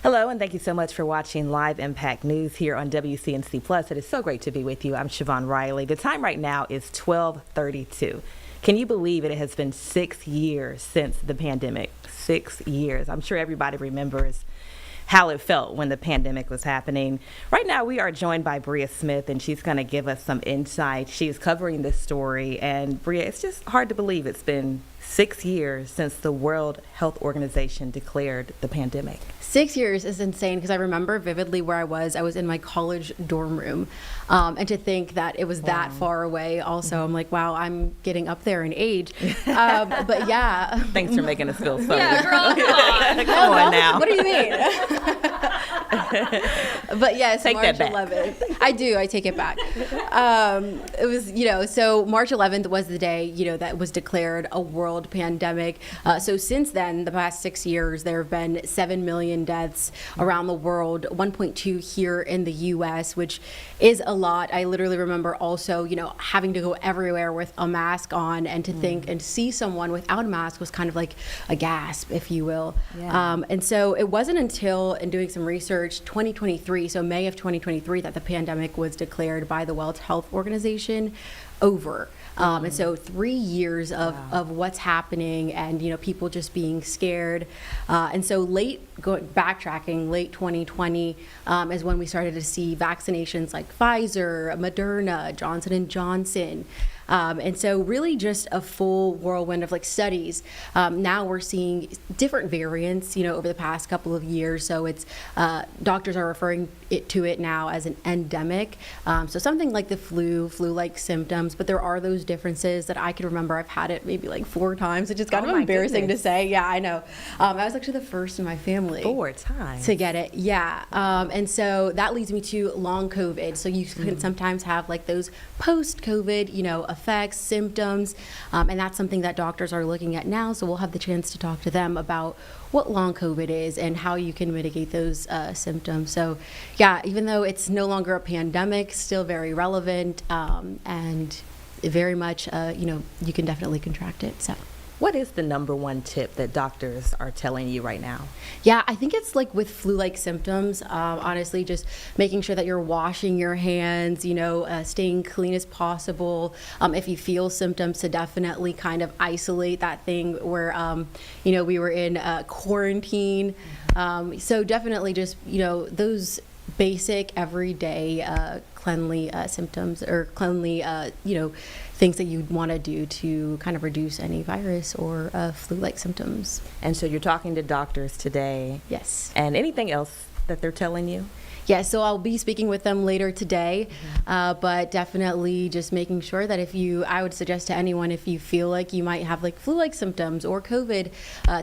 Hello, and thank you so much for watching Live Impact News here on WCNC Plus. It is so great to be with you. I'm Siobhan Riley. The time right now is 12:32. Can you believe it has been 6 years since the pandemic? 6 years. I'm sure everybody remembers how it felt when the pandemic was happening. Right now, we are joined by Bria Smith, and she's going to give us some insight. She is covering this story, and Bria, it's just hard to believe it's been 6 years since the World Health Organization declared the pandemic. 6 years is insane because I remember vividly where I was. I was in my college dorm room. And to think that it was that far away also, I'm like, wow, I'm getting up there in age. But yeah. Thanks for making us feel so. Yeah, girl, Come on now. What do you mean? But yes, Take March that back. 11th. I do. I take it back. It was, so March 11th was the day, that was declared a world pandemic. So since then, the past 6 years, there have been 7 million deaths around the world, 1.2 here in the U.S., which is a lot. I literally remember also, having to go everywhere with a mask on, and to think and see someone without a mask was kind of like a gasp, if you will. Yeah. And so it wasn't until, in doing some research, 2023, so May of 2023, that the pandemic was declared by the World Health Organization over. And so 3 years of what's happening, and people just being scared. And so backtracking, late 2020 is when we started to see vaccinations like Pfizer, Moderna, Johnson & Johnson. And so really just a full whirlwind of studies. Now we're seeing different variants, over the past couple of years. So it's doctors are referring to it now as an endemic. So something like the flu-like symptoms, but there are those differences that I can remember. I've had it maybe 4 times, which is kind of embarrassing to say. Yeah, I know. I was actually the first in my family 4 times to get it. Yeah. And so that leads me to long COVID. So you can sometimes have those post-COVID, effects, symptoms, and that's something that doctors are looking at now. So we'll have the chance to talk to them about what long COVID is and how you can mitigate those symptoms. So yeah, even though it's no longer a pandemic, still very relevant, and very much, you can definitely contract it. So. What is the number one tip that doctors are telling you right now? Yeah, I think it's with flu-like symptoms, honestly, just making sure that you're washing your hands, staying clean as possible. If you feel symptoms, to definitely kind of isolate that thing where, we were in quarantine. So definitely just, those basic everyday cleanly symptoms, or cleanly, things that you'd want to do to kind of reduce any virus or flu-like symptoms. And so you're talking to doctors today. Yes. And anything else that they're telling you? Yeah, so I'll be speaking with them later today, but definitely just making sure that I would suggest to anyone, if you feel like you might have flu-like symptoms or COVID,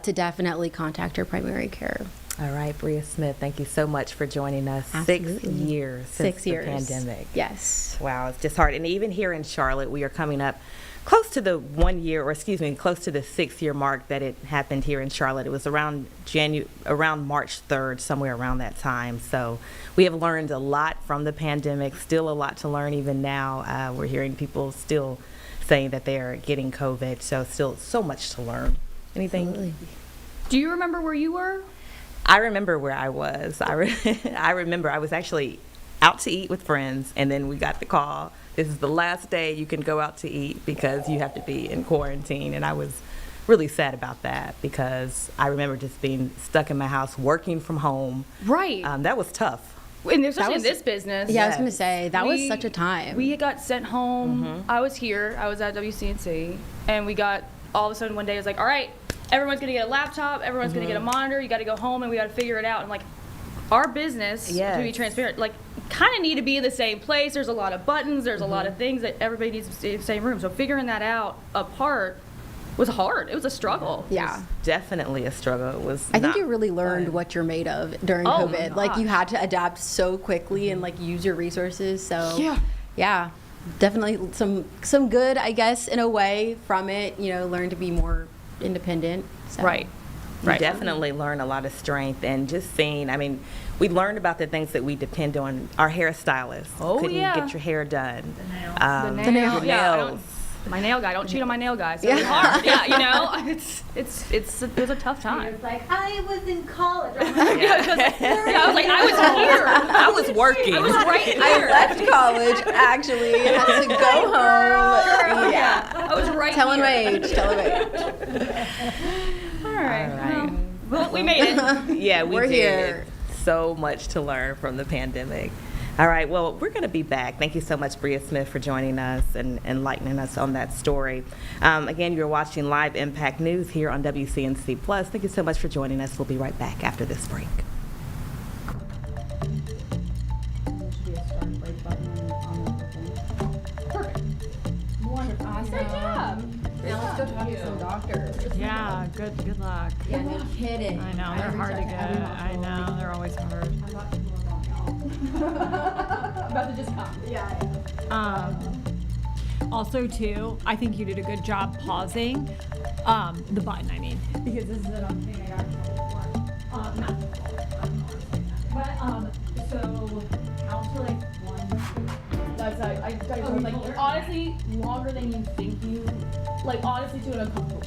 to definitely contact your primary care. All right, Bria Smith, thank you so much for joining us. Absolutely. 6 years since the pandemic. Yes. Wow, it's just hard. And even here in Charlotte, we are coming up close to the 1 year, or close to the 6-year mark that it happened here in Charlotte. It was around March 3rd, somewhere around that time. So we have learned a lot from the pandemic, still a lot to learn even now. We're hearing people still saying that they're getting COVID, so still so much to learn. Anything? Absolutely. Do you remember where you were? I remember where I was. I remember I was actually out to eat with friends, and then we got the call. This is the last day you can go out to eat because you have to be in quarantine. And I was really sad about that, because I remember just being stuck in my house working from home. Right. That was tough. And especially in this business. Yeah, I was going to say, that was such a time. We got sent home. I was here. I was at WCNC. And we got, all of a sudden one day, it was like, all right, everyone's going to get a laptop. Everyone's going to get a monitor. You got to go home, and we got to figure it out. And our business, to be transparent, kind of need to be in the same place. There's a lot of buttons. There's a lot of things that everybody needs to stay in the same room. So figuring that out apart was hard. It was a struggle. Yeah. Definitely a struggle. It was. I think you really learned what you're made of during COVID. You had to adapt so quickly and use your resources. So yeah, definitely some good, I guess, in a way from it. Learn to be more independent. So. Right. You definitely learn a lot of strength, and just seeing, we learned about the things that we depend on. Our hairstylist couldn't get your hair done. The nails. Nails. My nail guy. Don't cheat on my nail guy. So it's hard. Yeah, it was a tough time. It's I was in college. I was like, I was here. I was working. I was right here. I left college, actually, and had to go home. I was right Telling here. my age. All right. Well, we made it. Yeah, We're did. here. So much to learn from the pandemic. All right, well, we're going to be back. Thank you so much, Bria Smith, for joining us and enlightening us on that story. Again, you're watching Live Impact News here on WCNC Plus. Thank you so much for joining us. We'll be right back after this break. There should be a start break button on the thing. Perfect. Wonderful. Awesome. Great job. Now let's go talk to some doctors. Yeah, good luck. Yeah, no kidding. I know, they're hard to get. I know, they're always hard. I thought people were going out. About to just come. Yeah. Also, too, I think you did a good job pausing the button, I mean, because this is another thing I got in trouble for. Not trouble, I don't know why I'm saying that. But, so, count to like 1, 2. That's like honestly longer than you think you like honestly to an uncomfortable.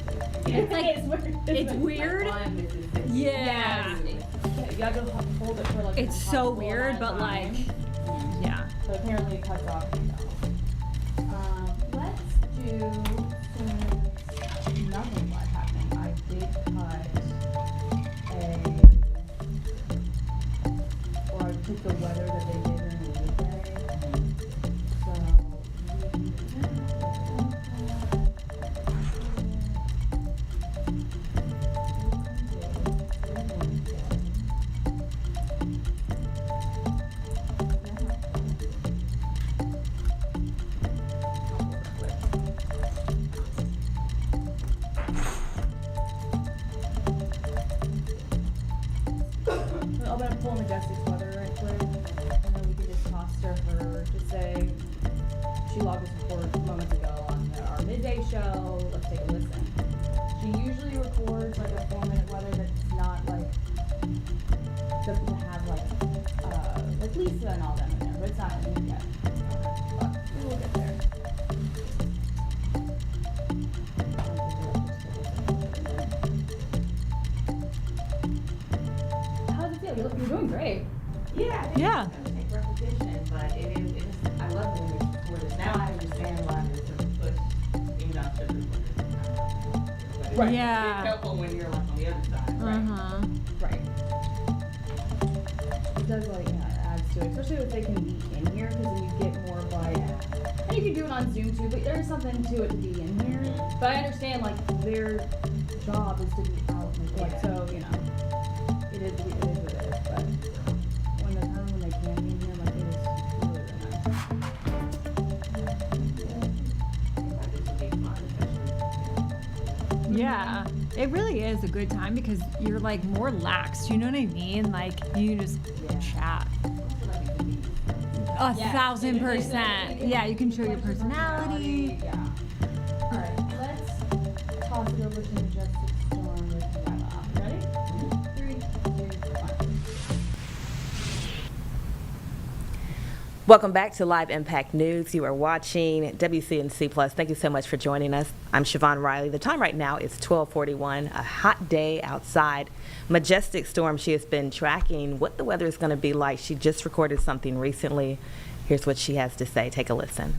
It's weird. Yeah. You have to hold it for like. It's so weird, but like, yeah. But apparently it cuts off. Let's do, since nothing was happening, I did or I took the weather that they did during the weekday. I'm gonna pull Majestic's weather right quick, and then we can just toss to her. Just say she logged this report moments ago on our midday show. Let's take a listen. She usually records like a 4-minute weather that's not like doesn't have like Lisa and all them in there, but it's not in there yet. But we will get there. How does it feel? You're doing great. Yeah, I think Yeah. it's gonna take repetition, but it is, I love when we record this. Now I understand why there's a push, even though I'm sure there's Right. Yeah. It's helpful when you're like on the other side, right? Uh-huh. Right. It does it adds to it, especially if they can be in here, because then you get more of like, and you can do it on Zoom too, but there's something to it to be in here. But I understand like their job is to be out, so it is what it is, but when the time when they can be in here, like it is really, I think this would be fun, especially. Yeah, it really is a good time because you're like more lax. You know what I mean? Like you just chat. Also like it could be 1,000%. Yeah, you can show your personality. Yeah. All right, let's toss it over to Majestic Storm with Bella. Ready? 3, 2, 1. Welcome back to Live Impact News. You are watching WCNC Plus. Thank you so much for joining us. I'm Siobhan Riley. The time right now is 12:41, a hot day outside. Majestic Storm, she has been tracking what the weather is going to be like. She just recorded something recently. Here's what she has to say. Take a listen.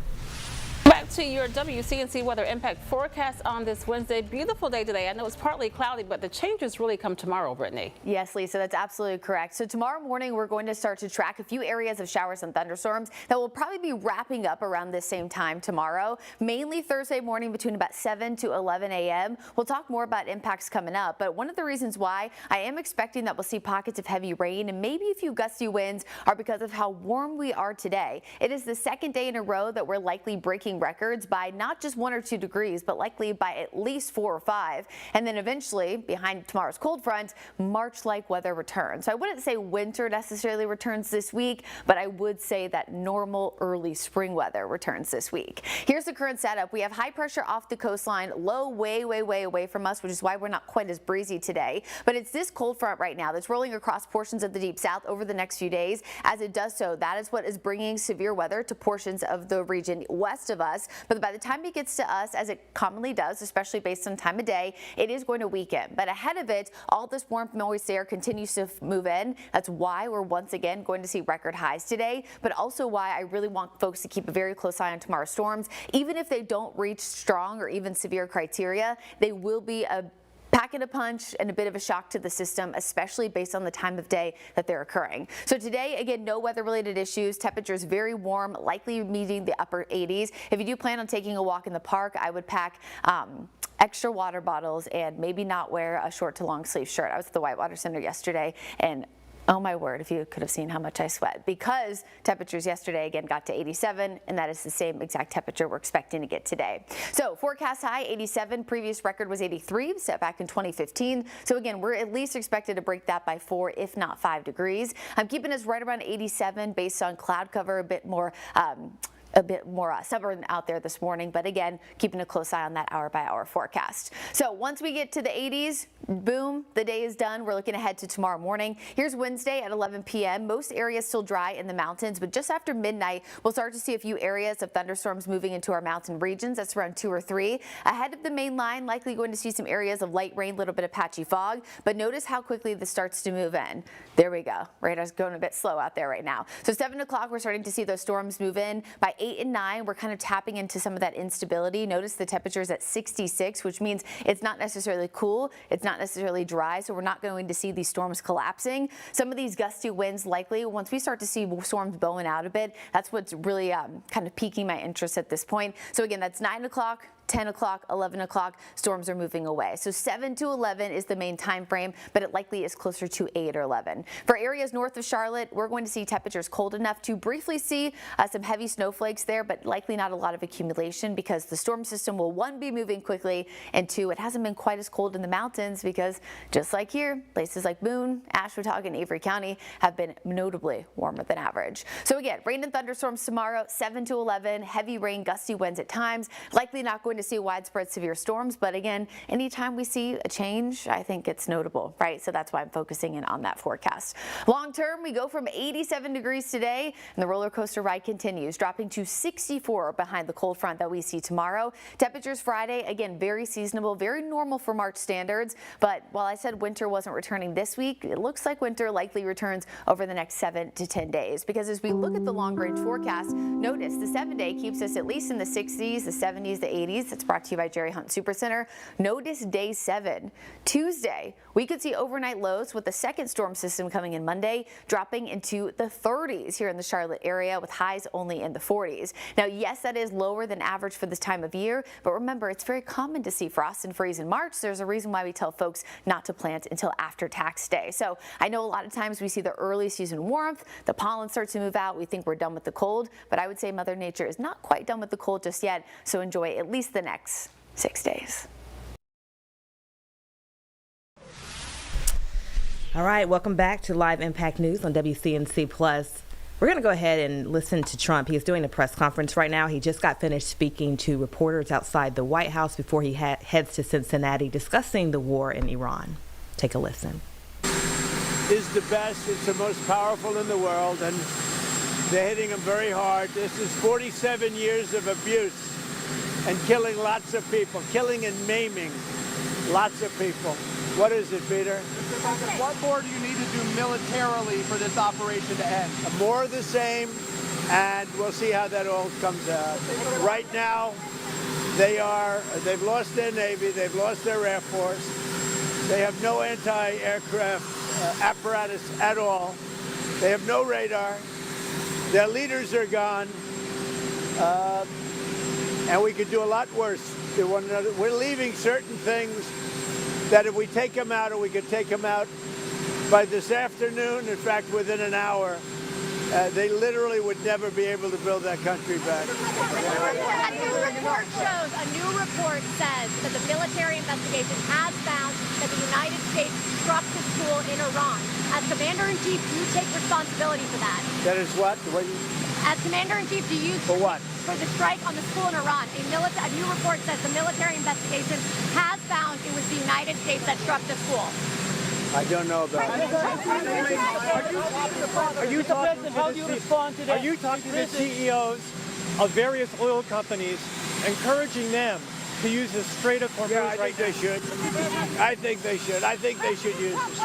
Back to your WCNC weather impact forecast on this Wednesday. Beautiful day today. I know it's partly cloudy, but the changes really come tomorrow, Brittany. Yes, Lisa, that's absolutely correct. So tomorrow morning, we're going to start to track a few areas of showers and thunderstorms that will probably be wrapping up around this same time tomorrow, mainly Thursday morning between about 7 to 11 a.m. We'll talk more about impacts coming up, but one of the reasons why I am expecting that we'll see pockets of heavy rain and maybe a few gusty winds are because of how warm we are today. It is the second day in a row that we're likely breaking records by not just 1 or 2 degrees, but likely by at least 4 or 5. And then eventually, behind tomorrow's cold front, March-like weather returns. So I wouldn't say winter necessarily returns this week, but I would say that normal early spring weather returns this week. Here's the current setup. We have high pressure off the coastline, low way away from us, which is why we're not quite as breezy today. But it's this cold front right now that's rolling across portions of the deep south over the next few days. As it does so, that is what is bringing severe weather to portions of the region west of us. But by the time it gets to us, as it commonly does, especially based on time of day, it is going to weaken. But ahead of it, all this warm, moist air continues to move in. That's why we're once again going to see record highs today, but also why I really want folks to keep a very close eye on tomorrow's storms. Even if they don't reach strong or even severe criteria, they will be a packing a punch and a bit of a shock to the system, especially based on the time of day that they're occurring. So today, again, no weather-related issues. Temperatures very warm, likely meeting the upper 80s. If you do plan on taking a walk in the park, I would pack extra water bottles and maybe not wear a short to long sleeve shirt. I was at the Whitewater Center yesterday, and oh my word, if you could have seen how much I sweat, because temperatures yesterday again got to 87, and that is the same exact temperature we're expecting to get today. So forecast high 87, previous record was 83, set back in 2015. So again, we're at least expected to break that by 4, if not 5 degrees. I'm keeping us right around 87 based on cloud cover, a bit more stubborn out there this morning, but again, keeping a close eye on that hour-by-hour forecast. So once we get to the 80s, boom, the day is done. We're looking ahead to tomorrow morning. Here's Wednesday at 11 p.m. Most areas still dry in the mountains, but just after midnight, we'll start to see a few areas of thunderstorms moving into our mountain regions. That's around 2 or 3. Ahead of the main line, likely going to see some areas of light rain, a little bit of patchy fog, but notice how quickly this starts to move in. There we go. Radar's going a bit slow out there right now. So 7 o'clock, we're starting to see those storms move in. By 8 and 9, we're kind of tapping into some of that instability. Notice the temperature is at 66, which means it's not necessarily cool, it's not necessarily dry, so we're not going to see these storms collapsing. Some of these gusty winds likely, once we start to see storms blowing out a bit, that's what's really kind of piquing my interest at this point. So again, that's 9 o'clock. 10 o'clock, 11 o'clock, storms are moving away. So 7 to 11 is the main time frame, but it likely is closer to 8 or 11. For areas north of Charlotte, we're going to see temperatures cold enough to briefly see some heavy snowflakes there, but likely not a lot of accumulation because the storm system will, 1, be moving quickly, and 2, it hasn't been quite as cold in the mountains because just like here, places like Boone, Ashwaubenon, and Avery County have been notably warmer than average. So again, rain and thunderstorms tomorrow, 7 to 11, heavy rain, gusty winds at times, likely not going to see widespread severe storms, but again, anytime we see a change, I think it's notable, right? So that's why I'm focusing in on that forecast. Long term, we go from 87 degrees today, and the roller coaster ride continues, dropping to 64 behind the cold front that we see tomorrow. Temperatures Friday, again, very seasonable, very normal for March standards, but while I said winter wasn't returning this week, it looks like winter likely returns over the next 7 to 10 days, because as we look at the long-range forecast, notice the 7-day keeps us at least in the 60s, the 70s, the 80s. It's brought to you by Jerry Hunt Supercenter. Notice day 7, Tuesday, we could see overnight lows with the second storm system coming in Monday, dropping into the 30s here in the Charlotte area with highs only in the 40s. Now, yes, that is lower than average for this time of year, but remember, it's very common to see frost and freeze in March. There's a reason why we tell folks not to plant until after tax day. So I know a lot of times we see the early season warmth, the pollen starts to move out, we think we're done with the cold, but I would say Mother Nature is not quite done with the cold just yet, so enjoy at least the next 6 days. All right, welcome back to Live Impact News on WCNC Plus. We're going to go ahead and listen to Trump. He's doing a press conference right now. He just got finished speaking to reporters outside the White House before he heads to Cincinnati discussing the war in Iran. Take a listen. Is the best, it's the most powerful in the world, and they're hitting him very hard. This is 47 years of abuse and killing lots of people, killing and maiming lots of people. What is it, Peter? What more do you need to do militarily for this operation to end? More of the same, and we'll see how that all comes out. Right now, they've lost their Navy, they've lost their Air Force, they have no anti-aircraft apparatus at all, they have no radar, their leaders are gone, and we could do a lot worse to one another. We're leaving certain things that if we take them out, or we could take them out by this afternoon, in fact, within an hour, they literally would never be able to build that country back. A new report shows, a new report says that the military investigation has found that the United States struck the school in Iran. As Commander-in-Chief, do you take responsibility for that? That is what? As Commander-in-Chief, do you... For what? For the strike on the school in Iran. A new report says the military investigation has found it was the United States that struck the school. I don't know about it. Are you talking to the CEOs of various oil companies, encouraging them to use this straight-up Hormuz I think they should. I think they should. I think they should use this.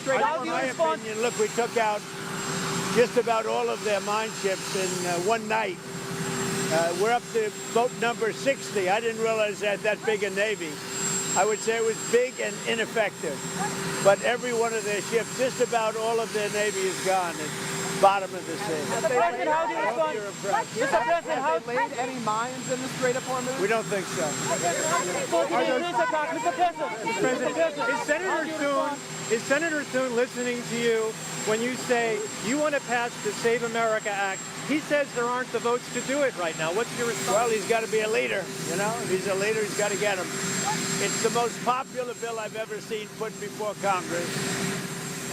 In my opinion, look, we took out just about all of their mine ships in one night. We're up to boat number 60. I didn't realize they had that big a Navy. I would say it was big and ineffective. But every one of their ships, just about all of their Navy is gone at bottom of the sea. Mr. President, how do you respond? You're impressed. Mr. President, how Have they laid any mines in the Strait of Hormuz? We don't think so. Mr. President, is Senator Thune listening to you when you say you want to pass the Save America Act? He says there aren't the votes to do it right now. What's your response? Well, he's got to be a leader, you know. If he's a leader, he's got to get him. It's the most popular bill I've ever seen put before Congress.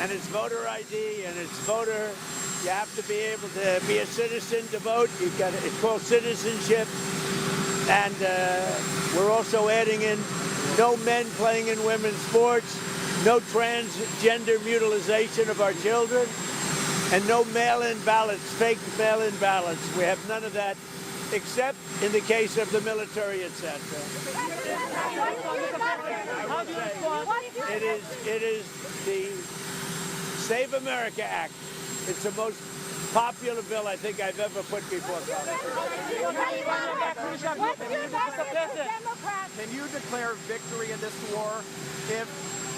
And it's voter ID and it's voter. You have to be able to be a citizen to vote. It's called citizenship. And we're also adding in no men playing in women's sports, no transgender mutilization of our children, and no mail-in ballots, fake mail-in ballots. We have none of that, except in the case of the military, etc. It is the Save America Act. It's the most popular bill I think I've ever put before Congress. Can you declare victory in this war if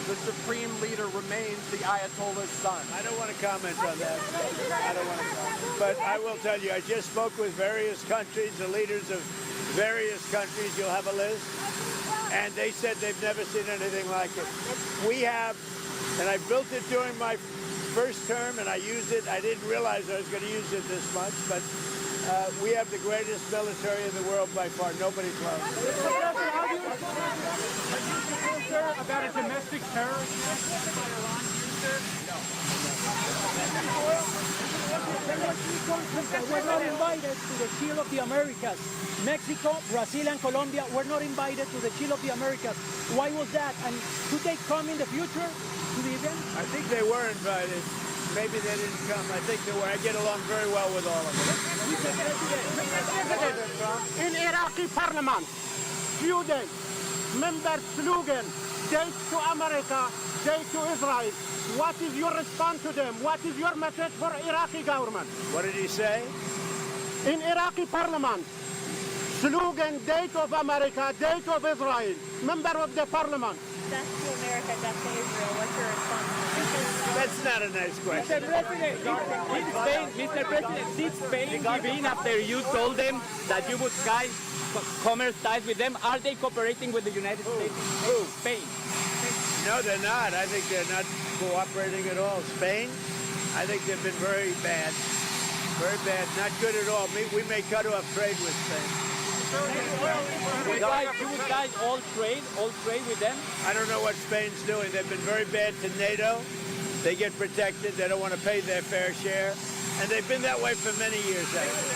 the supreme leader remains the Ayatollah's son? I don't want to comment on that. I don't want to comment. But I will tell you, I just spoke with various countries, the leaders of various countries. You'll have a list. And they said they've never seen anything like it. We have, and I built it during my first term, and I used it. I didn't realize I was going to use it this much, but we have the greatest military in the world by far. Nobody close. About a domestic terrorist attack by Iran here, sir? We're not invited to the Shield of the Americas. Mexico, Brazil, and Colombia were not invited to the Shield of the Americas. Why was that? And could they come in the future to the event? I think they were invited. Maybe they didn't come. I think they were. I get along very well with all of them. In Iraqi parliament, few days, member slogan, date to America, date to Israel. What is your response to them? What is your message for Iraqi government? What did he say? In Iraqi parliament, slogan, date of America, date of Israel. Member of the parliament. Death to America, death to Israel. What's your response? That's not a nice question. Mr. President, did Spain give in after you told them that you would commerce ties with them? Are they cooperating with the United States? Who? Spain. No, they're not. I think they're not cooperating at all. Spain, I think they've been very bad. Very bad. Not good at all. We may cut off trade with Spain. You guys all trade with them? I don't know what Spain's doing. They've been very bad to NATO. They get protected. They don't want to pay their fair share. And they've been that way for many years, actually.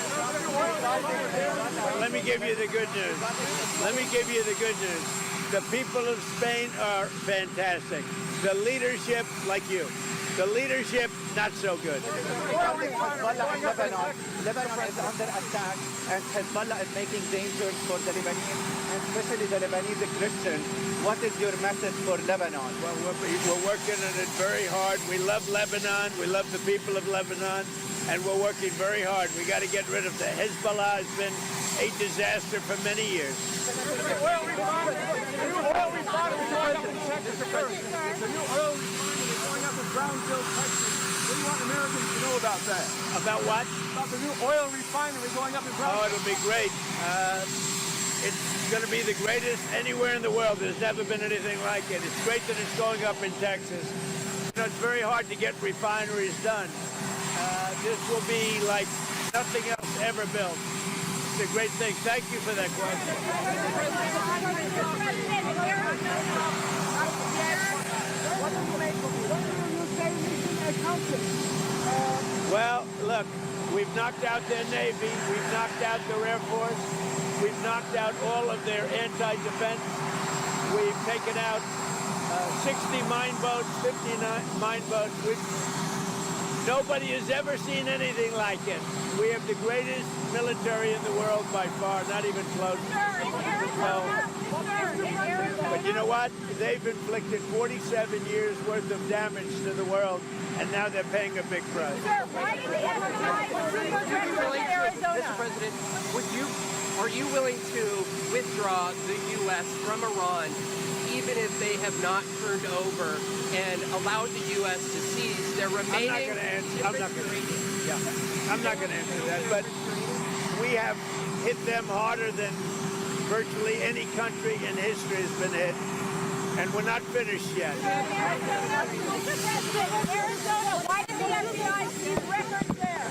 Let me give you the good news. The people of Spain are fantastic. The leadership, like you. The leadership, not so good. Lebanon is under attack, and Hezbollah is making dangers for the Lebanese, and especially the Lebanese Christians. What is your message for Lebanon? Well, we're working on it very hard. We love Lebanon. We love the people of Lebanon, and we're working very hard. We got to get rid of the Hezbollah. Has been a disaster for many years. The new oil refinery going up in Texas. The new oil refinery going up in Brownsville, Texas. What do you want Americans to know about that? About what? About the new oil refinery going up in Brownsville. Oh, it'll be great. It's going to be the greatest anywhere in the world. There's never been anything like it. It's great that it's going up in Texas. You know, it's very hard to get refineries done. This will be like nothing else ever built. It's a great thing. Thank you for that question. Well, look, we've knocked out their Navy. We've knocked out their Air Force. We've knocked out all of their anti-defense. We've taken out 60 mine boats, 59 mine boats. Nobody has ever seen anything like it. We have the greatest military in the world by far, not even close. No. But you know what? They've inflicted 47 years worth of damage to the world, and now they're paying a big price. Mr. President, are you willing to withdraw the U.S. from Iran, even even if they have not turned over and allowed the U.S. to seize their remaining... I'm not going to answer that, but we have hit them harder than virtually any country in history has been hit, and we're not finished yet. Arizona, why did the FBI seize records there?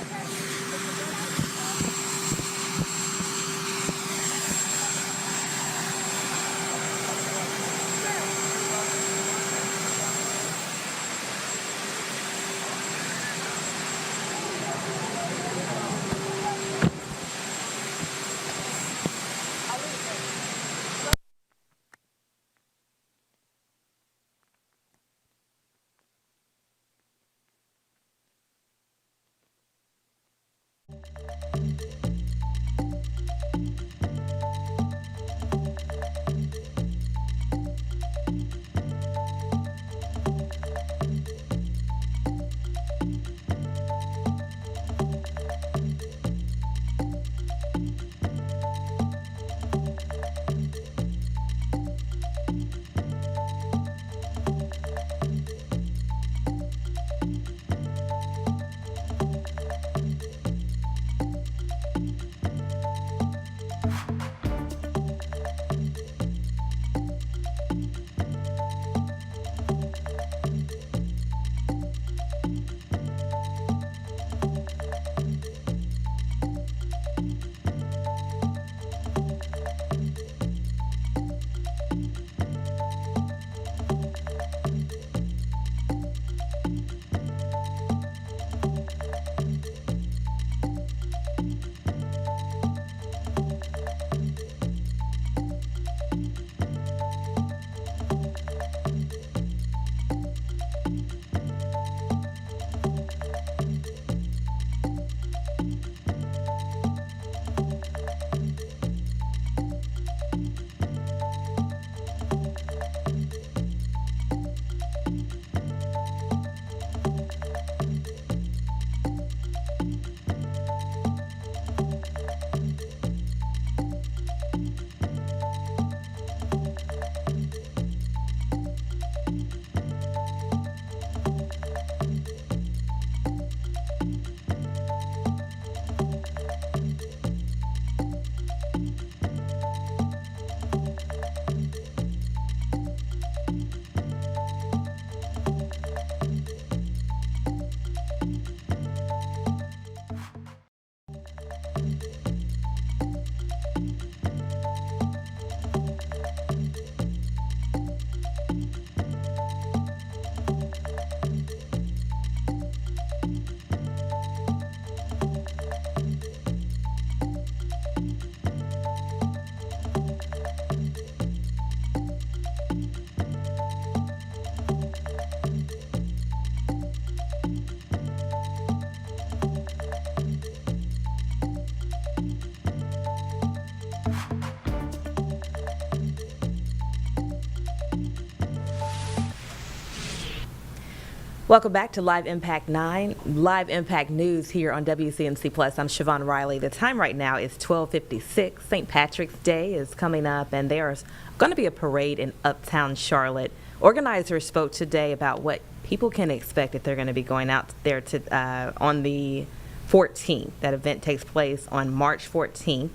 Welcome back to Live Impact 9, Live Impact News here on WCNC Plus. I'm Siobhan Riley. The time right now is 12:56. St. Patrick's Day is coming up, and there's going to be a parade in Uptown Charlotte. Organizers spoke today about what people can expect if they're going to be going out there to on the 14th. That event takes place on March 14th.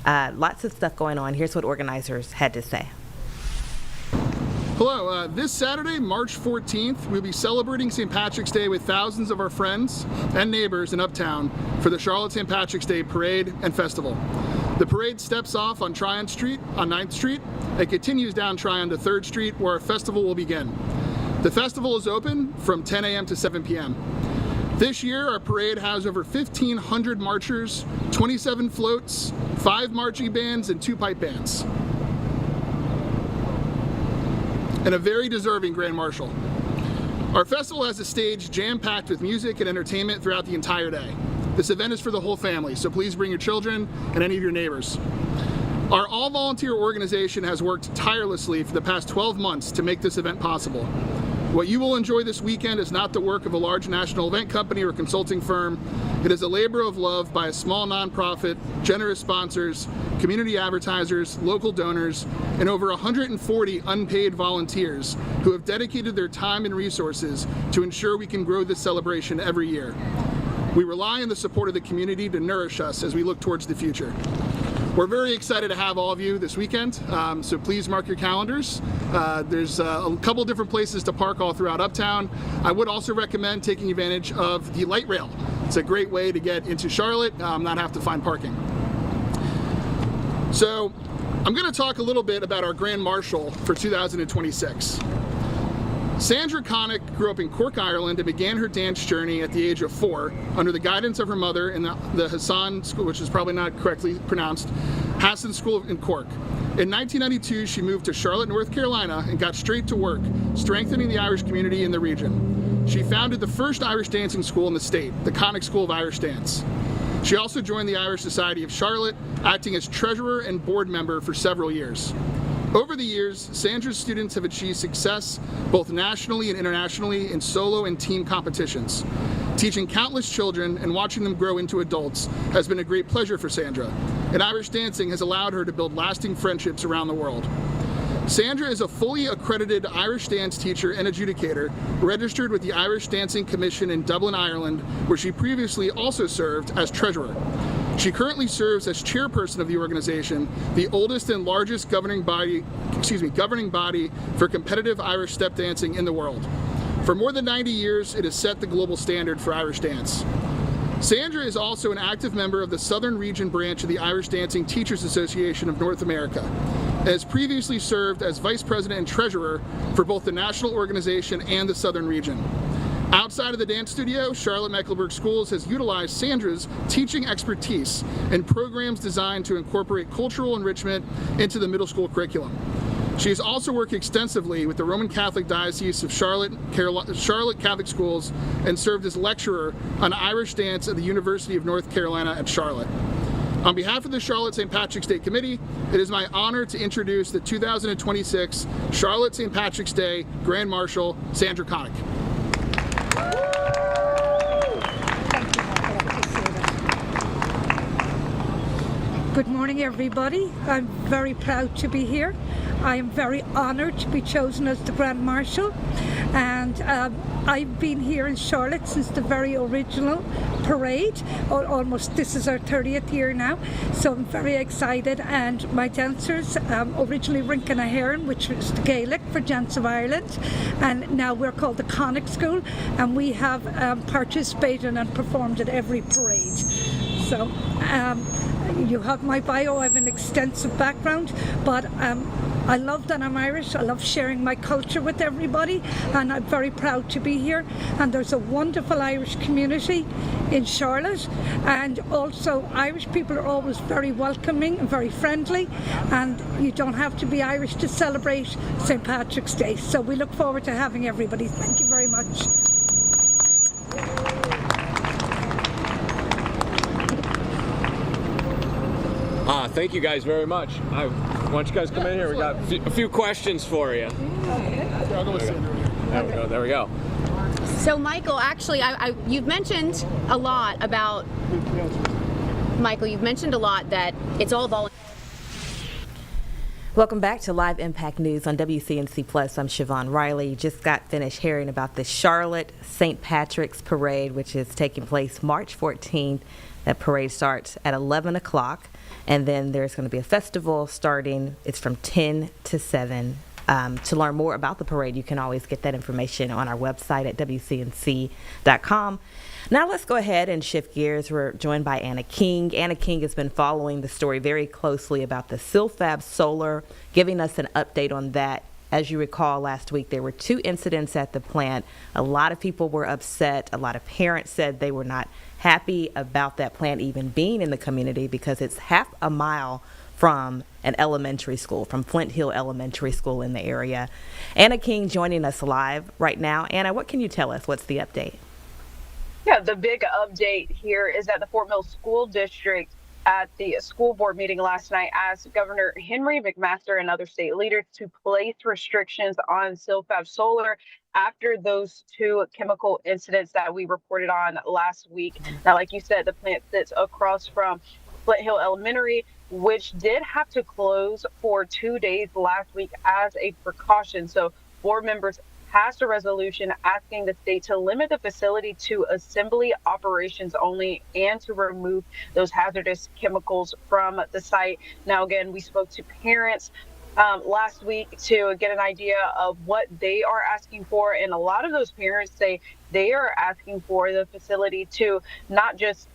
Lots of stuff going on. Here's what organizers had to say. Hello, this Saturday, March 14th, we'll be celebrating St. Patrick's Day with thousands of our friends and neighbors in Uptown for the Charlotte St. Patrick's Day Parade and Festival. The parade steps off on Tryon Street on 9th Street and continues down Tryon to 3rd Street where our festival will begin. The festival is open from 10 a.m. to 7 p.m. This year, our parade has over 1,500 marchers, 27 floats, 5 marching bands, and 2 pipe bands, and a very deserving Grand Marshal. Our festival has a stage jam-packed with music and entertainment throughout the entire day. This event is for the whole family, so please bring your children and any of your neighbors. Our all-volunteer organization has worked tirelessly for the past 12 months to make this event possible. What you will enjoy this weekend is not the work of a large national event company or consulting firm. It is a labor of love by a small nonprofit, generous sponsors, community advertisers, local donors, and over 140 unpaid volunteers who have dedicated their time and resources to ensure we can grow this celebration every year. We rely on the support of the community to nourish us as we look towards the future. We're very excited to have all of you this weekend, so please mark your calendars. There's a couple different places to park all throughout Uptown. I would also recommend taking advantage of the light rail. It's a great way to get into Charlotte, not have to find parking. So I'm going to talk a little bit about our Grand Marshal for 2026. Sandra Connick grew up in Cork, Ireland, and began her dance journey at the age of 4 under the guidance of her mother in the Hassan School, which is probably not correctly pronounced, Hassan School in Cork. In 1992, she moved to Charlotte, North Carolina, and got straight to work, strengthening the Irish community in the region. She founded the first Irish dancing school in the state, the Connick School of Irish Dance. She also joined the Irish Society of Charlotte, acting as treasurer and board member for several years. Over the years, Sandra's students have achieved success both nationally and internationally in solo and team competitions. Teaching countless children and watching them grow into adults has been a great pleasure for Sandra, and Irish dancing has allowed her to build lasting friendships around the world. Sandra is a fully accredited Irish dance teacher and adjudicator, registered with the Irish Dancing Commission in Dublin, Ireland, where she previously also served as treasurer. She currently serves as chairperson of the organization, the oldest and largest governing body for competitive Irish step dancing in the world. For more than 90 years, it has set the global standard for Irish dance. Sandra is also an active member of the Southern Region branch of the Irish Dancing Teachers Association of North America, and has previously served as vice president and treasurer for both the national organization and the Southern Region. Outside of the dance studio, Charlotte Mecklenburg Schools has utilized Sandra's teaching expertise in programs designed to incorporate cultural enrichment into the middle school curriculum. She has also worked extensively with the Roman Catholic Diocese of Charlotte Catholic Schools and served as lecturer on Irish dance at the University of North Carolina at Charlotte. On behalf of the Charlotte St. Patrick's Day Committee, it is my honor to introduce the 2026 Charlotte St. Patrick's Day Grand Marshal, Sandra Connick. Good morning, everybody. I'm very proud to be here. I am very honored to be chosen as the Grand Marshal, and I've been here in Charlotte since the very original parade. Almost, this is our 30th year now, so I'm very excited. And my dancers, originally Rinkin a Heron, which was the Gaelic for Dance of Ireland, and now we're called the Connick School, and we have participated and performed at every parade. So you have my bio. I have an extensive background, but I love that I'm Irish. I love sharing my culture with everybody, and I'm very proud to be here. And there's a wonderful Irish community in Charlotte, and also Irish people are always very welcoming and very friendly, and you don't have to be Irish to celebrate St. Patrick's Day. So we look forward to having everybody. Thank you very much. Thank you guys very much. Why don't you guys come in here? We got a few questions for you. There we go. So, Michael, actually, you've mentioned a lot about, you've mentioned a lot that it's all volunteer. Welcome back to Live Impact News on WCNC Plus. I'm Siobhan Riley. You just got finished hearing about the Charlotte St. Patrick's Parade, which is taking place March 14th. That parade starts at 11 o'clock, and then there's going to be a festival starting. It's from 10 to 7. To learn more about the parade, you can always get that information on our website at WCNC.com. Now let's go ahead and shift gears. We're joined by Anna King. Anna King has been following the story very closely about the Silfab Solar, giving us an update on that. As you recall, last week there were 2 incidents at the plant. A lot of people were upset. A lot of parents said they were not happy about that plant even being in the community because it's half a mile from an elementary school, from Flint Hill Elementary School in the area. Anna King joining us live right now. Anna, what can you tell us? What's the update? Yeah, the big update here is that the Fort Mill School District at the school board meeting last night asked Governor Henry McMaster and other state leaders to place restrictions on Silfab Solar after those two chemical incidents that we reported on last week. Now, like you said, the plant sits across from Flint Hill Elementary, which did have to close for 2 days last week as a precaution. So board members passed a resolution asking the state to limit the facility to assembly operations only and to remove those hazardous chemicals from the site. Now, again, we spoke to parents last week to get an idea of what they are asking for. And a lot of those parents say they are asking for the facility to not just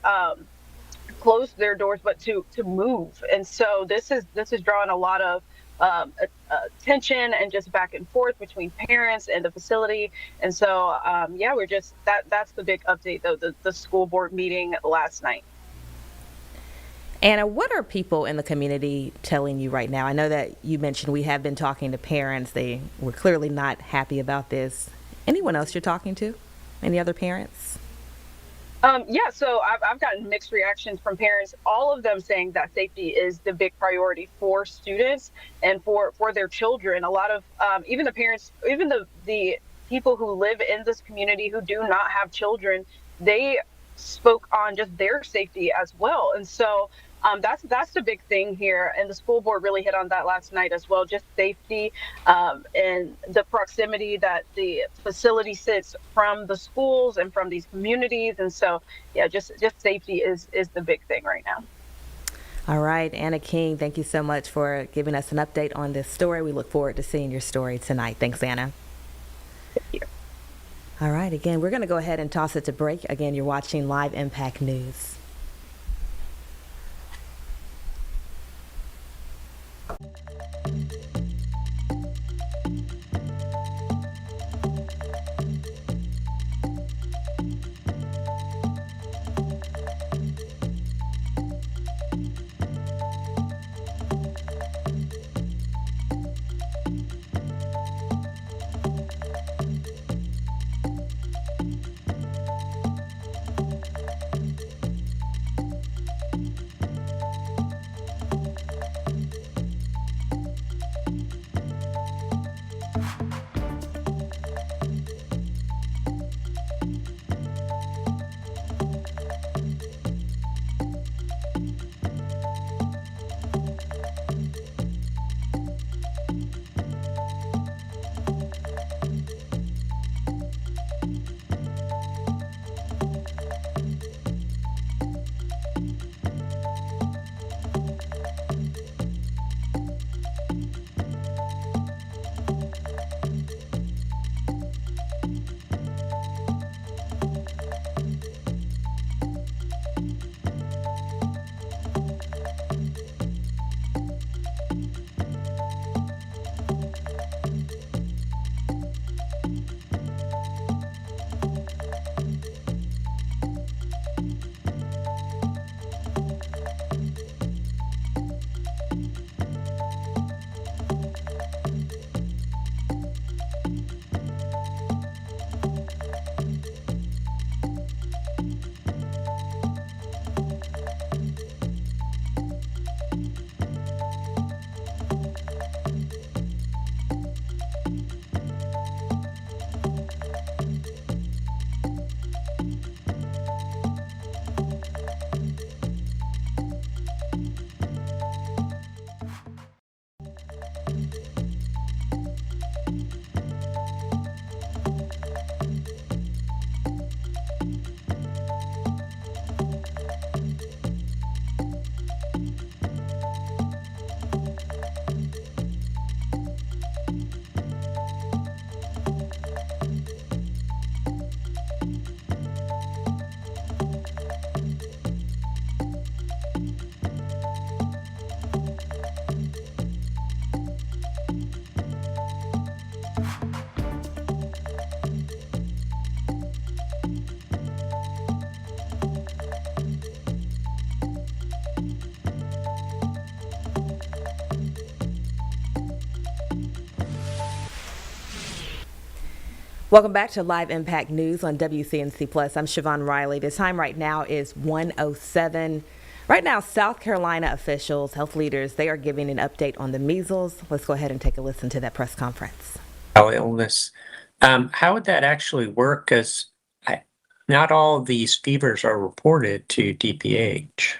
close their doors, but to move. And so this is drawing a lot of tension and just back and forth between parents and the facility. And so, yeah, we're just that's the big update, though, the school board meeting last night. Anna, what are people in the community telling you right now? I know that you mentioned we have been talking to parents. They were clearly not happy about this. Anyone else you're talking to? Any other parents? Yeah, so I've gotten mixed reactions from parents, all of them saying that safety is the big priority for students and for their children. A lot of even the parents, even the people who live in this community who do not have children, they spoke on just their safety as well. And so that's the big thing here. And the school board really hit on that last night as well, just safety and the proximity that the facility sits from the schools and from these communities. And so, yeah, just safety is the big thing right now. All right, Anna King, thank you so much for giving us an update on this story. We look forward to seeing your story tonight. Thanks, Anna. Thank you. All right, again, we're going to go ahead and toss it to break. Again, you're watching Live Impact News. Welcome back to Live Impact News on WCNC Plus. I'm Siobhan Riley. The time right now is 1:07. Right now, South Carolina officials, health leaders, they are giving an update on the measles. Let's go ahead and take a listen to that press conference. Illness. How would that actually work? Because not all of these fevers are reported to DPH.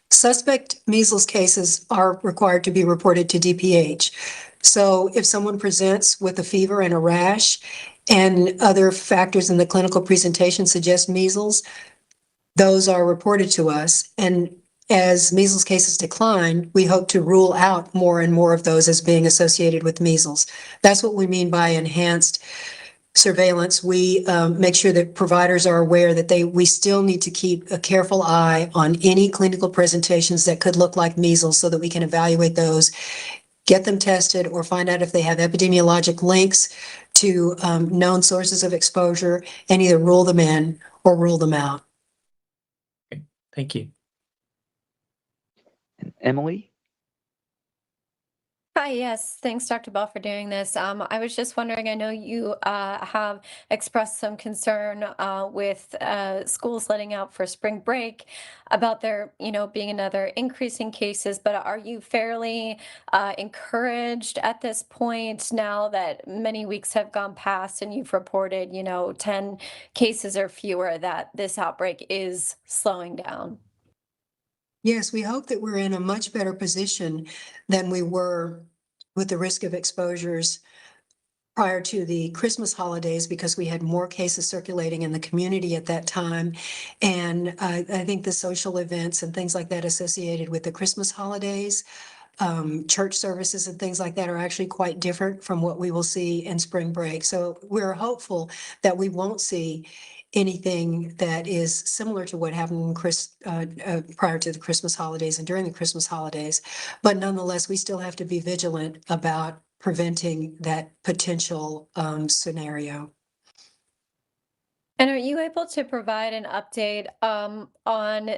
Suspect measles cases are required to be reported to DPH. So if someone presents with a fever and a rash and other factors in the clinical presentation suggest measles, those are reported to us. And as measles cases decline, we hope to rule out more and more of those as being associated with measles. That's what we mean by enhanced surveillance. We make sure that providers are aware that we still need to keep a careful eye on any clinical presentations that could look like measles so that we can evaluate those, get them tested, or find out if they have epidemiologic links to known sources of exposure and either rule them in or rule them out. Thank you. Emily? Hi, yes. Thanks, Dr. Bell, for doing this. I was just wondering, I know you have expressed some concern with schools letting out for spring break about there, being another increase in cases, but are you fairly encouraged at this point now that many weeks have gone past and you've reported, 10 cases or fewer, that this outbreak is slowing down? Yes, we hope that we're in a much better position than we were with the risk of exposures prior to the Christmas holidays because we had more cases circulating in the community at that time. And I think the social events and things like that associated with the Christmas holidays, church services and things like that are actually quite different from what we will see in spring break. So we're hopeful that we won't see anything that is similar to what happened prior to the Christmas holidays and during the Christmas holidays. But nonetheless, we still have to be vigilant about preventing that potential scenario. And are you able to provide an update on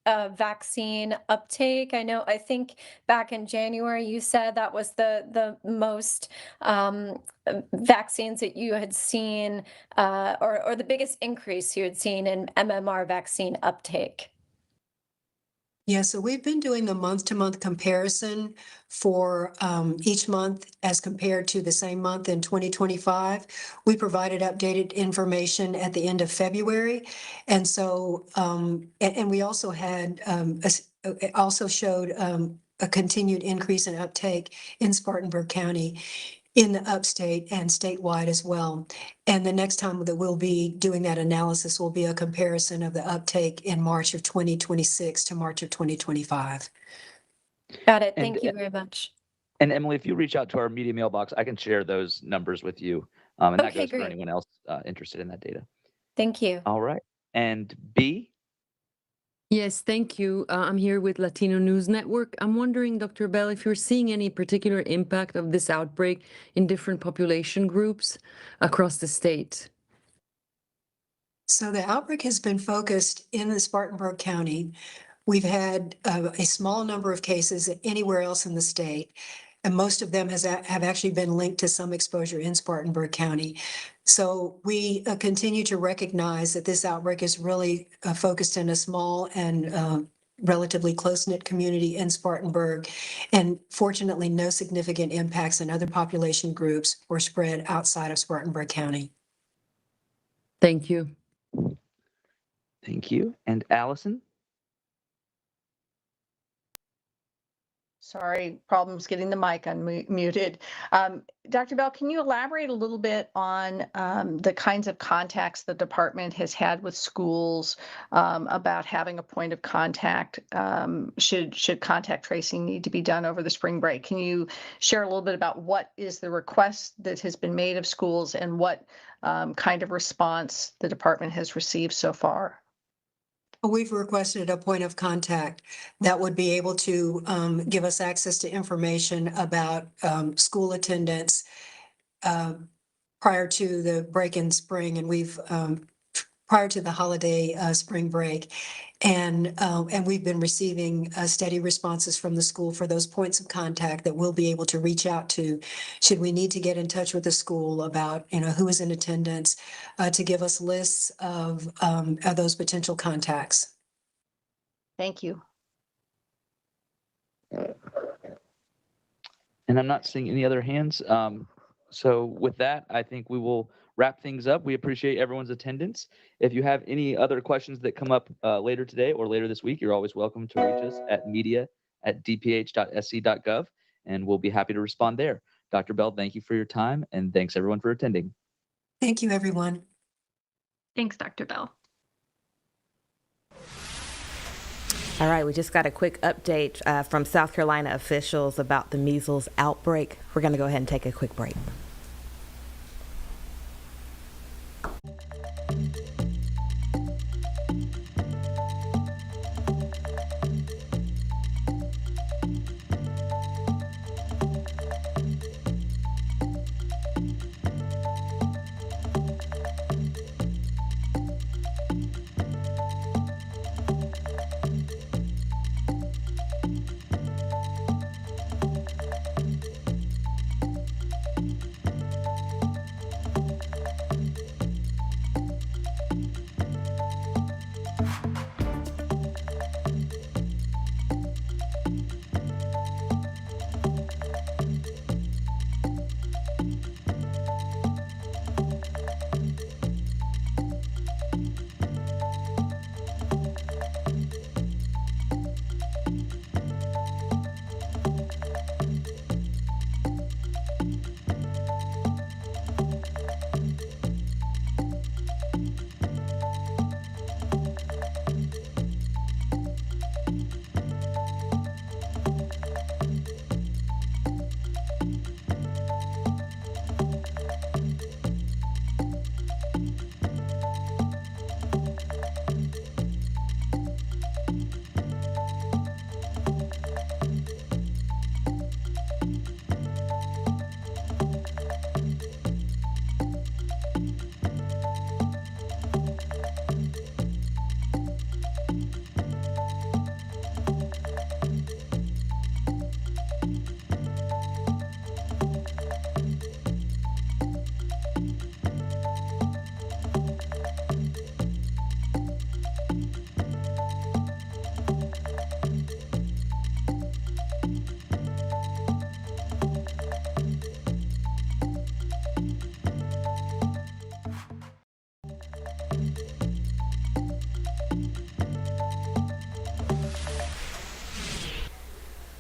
vaccine uptake? I think back in January you said that was the most vaccines that you had seen, or the biggest increase you had seen in MMR vaccine uptake. Yeah, so we've been doing the month-to-month comparison for each month as compared to the same month in 2025. We provided updated information at the end of February. And so, and we also had, also showed a continued increase in uptake in Spartanburg County, in the upstate and statewide as well. And the next time that we'll be doing that analysis will be a comparison of the uptake in March of 2026 to March of 2025. Got it. Thank you very much. And Emily, if you reach out to our media mailbox, I can share those numbers with you. And that goes for anyone else interested in that data. Thank you. All right. And B? Yes, thank you. I'm here with Latino News Network. I'm wondering, Dr. Bell, if you're seeing any particular impact of this outbreak in different population groups across the state. So the outbreak has been focused in the Spartanburg County. We've had a small number of cases anywhere else in the state, and most of them have actually been linked to some exposure in Spartanburg County. So we continue to recognize that this outbreak is really focused in a small and relatively close-knit community in Spartanburg, and fortunately no significant impacts in other population groups or spread outside of Spartanburg County. Thank you. Thank you. And Allison? Sorry, problems getting the mic unmuted. Dr. Bell, can you elaborate a little bit on the kinds of contacts the department has had with schools about having a point of contact? Should contact tracing need to be done over the spring break? Can you share a little bit about what is the request that has been made of schools and what kind of response the department has received so far? We've requested a point of contact that would be able to give us access to information about school attendance prior to the break in spring, and we've prior to the holiday spring break, and we've been receiving steady responses from the school for those points of contact that we'll be able to reach out to should we need to get in touch with the school about who is in attendance, to give us lists of those potential contacts. Thank you. And I'm not seeing any other hands. So with that, I think we will wrap things up. We appreciate everyone's attendance. If you have any other questions that come up later today or later this week, you're always welcome to reach us at media@dph.sc.gov, and we'll be happy to respond there. Dr. Bell, thank you for your time, and thanks everyone for attending. Thank you, everyone. Thanks, Dr. Bell. All right, we just got a quick update from South Carolina officials about the measles outbreak. We're going to go ahead and take a quick break.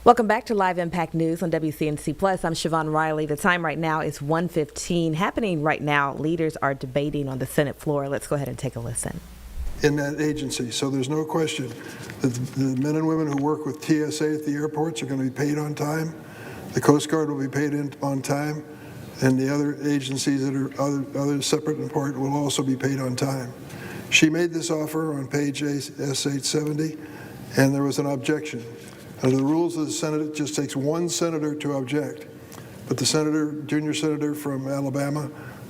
Welcome back to Live Impact News on WCNC Plus. I'm Siobhan Riley. The time right now is 1:15. Happening right now, leaders are debating on the Senate floor. Let's go ahead and take a listen. In that agency, so there's no question that the men and women who work with TSA at the airports are going to be paid on time. The Coast Guard will be paid on time, and the other agencies that are other separate and apart will also be paid on time. She made this offer on page S870, and there was an objection. Under the rules of the Senate, it just takes one senator to object. But the junior senator from Alabama,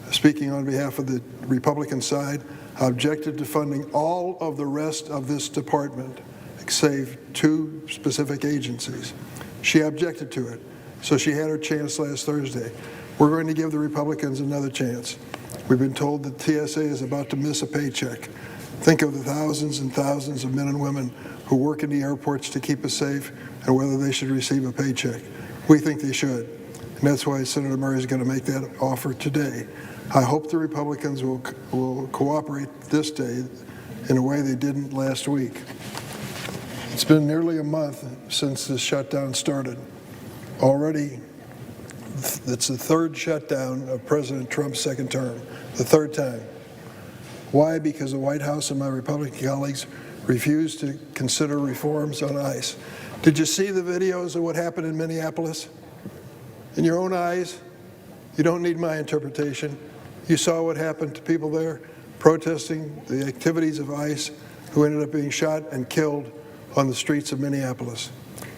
speaking on behalf of the Republican side, objected to funding all of the rest of this department, save two specific agencies. She objected to it, so she had her chance last Thursday. We're going to give the Republicans another chance. We've been told that TSA is about to miss a paycheck. Think of the thousands and thousands of men and women who work in the airports to keep us safe and whether they should receive a paycheck. We think they should, and that's why Senator Murray is going to make that offer today. I hope the Republicans will cooperate this day in a way they didn't last week. It's been nearly a month since this shutdown started. Already, it's the third shutdown of President Trump's second term, the third time. Why? Because the White House and my Republican colleagues refused to consider reforms on ICE. Did you see the videos of what happened in Minneapolis? In your own eyes? You don't need my interpretation. You saw what happened to people there protesting the activities of ICE who ended up being shot and killed on the streets of Minneapolis.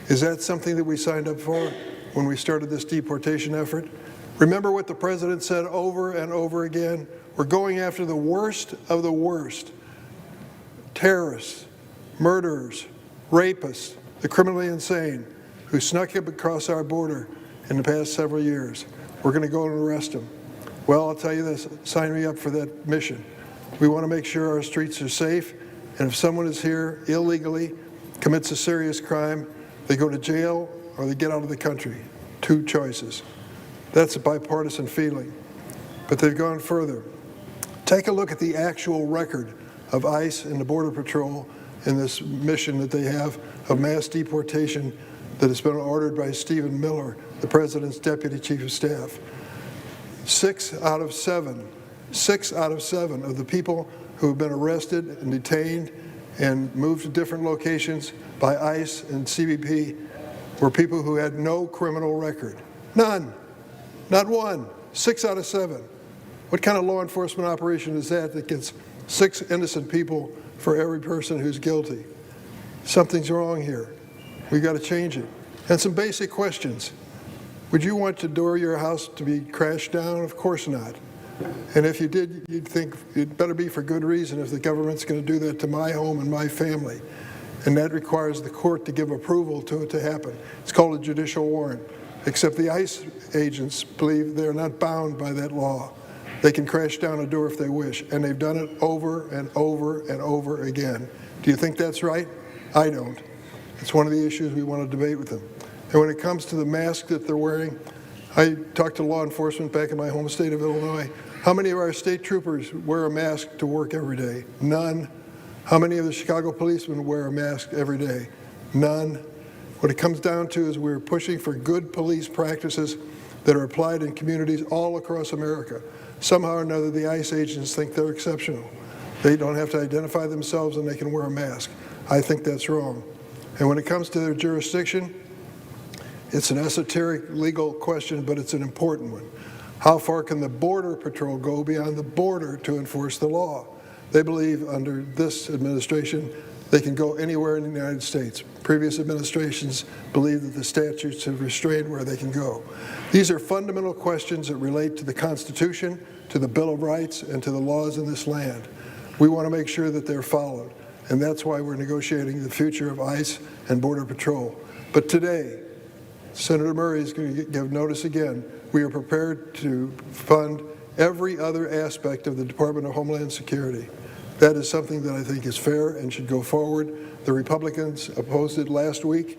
Is that something that we signed up for when we started this deportation effort? Remember what the president said over and over again? We're going after the worst of the worst. Terrorists, murderers, rapists, the criminally insane who snuck up across our border in the past several years. We're going to go and arrest them. Well, I'll tell you this, sign me up for that mission. We want to make sure our streets are safe, and if someone is here illegally commits a serious crime, they go to jail or they get out of the country. 2 choices. That's a bipartisan feeling. But they've gone further. Take a look at the actual record of ICE and the Border Patrol in this mission that they have of mass deportation that has been ordered by Stephen Miller, the President's Deputy Chief of Staff. 6 out of 7 of the people who have been arrested and detained and moved to different locations by ICE and CBP were people who had no criminal record. None. Not one. 6 out of 7. What kind of law enforcement operation is that gets 6 innocent people for every person who's guilty? Something's wrong here. We've got to change it. And some basic questions. Would you want the door of your house to be crashed down? Of course not. And if you did, you'd think it better be for good reason if the government's going to do that to my home and my family. And that requires the court to give approval to it to happen. It's called a judicial warrant. Except the ICE agents believe they're not bound by that law. They can crash down a door if they wish, and they've done it over and over and over again. Do you think that's right? I don't. It's one of the issues we want to debate with them. And when it comes to the mask that they're wearing, I talked to law enforcement back in my home state of Illinois. How many of our state troopers wear a mask to work every day? None. How many of the Chicago policemen wear a mask every day? None. What it comes down to is we're pushing for good police practices that are applied in communities all across America. Somehow or another, the ICE agents think they're exceptional. They don't have to identify themselves and they can wear a mask. I think that's wrong. And when it comes to their jurisdiction, it's an esoteric legal question, but it's an important one. How far can the Border Patrol go beyond the border to enforce the law? They believe under this administration, they can go anywhere in the United States. Previous administrations believe that the statutes have restrained where they can go. These are fundamental questions that relate to the Constitution, to the Bill of Rights, and to the laws in this land. We want to make sure that they're followed, and that's why we're negotiating the future of ICE and Border Patrol. But today, Senator Murray is going to give notice again. We are prepared to fund every other aspect of the Department of Homeland Security. That is something that I think is fair and should go forward. The Republicans opposed it last week.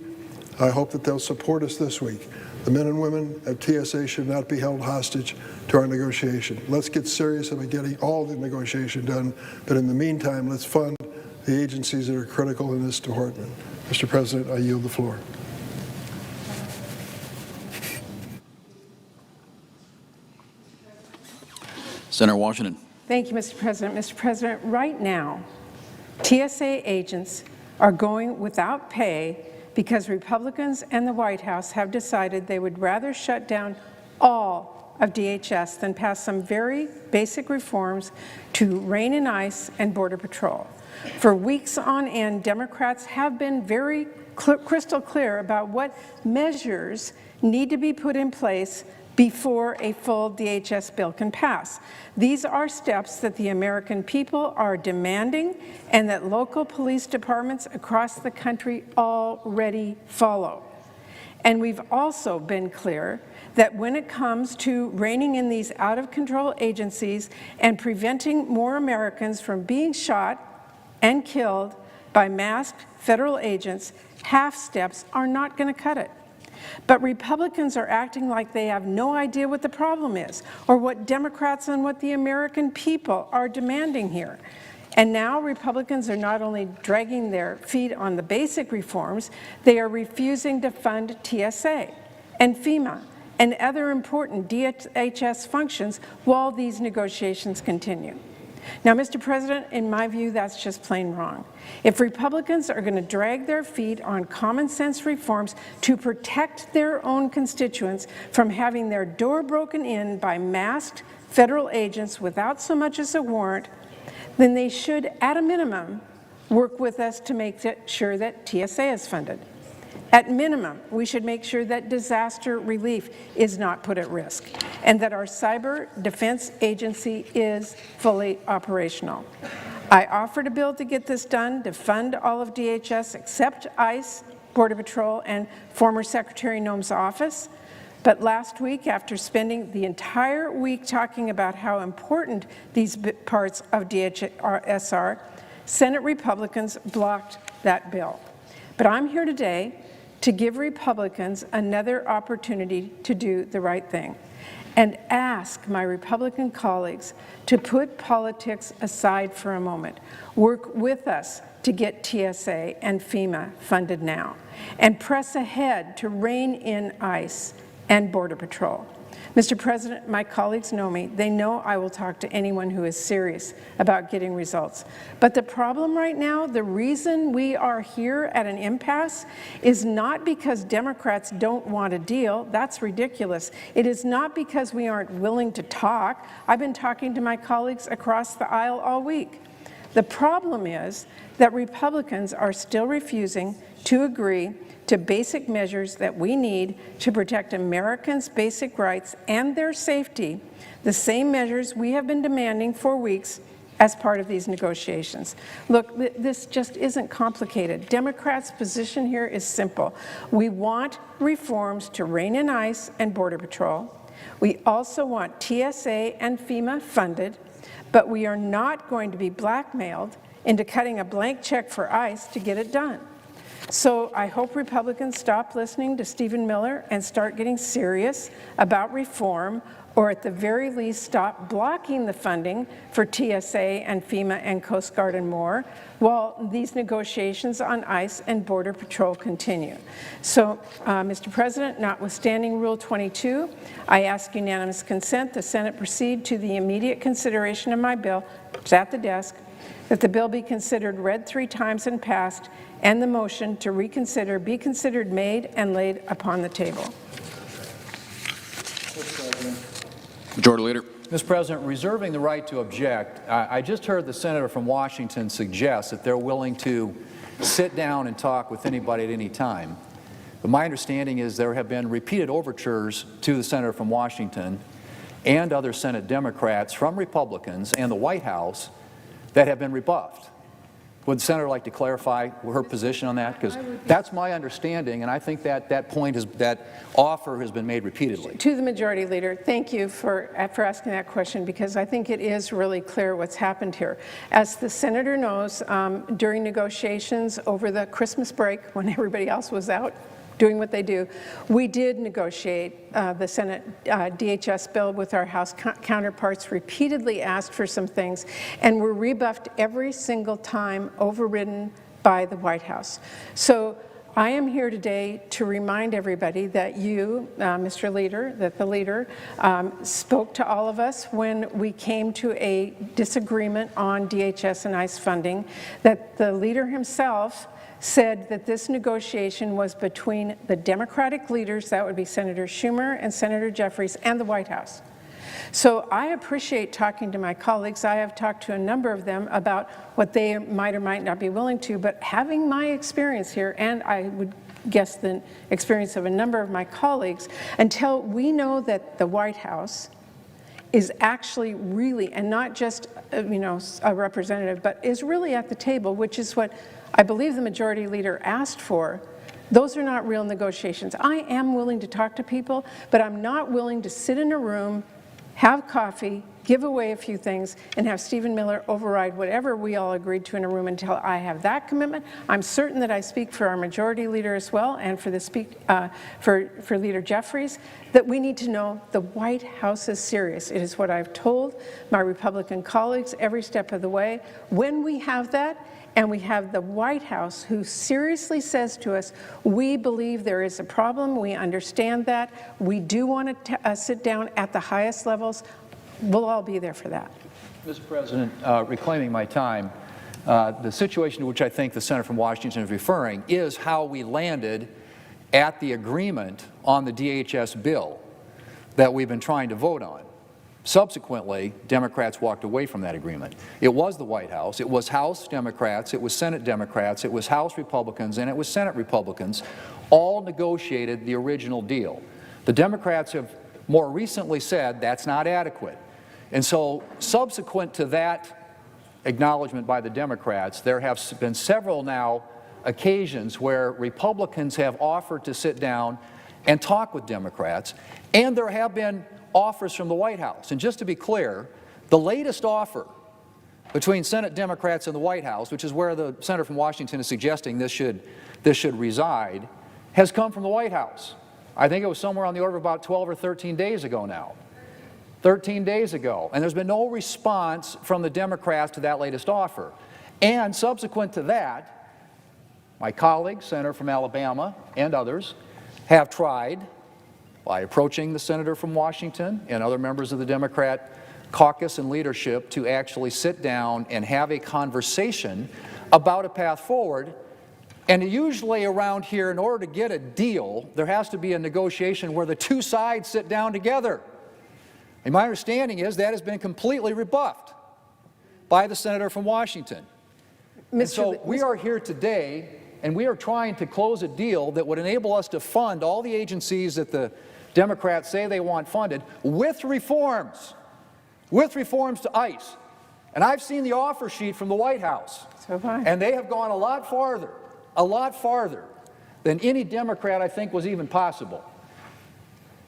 I hope that they'll support us this week. The men and women of TSA should not be held hostage to our negotiation. Let's get serious about getting all the negotiation done, but in the meantime, let's fund the agencies that are critical in this department. Mr. President, I yield the floor. Senator Washington. Thank you, Mr. President. Mr. President, right now, TSA agents are going without pay because Republicans and the White House have decided they would rather shut down all of DHS than pass some very basic reforms to rein in ICE and Border Patrol. For weeks on end, Democrats have been very crystal clear about what measures need to be put in place before a full DHS bill can pass. These are steps that the American people are demanding and that local police departments across the country already follow. And we've also been clear that when it comes to reining in these out-of-control agencies and preventing more Americans from being shot and killed by masked federal agents, half steps are not going to cut it. But Republicans are acting like they have no idea what the problem is or what Democrats and what the American people are demanding here. And now Republicans are not only dragging their feet on the basic reforms, they are refusing to fund TSA and FEMA and other important DHS functions while these negotiations continue. Now, Mr. President, in my view, that's just plain wrong. If Republicans are going to drag their feet on common sense reforms to protect their own constituents from having their door broken in by masked federal agents without so much as a warrant, then they should, at a minimum, work with us to make sure that TSA is funded. At minimum, we should make sure that disaster relief is not put at risk and that our cyber defense agency is fully operational. I offered a bill to get this done to fund all of DHS except ICE, Border Patrol, and former Secretary Noem's office. But last week, after spending the entire week talking about how important these parts of DHS are, Senate Republicans blocked that bill. But I'm here today to give Republicans another opportunity to do the right thing and ask my Republican colleagues to put politics aside for a moment, work with us to get TSA and FEMA funded now, and press ahead to rein in ICE and Border Patrol. Mr. President, my colleagues know me. They know I will talk to anyone who is serious about getting results. But the problem right now, the reason we are here at an impasse is not because Democrats don't want a deal. That's ridiculous. It is not because we aren't willing to talk. I've been talking to my colleagues across the aisle all week. The problem is that Republicans are still refusing to agree to basic measures that we need to protect Americans' basic rights and their safety, the same measures we have been demanding for weeks as part of these negotiations. Look, this just isn't complicated. Democrats' position here is simple. We want reforms to rein in ICE and Border Patrol. We also want TSA and FEMA funded, but we are not going to be blackmailed into cutting a blank check for ICE to get it done. So I hope Republicans stop listening to Stephen Miller and start getting serious about reform, or at the very least stop blocking the funding for TSA and FEMA and Coast Guard and more while these negotiations on ICE and Border Patrol continue. So, Mr. President, notwithstanding Rule 22, I ask unanimous consent the Senate proceed to the immediate consideration of my bill, which is at the desk, that the bill be considered read 3 times and passed, and the motion to reconsider be considered made and laid upon the table. Majority Leader. Mr. President, reserving the right to object, I just heard the senator from Washington suggest that they're willing to sit down and talk with anybody at any time. But my understanding is there have been repeated overtures to the senator from Washington and other Senate Democrats from Republicans and the White House that have been rebuffed. Would the senator like to clarify her position on that? Because that's my understanding, and I think that that offer has been made repeatedly. To the Majority Leader, thank you for asking that question, because I think it is really clear what's happened here. As the senator knows, during negotiations over the Christmas break, when everybody else was out doing what they do, we did negotiate the Senate DHS bill with our House counterparts, repeatedly asked for some things, and were rebuffed every single time, overridden by the White House. So I am here today to remind everybody that you, Mr. Leader, that the leader spoke to all of us when we came to a disagreement on DHS and ICE funding, that the leader himself said that this negotiation was between the Democratic leaders, that would be Senator Schumer and Senator Jeffries, and the White House. So I appreciate talking to my colleagues. I have talked to a number of them about what they might or might not be willing to, but having my experience here, and I would guess the experience of a number of my colleagues, until we know that the White House is actually really, and not just a representative, but is really at the table, which is what I believe the Majority Leader asked for. Those are not real negotiations. I am willing to talk to people, but I'm not willing to sit in a room, have coffee, give away a few things, and have Stephen Miller override whatever we all agreed to in a room until I have that commitment. I'm certain that I speak for our Majority Leader as well, and for for Leader Jeffries, that we need to know the White House is serious. It is what I've told my Republican colleagues every step of the way. When we have that, and we have the White House who seriously says to us, we believe there is a problem, we understand that, we do want to sit down at the highest levels, we'll all be there for that. Mr. President, reclaiming my time, the situation to which I think the senator from Washington is referring is how we landed at the agreement on the DHS bill that we've been trying to vote on. Subsequently, Democrats walked away from that agreement. It was the White House, it was House Democrats, it was Senate Democrats, it was House Republicans, and it was Senate Republicans, all negotiated the original deal. The Democrats have more recently said that's not adequate. And so, subsequent to that acknowledgement by the Democrats, there have been several now occasions where Republicans have offered to sit down and talk with Democrats, and there have been offers from the White House. And just to be clear, the latest offer between Senate Democrats and the White House, which is where the senator from Washington is suggesting this should this should reside has come from the White House. I think it was somewhere on the order of about 12 or 13 days ago now. 13 days ago. And there's been no response from the Democrats to that latest offer. And subsequent to that, my colleague, Senator from Alabama, and others have tried, by approaching the senator from Washington and other members of the Democrat caucus and leadership, to actually sit down and have a conversation about a path forward. And usually around here, in order to get a deal, there has to be a negotiation where the two sides sit down together. And my understanding is that has been completely rebuffed by the senator from Washington. And so we are here today, and we are trying to close a deal that would enable us to fund all the agencies that the Democrats say they want funded with reforms to ICE. And I've seen the offer sheet from the White House, and they have gone a lot farther than any Democrat I think was even possible.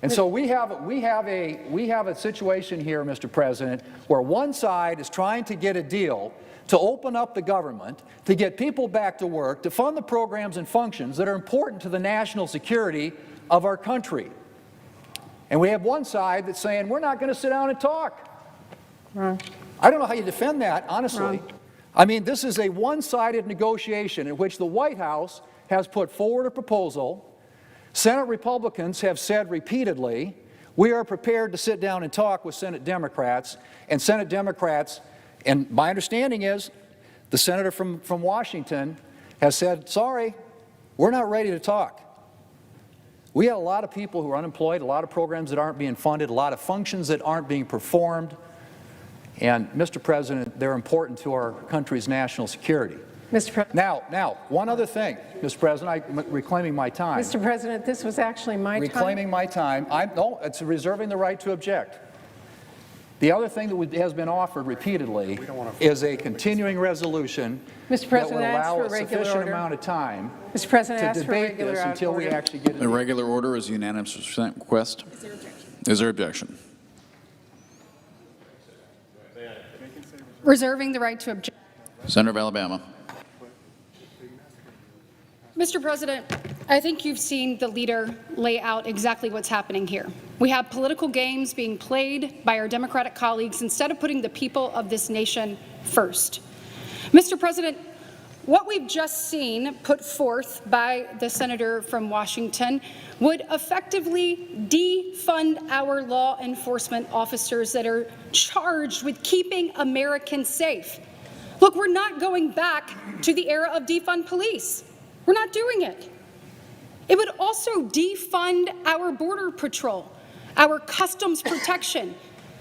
And so we have a situation here, Mr. President, where one side is trying to get a deal to open up the government, to get people back to work, to fund the programs and functions that are important to the national security of our country. And we have one side that's saying, we're not going to sit down and talk. Wrong. I don't know how you defend that, honestly. Wrong. I mean, this is a one-sided negotiation in which the White House has put forward a proposal. Senate Republicans have said repeatedly, we are prepared to sit down and talk with Senate Democrats, and Senate Democrats, and my understanding is the senator from Washington has said, sorry, we're not ready to talk. We have a lot of people who are unemployed, a lot of programs that aren't being funded, a lot of functions that aren't being performed, and Mr. President, they're important to our country's national security. Mr. President. Now, one other thing, Mr. President, I'm reclaiming my time. Mr. President, this was actually my time. Reclaiming my time. No, it's reserving the right to object. The other thing that has been offered repeatedly is a continuing resolution Mr. President, that would allow a regular sufficient order. amount of time Mr. President, to ask for debate regular this until we order. actually get The regular order is unanimous request. Is there objection? Reserving the right to object. Senator of Alabama. Mr. President, I think you've seen the leader lay out exactly what's happening here. We have political games being played by our Democratic colleagues instead of putting the people of this nation first. Mr. President, what we've just seen put forth by the senator from Washington would effectively defund our law enforcement officers that are charged with keeping Americans safe. Look, we're not going back to the era of defund police. We're not doing it. It would also defund our Border Patrol, our Customs protection.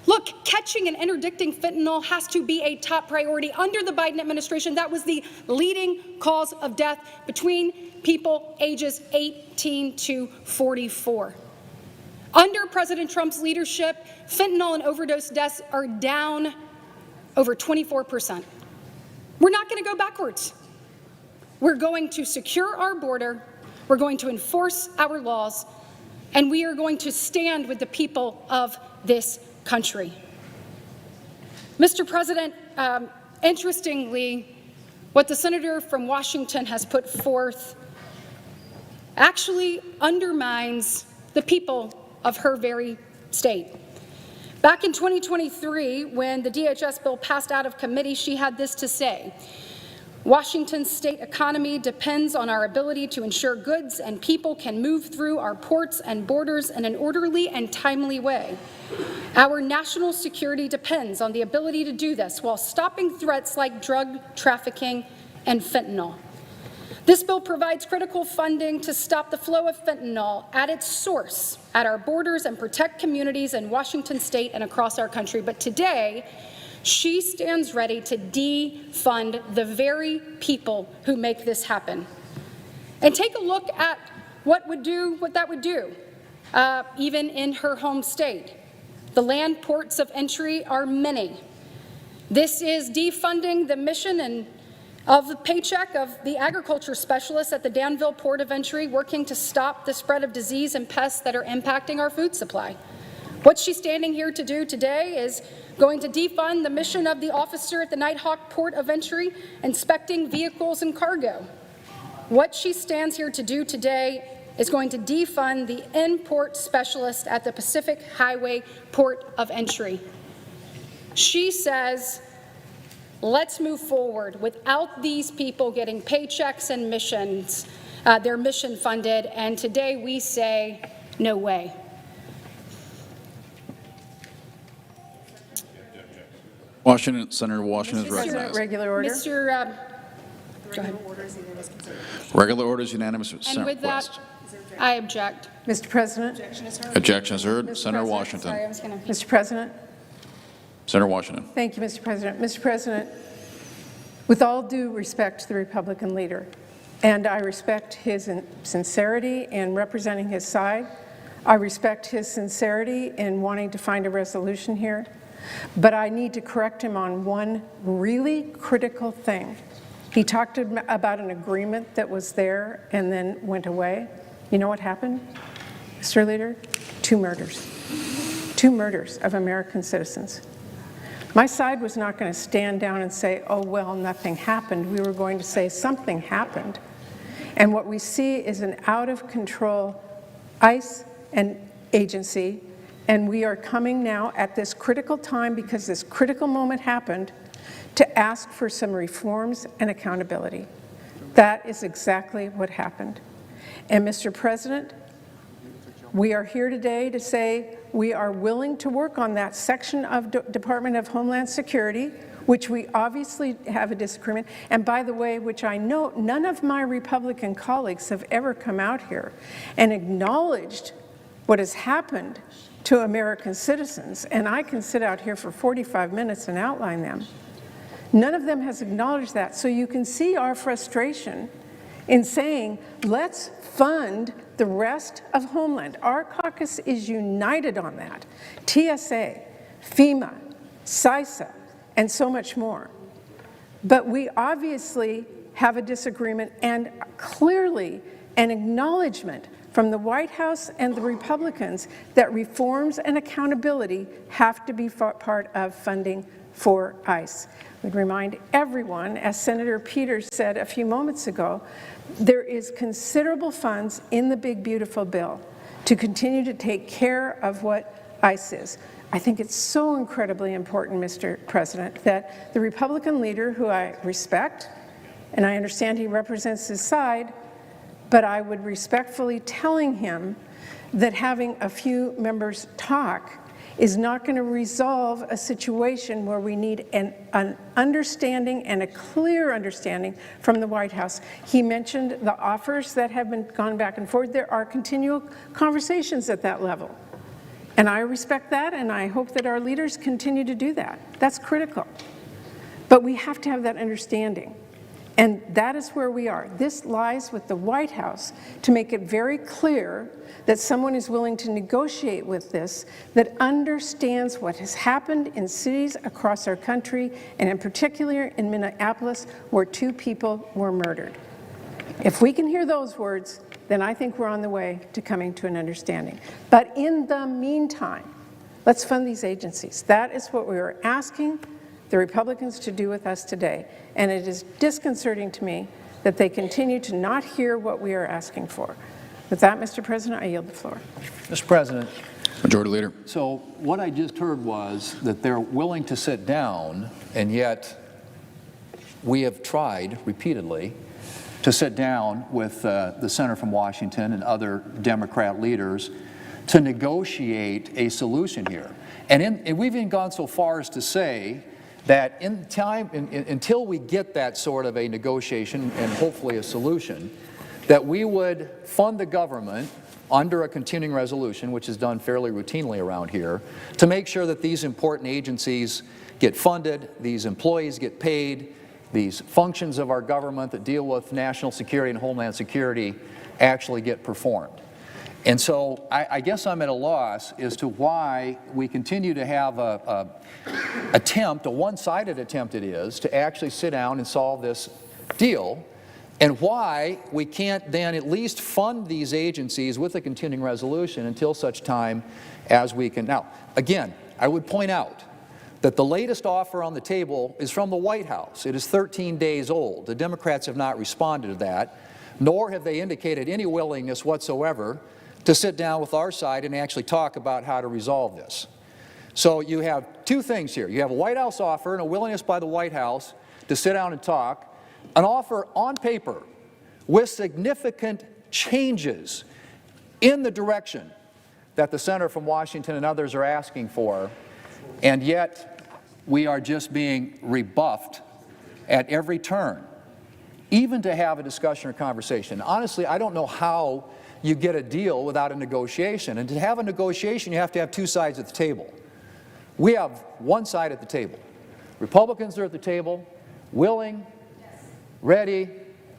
Look, catching and interdicting fentanyl has to be a top priority. Under the Biden administration, that was the leading cause of death between people ages 18 to 44. Under President Trump's leadership, fentanyl and overdose deaths are down over 24%. We're not going to go backwards. We're going to secure our border, we're going to enforce our laws, and we are going to stand with the people of this country. Mr. President, interestingly, what the senator from Washington has put forth actually undermines the people of her very state. Back in 2023, when the DHS bill passed out of committee, she had this to say: Washington's state economy depends on our ability to ensure goods and people can move through our ports and borders in an orderly and timely way. Our national security depends on the ability to do this while stopping threats like drug trafficking and fentanyl. This bill provides critical funding to stop the flow of fentanyl at its source at our borders and protect communities in Washington state and across our country. But today, she stands ready to defund the very people who make this happen. And take a look at what that would do, even in her home state. The land ports of entry are many. This is defunding the mission and of the paycheck of the agriculture specialists at the Danville Port of Entry working to stop the spread of disease and pests that are impacting our food supply. What she's standing here to do today is going to defund the mission of the officer at the Nighthawk Port of Entry inspecting vehicles and cargo. What she stands here to do today is going to defund the import specialist at the Pacific Highway Port of Entry. She says, let's move forward without these people getting paychecks and missions, their mission funded, and today we say, no way. Washington, Senator Washington is recognized. Regular order. Go ahead. Regular order is unanimous with And consent with request. that, I object. Mr. President. Objection is heard. Senator Sorry, I Washington. was going to. Mr. President. Senator Washington. Thank you, Mr. President. Mr. President, with all due respect to the Republican leader, and I respect his sincerity in representing his side, I respect his sincerity in wanting to find a resolution here, but I need to correct him on one really critical thing. He talked about an agreement that was there and then went away. You know what happened, Mr. Leader? 2 murders. 2 murders of American citizens. My side was not going to stand down and say, oh, well, nothing happened. We were going to say something happened. And what we see is an out-of-control ICE and agency, and we are coming now at this critical time, because this critical moment happened, to ask for some reforms and accountability. That is exactly what happened. And Mr. President, we are here today to say we are willing to work on that section of Department of Homeland Security, which we obviously have a disagreement, and by the way, which I know none of my Republican colleagues have ever come out here and acknowledged what has happened to American citizens, and I can sit out here for 45 minutes and outline them. None of them has acknowledged that, so you can see our frustration in saying, let's fund the rest of Homeland. Our caucus is united on that. TSA, FEMA, CISA, and so much more. But we obviously have a disagreement and clearly an acknowledgement from the White House and the Republicans that reforms and accountability have to be part of funding for ICE. We'd remind everyone, as Senator Peters said a few moments ago, there is considerable funds in the big, beautiful bill to continue to take care of what ICE is. I think it's so incredibly important, Mr. President, that the Republican leader, who I respect, and I understand he represents his side, but I would respectfully telling him that having a few members talk is not going to resolve a situation where we need an understanding and a clear understanding from the White House. He mentioned the offers that have been gone back and forth. There are continual conversations at that level. And I respect that, and I hope that our leaders continue to do that. That's critical. But we have to have that understanding. And that is where we are. This lies with the White House to make it very clear that someone is willing to negotiate with this, that understands what has happened in cities across our country, and in particular in Minneapolis, where 2 people were murdered. If we can hear those words, then I think we're on the way to coming to an understanding. But in the meantime, let's fund these agencies. That is what we are asking the Republicans to do with us today. And it is disconcerting to me that they continue to not hear what we are asking for. With that, Mr. President, I yield the floor. Mr. President. Majority Leader. So what I just heard was that they're willing to sit down, and yet we have tried repeatedly to sit down with the senator from Washington and other Democrat leaders to negotiate a solution here. And we've even gone so far as to say that until we get that sort of a negotiation and hopefully a solution, that we would fund the government under a continuing resolution, which is done fairly routinely around here, to make sure that these important agencies get funded, these employees get paid, these functions of our government that deal with national security and homeland security actually get performed. And so I guess I'm at a loss as to why we continue to have a one-sided attempt it is, to actually sit down and solve this deal, and why we can't then at least fund these agencies with a continuing resolution until such time as we can. Now, again, I would point out that the latest offer on the table is from the White House. It is 13 days old. The Democrats have not responded to that. nor have they indicated any willingness whatsoever to sit down with our side and actually talk about how to resolve this. So you have two things here. You have a White House offer and a willingness by the White House to sit down and talk, an offer on paper with significant changes in the direction that the senator from Washington and others are asking for, and yet we are just being rebuffed at every turn, even to have a discussion or conversation. Honestly, I don't know how you get a deal without a negotiation, and to have a negotiation, you have to have two sides at the table. We have one side at the table. Republicans are at the table, willing, ready,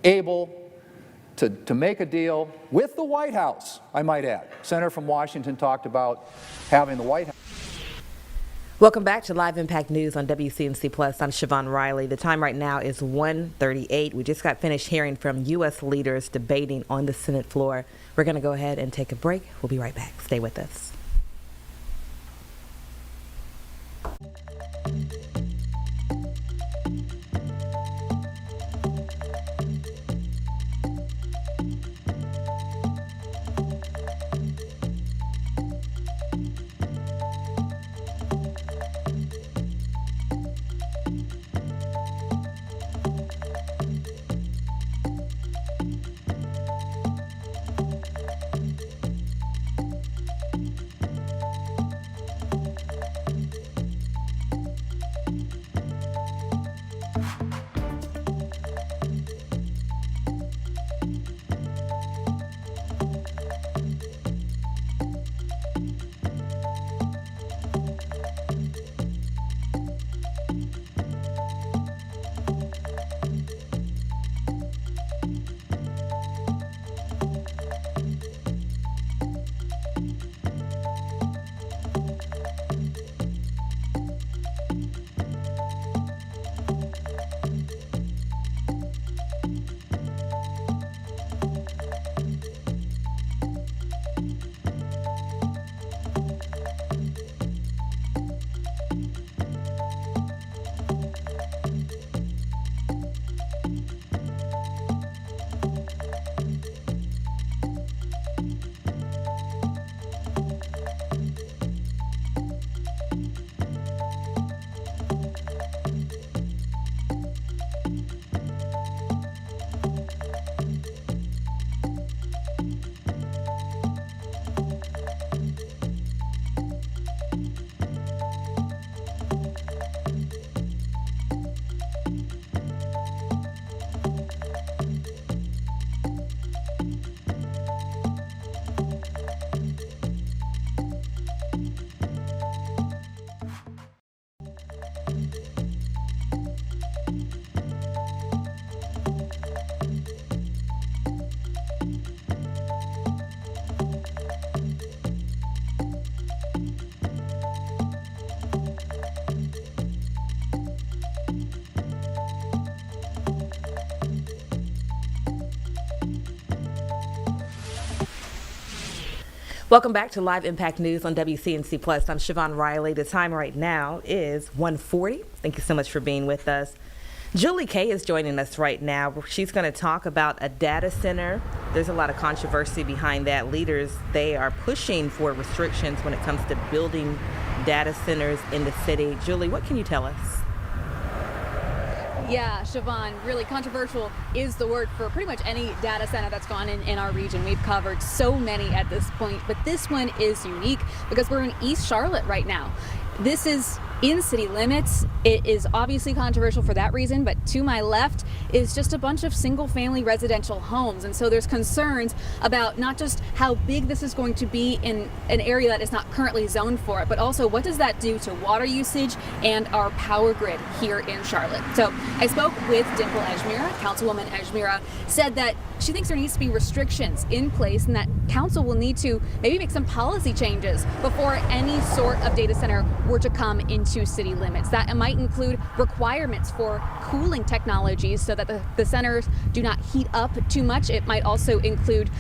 able to make a deal with the White House, I might add. Senator from Washington talked about having the White House. Welcome back to Live Impact News on WCNC Plus. I'm Siobhan Riley. The time right now is 1:38. We just got finished hearing from U.S. leaders debating on the Senate floor. We're going to go ahead and take a break. We'll be right back. Stay with us. Welcome back to Live Impact News on WCNC Plus. I'm Siobhan Riley. The time right now is 1:40. Thank you so much for being with us. Julie Kay is joining us right now. She's going to talk about a data center. There's a lot of controversy behind that. Leaders, they are pushing for restrictions when it comes to building data centers in the city. Julie, what can you tell us? Yeah, Siobhan, really controversial is the word for pretty much any data center that's gone in our region. We've covered so many at this point, but this one is unique because we're in East Charlotte right now. This is in city limits. It is obviously controversial for that reason, but to my left is just a bunch of single-family residential homes. And so there's concerns about not just how big this is going to be in an area that is not currently zoned for it, but also what does that do to water usage and our power grid here in Charlotte. So I spoke with Dimple Ejmira. Councilwoman Ejmira said that she thinks there needs to be restrictions in place and that council will need to maybe make some policy changes before any sort of data center were to come into city limits. That might include requirements for cooling technologies so that the centers do not heat up too much. It might also include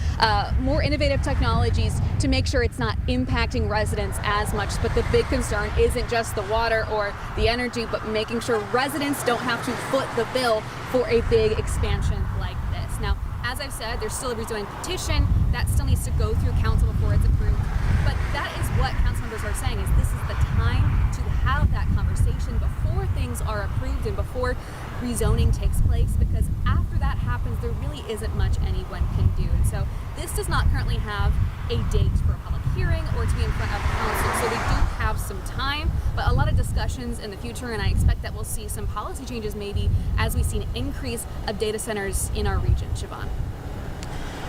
more innovative technologies to make sure it's not impacting residents as much. But the big concern isn't just the water or the energy, but making sure residents don't have to foot the bill for a big expansion like this. Now, As I've said, there's still a rezoning petition that still needs to go through council before it's approved. But that is what council members are saying, is this is the time to have that conversation before things are approved and before rezoning takes place, because after that happens, there really isn't much anyone can do. And so this does not currently have a date for a public hearing or to be in front of council. So we do have some time, but a lot of discussions in the future, and I expect that we'll see some policy changes maybe as we see an increase of data centers in our region. Siobhan.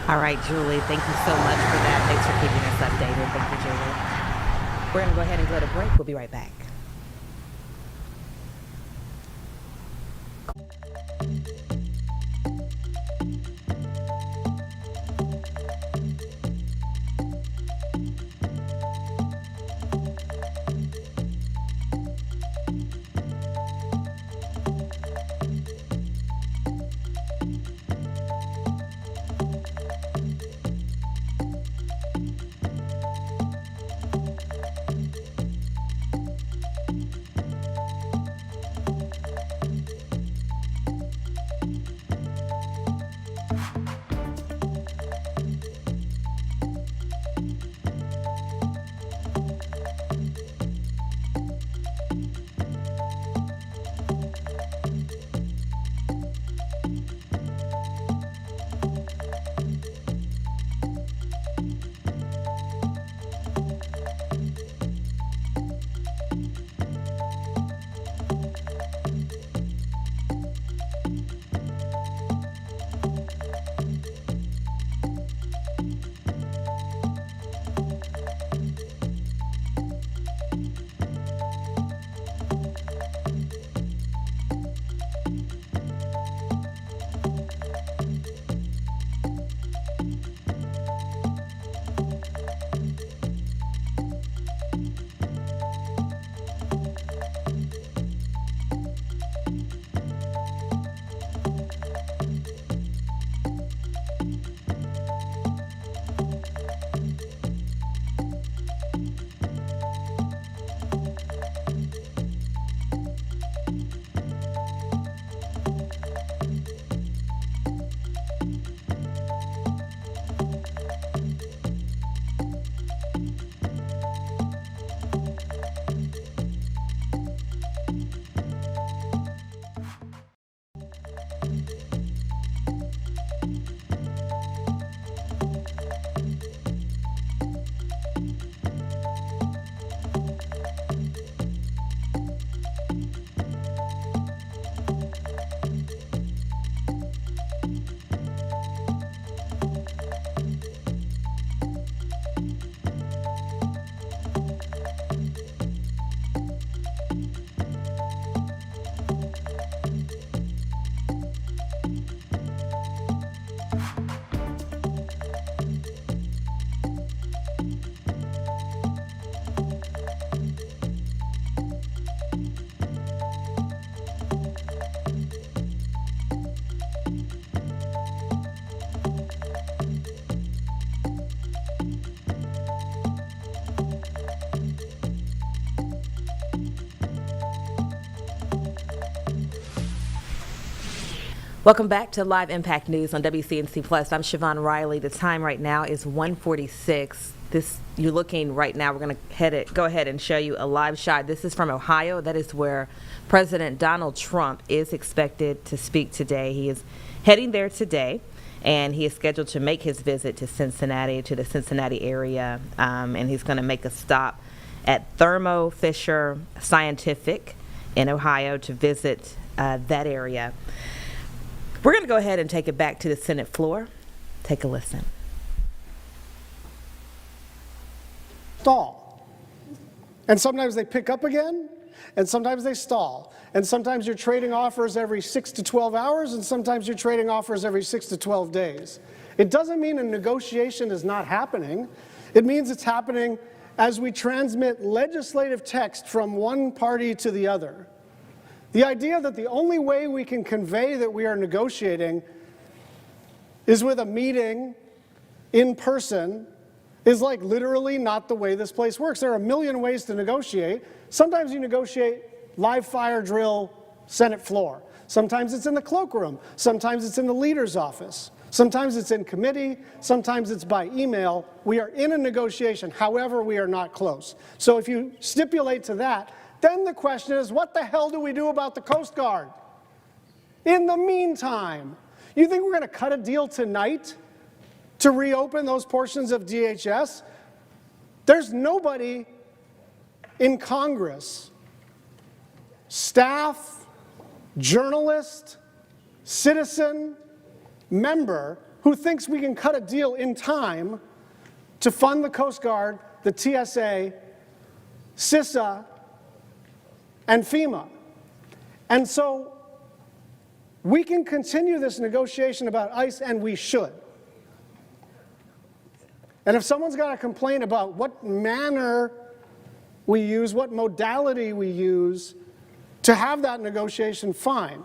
All right, Julie, thank you so much for that. Thanks for keeping us updated. Thank you, Julie. We're going to go ahead and go to break. We'll be right back. Welcome back to Live Impact News on WCNC Plus. I'm Siobhan Riley. The time right now is 1:46. You're looking right now. We're going to go ahead and show you a live shot. This is from Ohio. That is where President Donald Trump is expected to speak today. He is heading there today, and he is scheduled to make his visit to Cincinnati, to the Cincinnati area, and he's going to make a stop at Thermo Fisher Scientific in Ohio to visit that area. We're going to go ahead and take it back to the Senate floor. Take a listen. Stall. And sometimes they pick up again, and sometimes they stall. And sometimes you're trading offers every 6 to 12 hours, and sometimes you're trading offers every 6 to 12 days. It doesn't mean a negotiation is not happening. It means it's happening as we transmit legislative text from one party to the other. The idea that the only way we can convey that we are negotiating is with a meeting in person is like literally not the way this place works. There are a million ways to negotiate. Sometimes you negotiate live fire drill Senate floor. Sometimes it's in the cloakroom. Sometimes it's in the leader's office. Sometimes it's in committee, sometimes it's by email. We are in a negotiation, however, we are not close. So if you stipulate to that, then the question is, what the hell do we do about the Coast Guard? In the meantime, you think we're going to cut a deal tonight to reopen those portions of DHS? There's nobody in Congress, staff, journalist, citizen, member, who thinks we can cut a deal in time to fund the Coast Guard, the TSA, CISA, and FEMA. And so we can continue this negotiation about ICE, and we should. And if someone's got a complaint about what manner we use, what modality we use to have that negotiation, fine.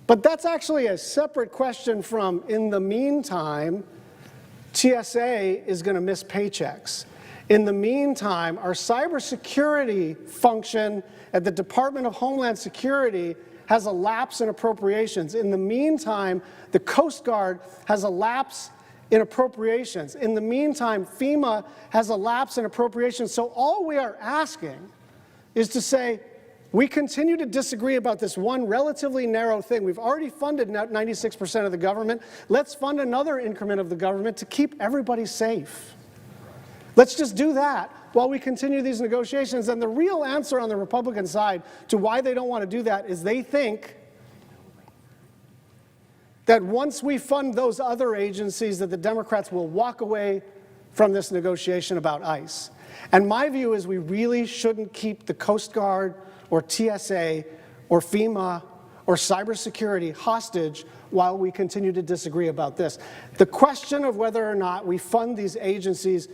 But that's actually a separate question from, in the meantime, TSA is going to miss paychecks. In the meantime, our cybersecurity function at the Department of Homeland Security has a lapse in appropriations. In the meantime, the Coast Guard has a lapse in appropriations. In the meantime, FEMA has a lapse in appropriations. So all we are asking is to say, we continue to disagree about this one relatively narrow thing. We've already funded 96% of the government. Let's fund another increment of the government to keep everybody safe. Let's just do that while we continue these negotiations. And the real answer on the Republican side to why they don't want to do that is they think that once we fund those other agencies, that the Democrats will walk away from this negotiation about ICE. And my view is we really shouldn't keep the Coast Guard or TSA or FEMA or cybersecurity hostage while we continue to disagree about this. The question of whether or not we fund these agencies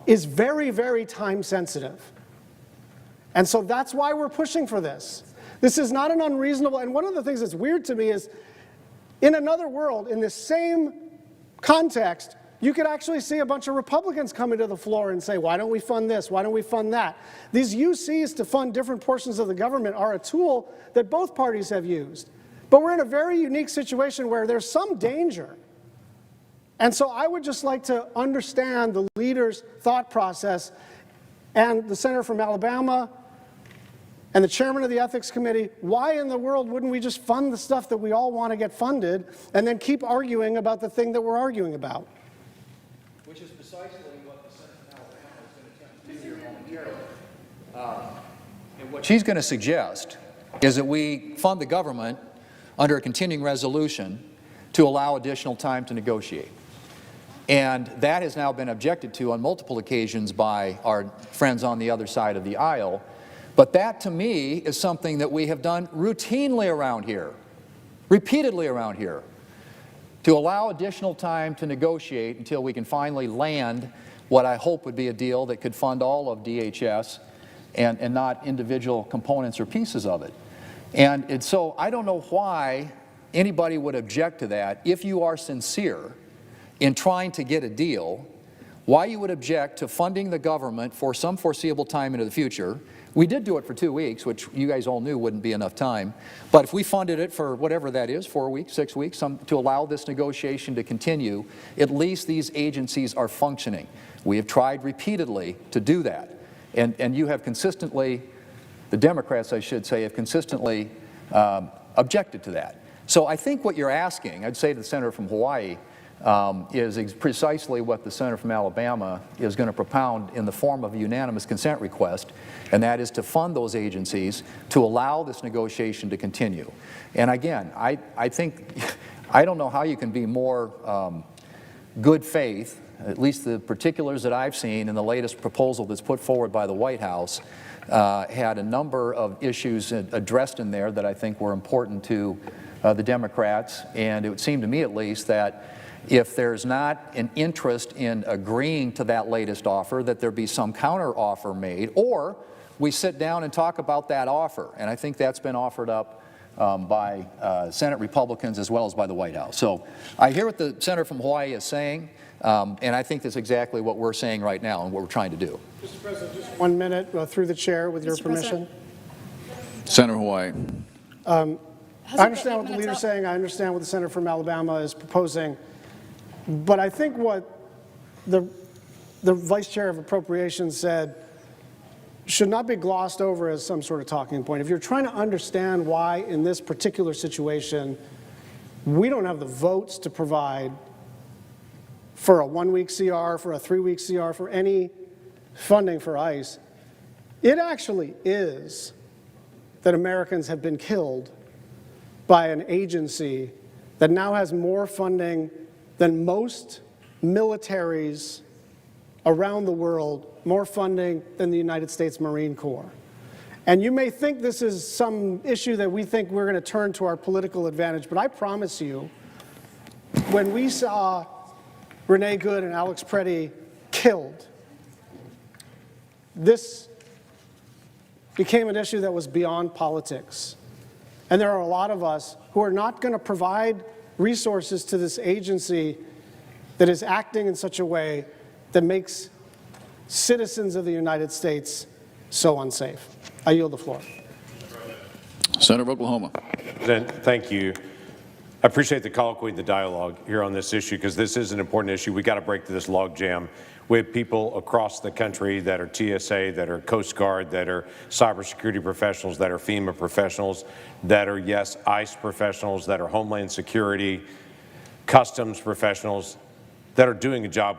is very, very time sensitive. And so that's why we're pushing for this. This is not an unreasonable, and one of the things that's weird to me is, in another world, in the same context, you could actually see a bunch of Republicans coming to the floor and say, why don't we fund this? Why don't we fund that? These UCs to fund different portions of the government are a tool that both parties have used. But we're in a very unique situation where there's some danger. And so I would just like to understand the leader's thought process, and the senator from Alabama and the chairman of the Ethics Committee. Why in the world wouldn't we just fund the stuff that we all want to get funded and then keep arguing about the thing that we're arguing about? Which is precisely what the senator from Alabama is going to attempt to do here momentarily. And what she's going to suggest is that we fund the government under a continuing resolution to allow additional time to negotiate. And that has now been objected to on multiple occasions by our friends on the other side of the aisle. But that, to me, is something that we have done routinely around here, repeatedly around here, to allow additional time to negotiate until we can finally land what I hope would be a deal that could fund all of DHS and not individual components or pieces of it. And so I don't know why anybody would object to that. If you are sincere in trying to get a deal, why you would object to funding the government for some foreseeable time into the future. We did do it for 2 weeks, which you guys all knew wouldn't be enough time. But if we funded it for whatever that is, 4 weeks, 6 weeks, to allow this negotiation to continue, at least these agencies are functioning. We have tried repeatedly to do that. And you have consistently, the Democrats, I should say, have consistently objected to that. So I think what you're asking, I'd say to the senator from Hawaii, is precisely what the senator from Alabama is going to propound in the form of a unanimous consent request, and that is to fund those agencies to allow this negotiation to continue. And again, I think, I don't know how you can be more good faith, at least the particulars that I've seen in the latest proposal that's put forward by the White House had a number of issues addressed in there that I think were important to the Democrats, and it would seem to me at least that if there's not an interest in agreeing to that latest offer, that there be some counter offer made, or we sit down and talk about that offer. And I think that's been offered up by Senate Republicans as well as by the White House. So I hear what the senator from Hawaii is saying, and I think that's exactly what we're saying right now and what we're trying to do. Mr. President, just 1 minute through the chair with your permission. Senator Hawaii. I understand what the leader is saying. I understand what the senator from Alabama is proposing. But I think what the Vice Chair of Appropriations said should not be glossed over as some sort of talking point. If you're trying to understand why in this particular situation we don't have the votes to provide for a 1-week CR, for a 3-week CR, for any funding for ICE, it actually is that Americans have been killed by an agency that now has more funding than most militaries around the world, more funding than the United States Marine Corps. And you may think this is some issue that we think we're going to turn to our political advantage, but I promise you, when we saw Renee Good and Alex Preddy killed, this became an issue that was beyond politics. And there are a lot of us who are not going to provide resources to this agency that is acting in such a way that makes citizens of the United States so unsafe. I yield the floor. Senator of Oklahoma. Thank you. I appreciate the colloquy and the dialogue here on this issue, because this is an important issue. We got to break through this logjam. We have people across the country that are TSA, that are Coast Guard, that are cybersecurity professionals, that are FEMA professionals, that are, yes, ICE professionals, that are Homeland Security, Customs professionals, that are doing a job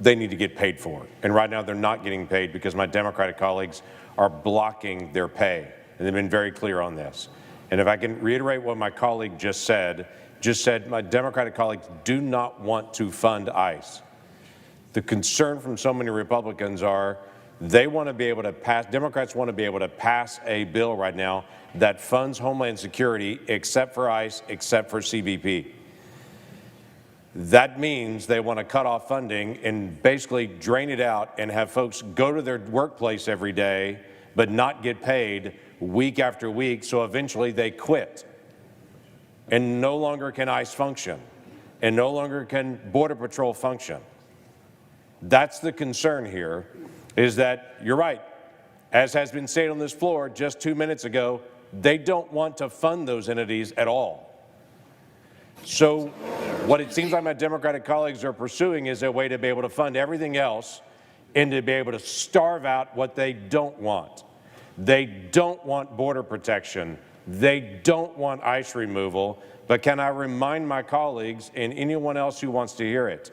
they need to get paid for. And right now they're not getting paid because my Democratic colleagues are blocking their pay. And they've been very clear on this. And if I can reiterate what my colleague just said my Democratic colleagues do not want to fund ICE. The concern from so many Republicans are they want to be able to pass, Democrats want to be able to pass a bill right now that funds Homeland Security except for ICE, except for CBP. That means they want to cut off funding and basically drain it out and have folks go to their workplace every day but not get paid week after week, so eventually they quit. And no longer can ICE function, and no longer can Border Patrol function. That's the concern here, is that you're right. As has been said on this floor just 2 minutes ago, they don't want to fund those entities at all. So what it seems like my Democratic colleagues are pursuing is a way to be able to fund everything else and to be able to starve out what they don't want. They don't want border protection. They don't want ICE removal. But can I remind my colleagues and anyone else who wants to hear it,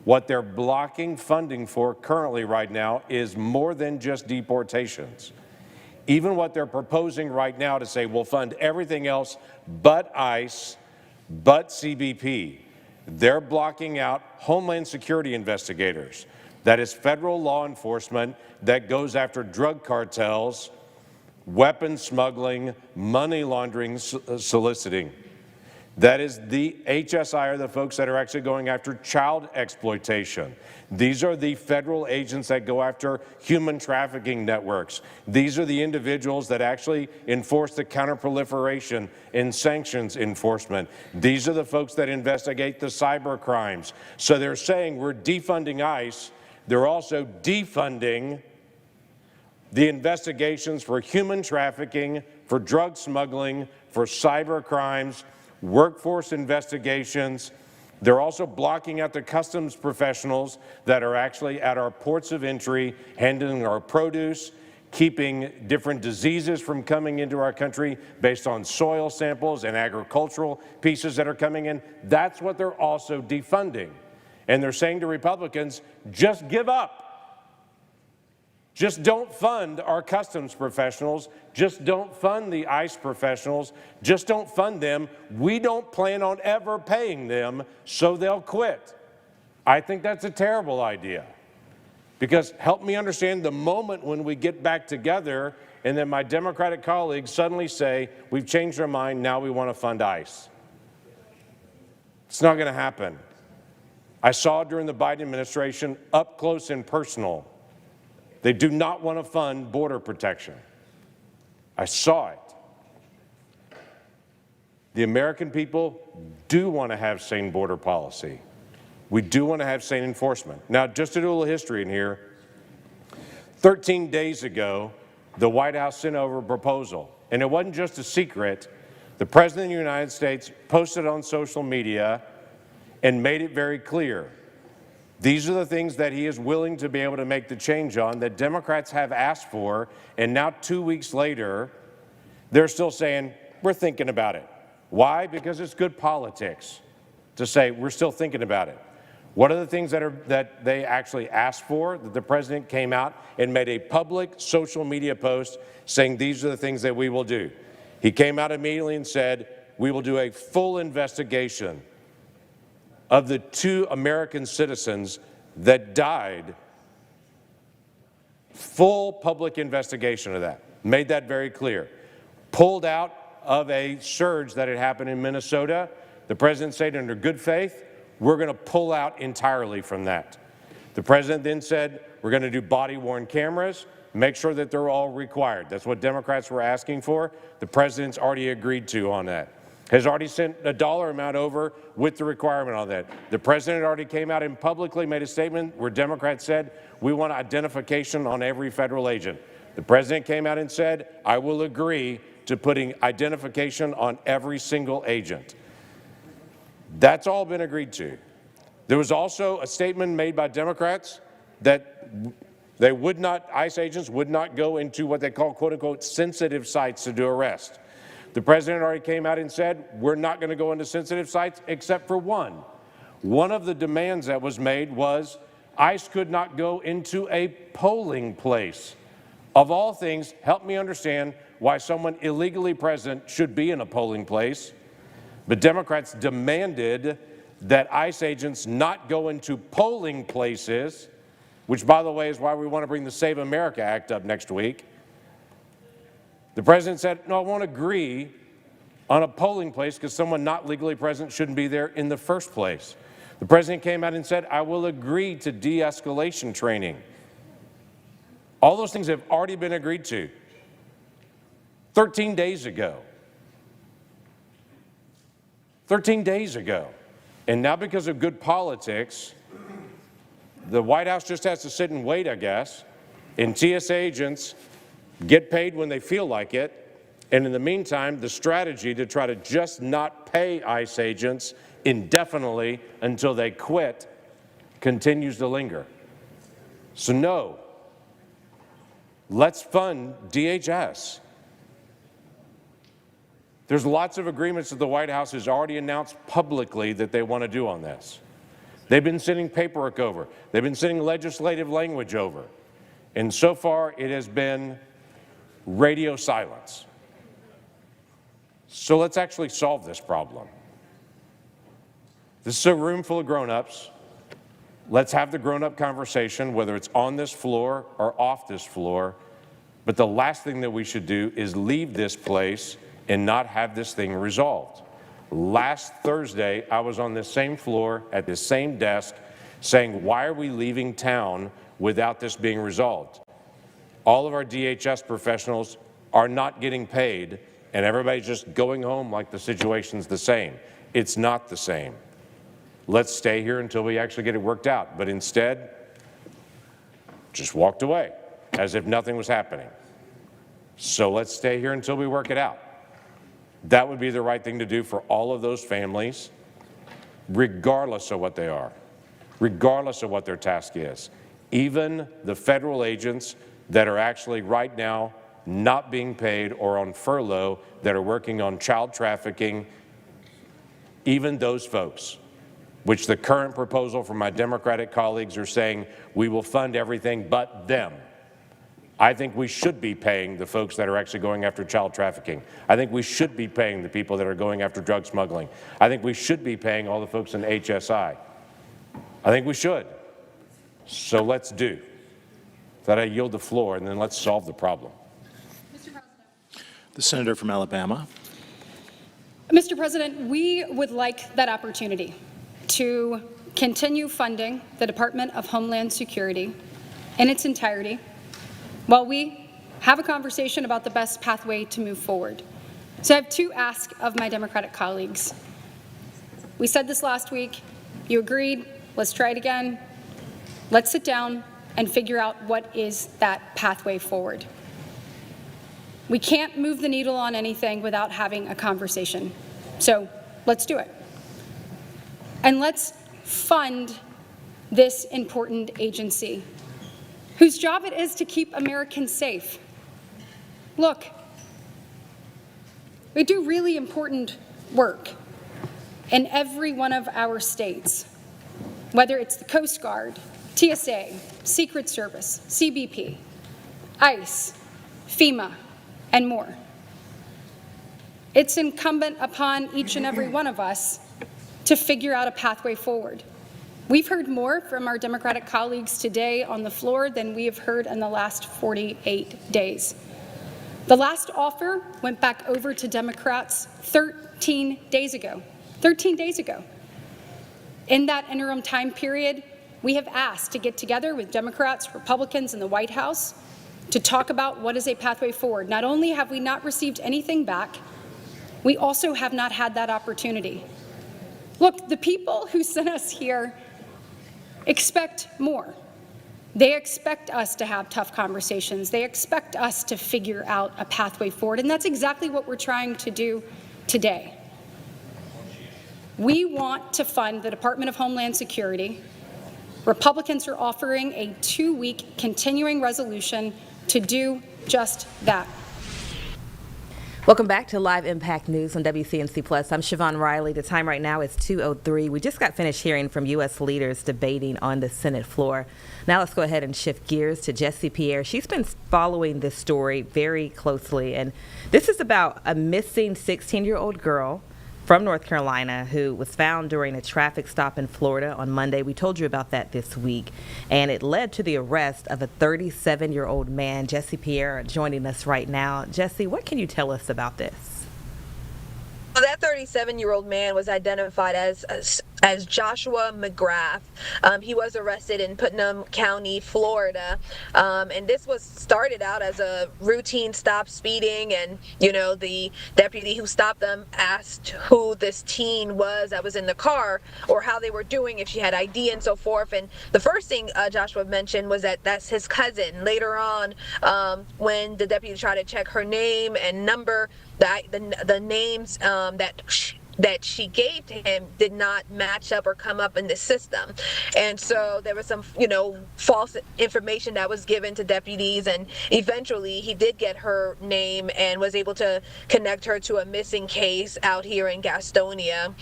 what they're blocking funding for currently right now is more than just deportations. Even what they're proposing right now to say we'll fund everything else but ICE, but CBP. They're blocking out Homeland Security investigators. That is federal law enforcement that goes after drug cartels, weapons smuggling, money laundering, soliciting. That is the HSI, are the folks that are actually going after child exploitation. These are the federal agents that go after human trafficking networks. These are the individuals that actually enforce the counterproliferation and sanctions enforcement. These are the folks that investigate the cyber crimes. So they're saying we're defunding ICE. They're also defunding the investigations for human trafficking, for drug smuggling, for cyber crimes, workforce investigations. They're also blocking out the customs professionals that are actually at our ports of entry, handling our produce, keeping different diseases from coming into our country based on soil samples and agricultural pieces that are coming in. That's what they're also defunding. And they're saying to Republicans, just give up. Just don't fund our customs professionals. Just don't fund the ICE professionals. Just don't fund them. We don't plan on ever paying them, so they'll quit. I think that's a terrible idea. Because help me understand the moment when we get back together and then my Democratic colleagues suddenly say, we've changed our mind, now we want to fund ICE. It's not going to happen. I saw during the Biden administration up close and personal. They do not want to fund border protection. I saw it. The American people do want to have sane border policy. We do want to have sane enforcement. Now, just to do a little history in here, 13 days ago, the White House sent over a proposal, and it wasn't just a secret. The President of the United States posted on social media and made it very clear. These are the things that he is willing to be able to make the change on that Democrats have asked for, and now 2 weeks later, they're still saying, we're thinking about it. Why? Because it's good politics to say, we're still thinking about it. What are the things that they actually asked for, that the president came out and made a public social media post saying these are the things that we will do? He came out immediately and said, we will do a full investigation of the 2 American citizens that died. Full public investigation of that. Made that very clear. Pulled out of a surge that had happened in Minnesota. The president said under good faith, we're going to pull out entirely from that. The president then said, we're going to do body-worn cameras, make sure that they're all required. That's what Democrats were asking for. The president's already agreed to on that. Has already sent a dollar amount over with the requirement on that. The president already came out and publicly made a statement where Democrats said, we want identification on every federal agent. The president came out and said, I will agree to putting identification on every single agent. That's all been agreed to. There was also a statement made by Democrats that they would not, ICE agents would not go into what they call, quote unquote, sensitive sites to do arrest. The president already came out and said, we're not going to go into sensitive sites except for one. One of the demands that was made was ICE could not go into a polling place. Of all things, help me understand why someone illegally present should be in a polling place. But Democrats demanded that ICE agents not go into polling places, which, by the way, is why we want to bring the Save America Act up next week. The president said, no, I won't agree on a polling place because someone not legally present shouldn't be there in the first place. The president came out and said, I will agree to de-escalation training. All those things have already been agreed to 13 days ago. 13 days ago. And now because of good politics, the White House just has to sit and wait, I guess, and TSA agents get paid when they feel like it, and in the meantime, the strategy to try to just not pay ICE agents indefinitely until they quit continues to linger. So no, let's fund DHS. There's lots of agreements that the White House has already announced publicly that they want to do on this. They've been sending paperwork over. They've been sending legislative language over. And so far, it has been radio silence. So let's actually solve this problem. This is a room full of grown-ups. Let's have the grown-up conversation, whether it's on this floor or off this floor. But the last thing that we should do is leave this place and not have this thing resolved. Last Thursday, I was on this same floor at this same desk saying, why are we leaving town without this being resolved? All of our DHS professionals are not getting paid, and everybody's just going home like the situation's the same. It's not the same. Let's stay here until we actually get it worked out. But instead, just walked away as if nothing was happening. So let's stay here until we work it out. That would be the right thing to do for all of those families, regardless of what they are, regardless of what their task is. Even the federal agents that are actually right now not being paid or on furlough that are working on child trafficking, even those folks, which the current proposal from my Democratic colleagues are saying we will fund everything but them. I think we should be paying the folks that are actually going after child trafficking. I think we should be paying the people that are going after drug smuggling. I think we should be paying all the folks in HSI. I think we should. So let's do. That I yield the floor, and then let's solve the problem. Mr. President. The senator from Alabama. Mr. President, we would like that opportunity to continue funding the Department of Homeland Security in its entirety while we have a conversation about the best pathway to move forward. So I have two asks of my Democratic colleagues. We said this last week. You agreed. Let's try it again. Let's sit down and figure out what is that pathway forward. We can't move the needle on anything without having a conversation. So let's do it. And let's fund this important agency, whose job it is to keep Americans safe. Look, we do really important work in every one of our states, whether it's the Coast Guard, TSA, Secret Service, CBP, ICE, FEMA, and more. It's incumbent upon each and every one of us to figure out a pathway forward. We've heard more from our Democratic colleagues today on the floor than we have heard in the last 48 days. The last offer went back over to Democrats 13 days ago. 13 days ago. In that interim time period, we have asked to get together with Democrats, Republicans in the White House to talk about what is a pathway forward. Not only have we not received anything back, we also have not had that opportunity. Look, the people who sent us here expect more. They expect us to have tough conversations. They expect us to figure out a pathway forward, and that's exactly what we're trying to do today. We want to fund the Department of Homeland Security. Republicans are offering a 2-week continuing resolution to do just that. Welcome back to Live Impact News on WCNC Plus. I'm Siobhan Riley. The time right now is 2:03. We just got finished hearing from U.S. leaders debating on the Senate floor. Now let's go ahead and shift gears to Jessie Pierre. She's been following this story very closely, and this is about a missing 16-year-old girl from North Carolina who was found during a traffic stop in Florida on Monday. We told you about that this week, and it led to the arrest of a 37-year-old man. Jessie Pierre joining us right now. Jessie, what can you tell us about this? Well, that 37-year-old man was identified as Joshua McGrath. He was arrested in Putnam County, Florida, and this was started out as a routine stop speeding, and the deputy who stopped them asked who this teen was that was in the car or how they were doing, if she had ID and so forth. And the first thing Joshua mentioned was that that's his cousin. Later on, when the deputy tried to check her name and number, the names that she gave to him did not match up or come up in the system. And so there was some, false information that was given to deputies, and eventually he did get her name and was able to connect her to a missing case out here in Gastonia.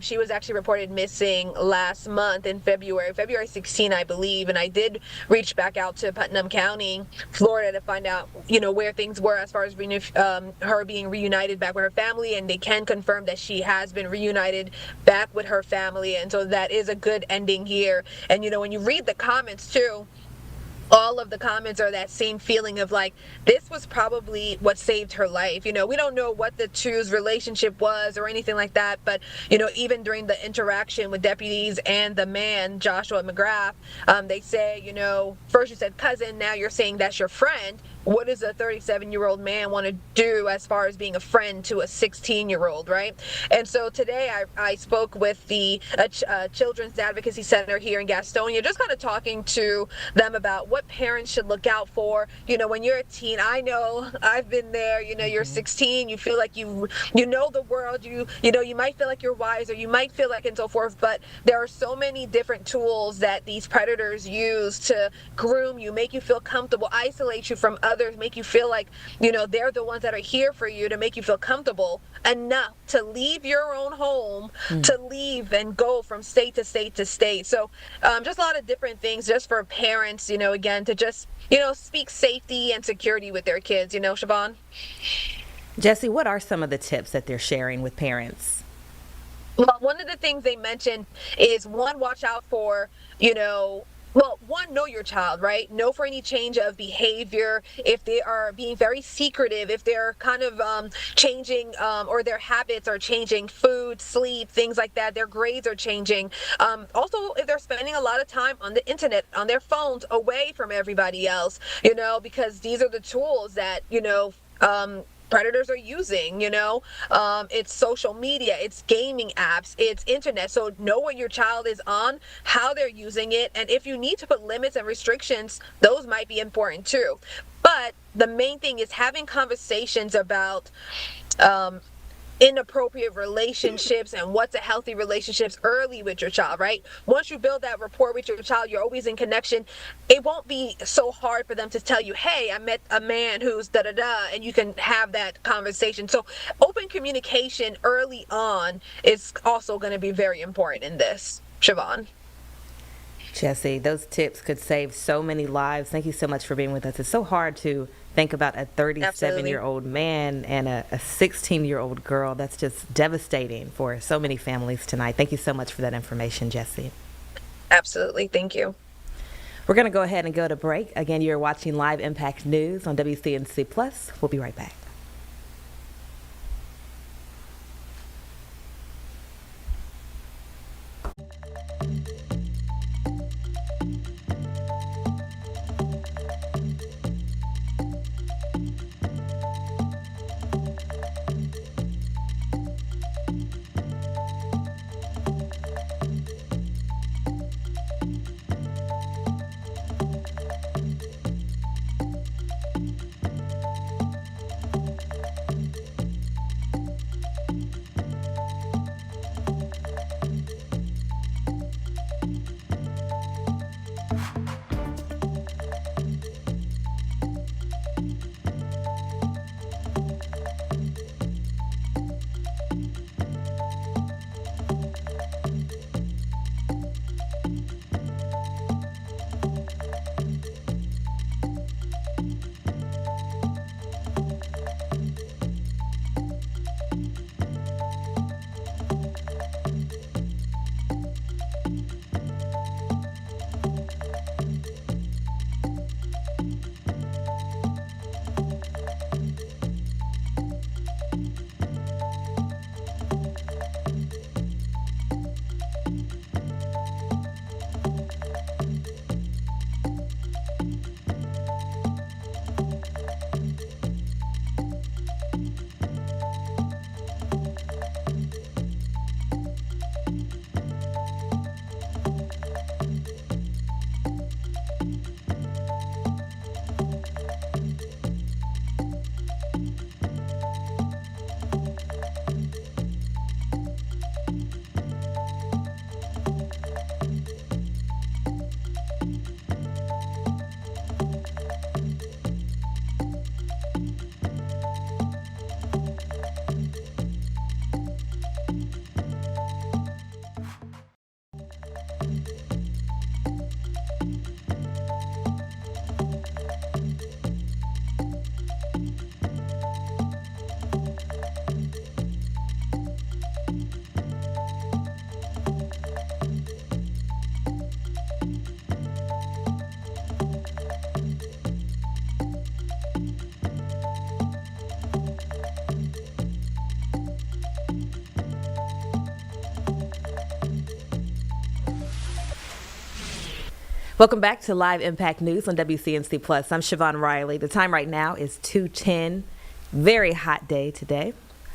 She was actually reported missing last month in February 16, I believe, and I did reach back out to Putnam County, Florida, to find out, where things were as far as her being reunited back with her family, and they can confirm that she has been reunited back with her family, and so that is a good ending here. And when you read the comments too, all of the comments are that same feeling of like, this was probably what saved her life. We don't know what the two's relationship was or anything like that, but even during the interaction with deputies and the man, Joshua McGrath, they say, first you said cousin, now you're saying that's your friend. What does a 37-year-old man want to do as far as being a friend to a 16-year-old, right? And so today I spoke with the Children's Advocacy Center here in Gastonia, just kind of talking to them about what parents should look out for. When you're a teen, I know I've been there, you're 16, you feel like you know the world, you might feel like you're wiser, you might feel like and so forth, but there are so many different tools that these predators use to groom you, make you feel comfortable, isolate you from others, make you feel like, they're the ones that are here for you to make you feel comfortable enough to leave your own home, to leave and go from state to state to state. So just a lot of different things just for parents, again, to just, speak safety and security with their kids, Siobhan. Jessie, what are some of the tips that they're sharing with parents? Well, one of the things they mentioned is, one, watch out for, know your child, right? Know for any change of behavior, if they are being very secretive, if they're kind of changing or their habits are changing, food, sleep, things like that, their grades are changing. Also, if they're spending a lot of time on the internet, on their phones, away from everybody else, because these are the tools that, predators are using, it's social media, it's gaming apps, it's internet. So know what your child is on, how they're using it, and if you need to put limits and restrictions, those might be important too. But the main thing is having conversations about inappropriate relationships and what's a healthy relationships early with your child, right? Once you build that rapport with your child, you're always in connection. It won't be so hard for them to tell you, hey, I met a man who's da-da-da, and you can have that conversation. So open communication early on is also going to be very important in this. Siobhan. Jesse, those tips could save so many lives. Thank you so much for being with us. It's so hard to think about a 37-year-old man and a 16-year-old girl. That's just devastating for so many families tonight. Thank you so much for that information, Jesse. Absolutely. Thank you. We're going to go ahead and go to break. Again, you're watching Live Impact News on WCNC Plus. We'll be right back. Welcome back to Live Impact News on WCNC Plus. I'm Siobhan Riley. The time right now is 2:10. Very hot day today.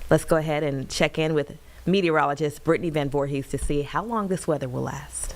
Let's go ahead and check in with meteorologist Brittany Van Voorhees to see how long this weather will last.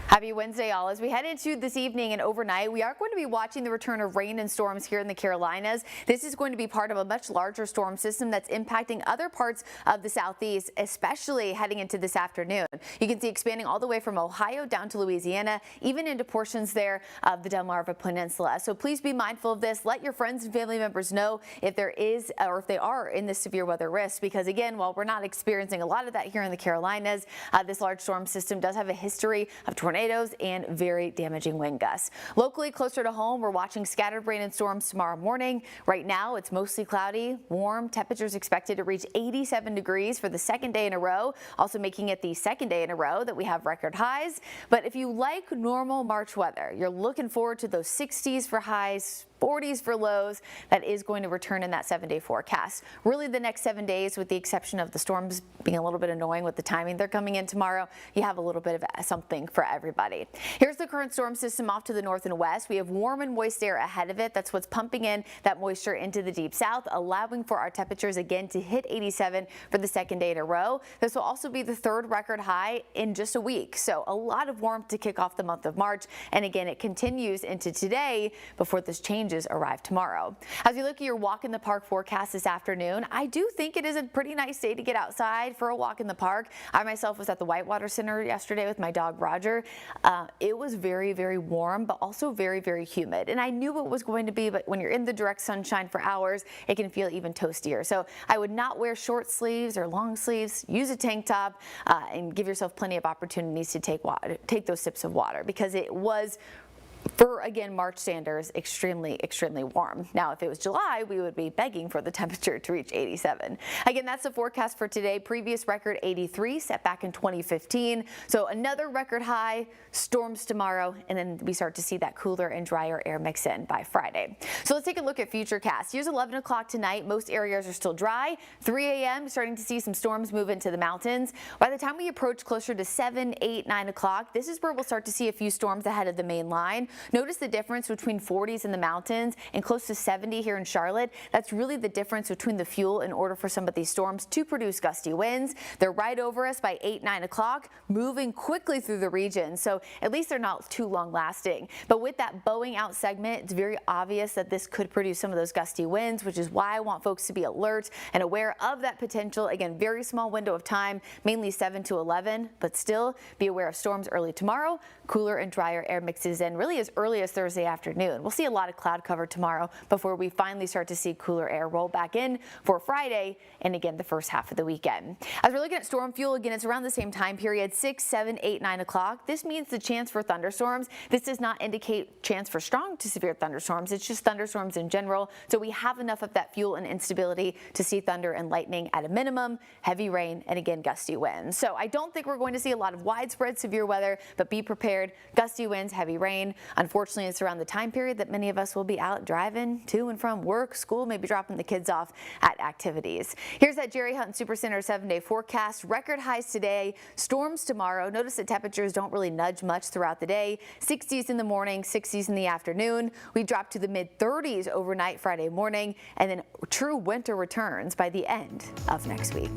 Happy Wednesday, all. As we head into this evening and overnight, we are going to be watching the return of rain and storms here in the Carolinas. This is going to be part of a much larger storm system that's impacting other parts of the southeast, especially heading into this afternoon. You can see expanding all the way from Ohio down to Louisiana, even into portions there of the Delmarva Peninsula. So please be mindful of this. Let your friends and family members know if there is or if they are in this severe weather risk, because again, while we're not experiencing a lot of that here in the Carolinas, this large storm system does have a history of tornadoes and very damaging wind gusts. Locally, closer to home, we're watching scattered rain and storms tomorrow morning. Right now, it's mostly cloudy, warm. Temperatures expected to reach 87 degrees for the second day in a row, also making it the second day in a row that we have record highs. But if you like normal March weather, you're looking forward to those 60s for highs, 40s for lows. That is going to return in that 7-day forecast. Really, the next 7 days, with the exception of the storms being a little bit annoying with the timing they're coming in tomorrow, you have a little bit of something for everybody. Here's the current storm system off to the north and west. We have warm and moist air ahead of it. That's what's pumping in that moisture into the deep south, allowing for our temperatures again to hit 87 for the second day in a row. This will also be the third record high in just a week. So a lot of warmth to kick off the month of March. And again, it continues into today before this change changes arrive tomorrow. As we look at your walk in the park forecast this afternoon, I do think it is a pretty nice day to get outside for a walk in the park. I myself was at the Whitewater Center yesterday with my dog Roger. It was very, very warm, but also very, very humid. And I knew it was going to be, but when you're in the direct sunshine for hours, it can feel even toastier. So I would not wear short sleeves or long sleeves. Use a tank top and give yourself plenty of opportunities to take those sips of water, because it was, for, again, March standards, extremely, extremely warm. Now, if it was July, we would be begging for the temperature to reach 87. Again, that's the forecast for today. Previous record 83 set back in 2015. So another record high, storms tomorrow, and then we start to see that cooler and drier air mix in by Friday. So let's take a look at futurecast. Here's 11 o'clock tonight. Most areas are still dry. 3 a.m. starting to see some storms move into the mountains. By the time we approach closer to 7, 8, 9 o'clock, this is where we'll start to see a few storms ahead of the main line. Notice the difference between 40s in the mountains and close to 70 here in Charlotte. That's really the difference between the fuel in order for some of these storms to produce gusty winds. They're right over us by 8, 9 o'clock, moving quickly through the region. So at least they're not too long lasting. But with that bowing out segment, it's very obvious that this could produce some of those gusty winds, which is why I want folks to be alert and aware of that potential. Again, very small window of time, mainly 7 to 11, but still be aware of storms early tomorrow. Cooler and drier air mixes in really as early as Thursday afternoon. We'll see a lot of cloud cover tomorrow before we finally start to see cooler air roll back in for Friday and again the first half of the weekend. As we're looking at storm fuel, again, it's around the same time period, 6, 7, 8, 9 o'clock. This means the chance for thunderstorms. This does not indicate chance for strong to severe thunderstorms. It's just thunderstorms in general. So we have enough of that fuel and instability to see thunder and lightning at a minimum, heavy rain, and again, gusty winds. So I don't think we're going to see a lot of widespread severe weather, but be prepared. Gusty winds, heavy rain. Unfortunately, it's around the time period that many of us will be out driving to and from work, school, maybe dropping the kids off at activities. Here's that Jerry Hutton Supercenter 7-day forecast. Record highs today, storms tomorrow. Notice that temperatures don't really nudge much throughout the day. 60s in the morning, 60s in the afternoon. We drop to the mid-30s overnight Friday morning, and then true winter returns by the end of next week.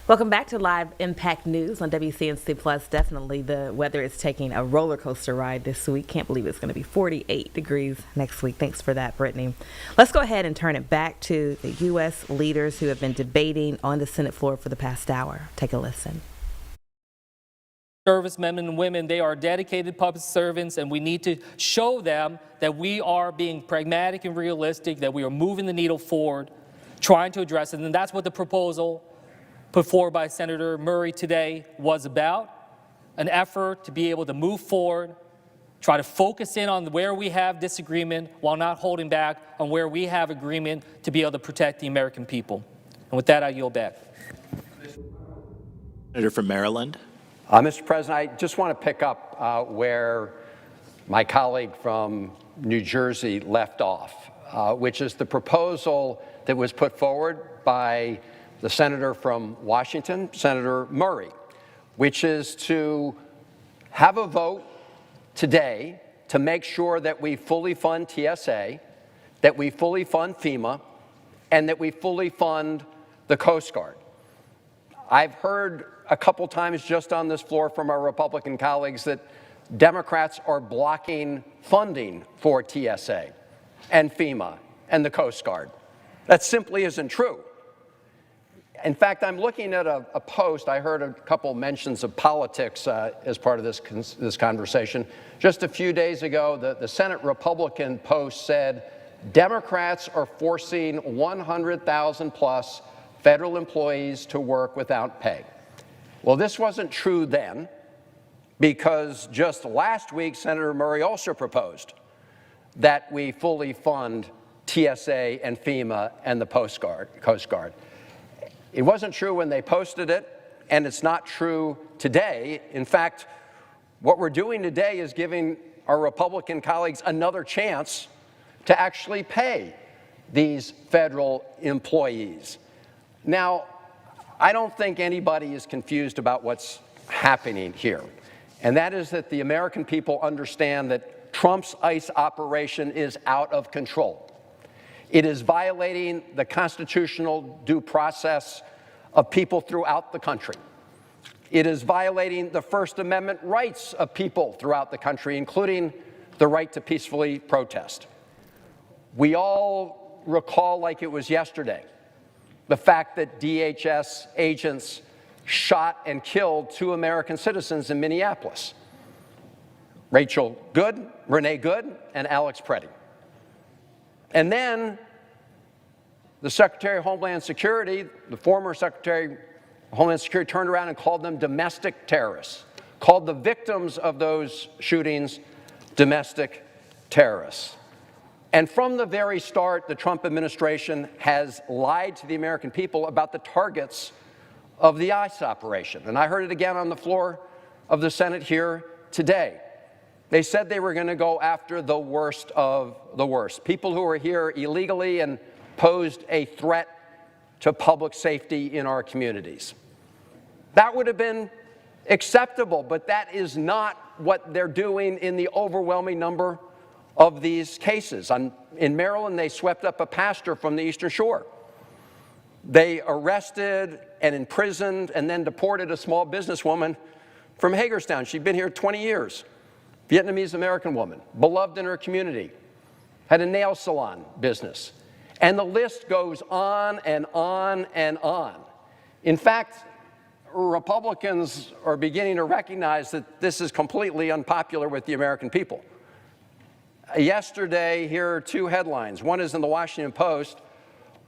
Welcome back to Live Impact News on WCNC Plus. Definitely the weather is taking a roller coaster ride this week. Can't believe it's going to be 48 degrees next week. Thanks for that, Brittany. Let's go ahead and turn it back to the U.S. leaders who have been debating on the Senate floor for the past hour. Take a listen. Servicemen and women, they are dedicated public servants, and we need to show them that we are being pragmatic and realistic, that we are moving the needle forward, trying to address it. And that's what the proposal put forward by Senator Murray today was about, an effort to be able to move forward, try to focus in on where we have disagreement while not holding back on where we have agreement to be able to protect the American people. And with that, I yield back. Senator from Maryland. Mr. President, I just want to pick up where my colleague from New Jersey left off, which is the proposal that was put forward by the senator from Washington, Senator Murray, which is to have a vote today to make sure that we fully fund TSA, that we fully fund FEMA, and that we fully fund the Coast Guard. I've heard a couple times just on this floor from our Republican colleagues that Democrats are blocking funding for TSA and FEMA and the Coast Guard. That simply isn't true. In fact, I'm looking at a post. I heard a couple mentions of politics as part of this conversation. Just a few days ago, the Senate Republican post said, Democrats are forcing 100,000 plus federal employees to work without pay. Well, this wasn't true then, because just last week, Senator Murray also proposed that we fully fund TSA and FEMA and the Coast Guard. It wasn't true when they posted it, and it's not true today. In fact, what we're doing today is giving our Republican colleagues another chance to actually pay these federal employees. Now, I don't think anybody is confused about what's happening here, and that is that the American people understand that Trump's ICE operation is out of control. It is violating the constitutional due process of people throughout the country. It is violating the First Amendment rights of people throughout the country, including the right to peacefully protest. We all recall, like it was yesterday, the fact that DHS agents shot and killed 2 American citizens in Minneapolis, Renee Good, and Alex Preddy. And then the Secretary of Homeland Security, the former Secretary of Homeland Security, turned around and called them domestic terrorists, called the victims of those shootings domestic terrorists. And from the very start, the Trump administration has lied to the American people about the targets of the ICE operation. And I heard it again on the floor of the Senate here today. They said they were going to go after the worst of the worst, people who are here illegally and posed a threat to public safety in our communities. That would have been acceptable, but that is not what they're doing in the overwhelming number of these cases. In Maryland, they swept up a pastor from the Eastern Shore. They arrested and imprisoned and then deported a small businesswoman from Hagerstown. She'd been here 20 years. Vietnamese American woman, beloved in her community, had a nail salon business. And the list goes on and on and on. In fact, Republicans are beginning to recognize that this is completely unpopular with the American people. Yesterday, here are 2 headlines. One is in the Washington Post.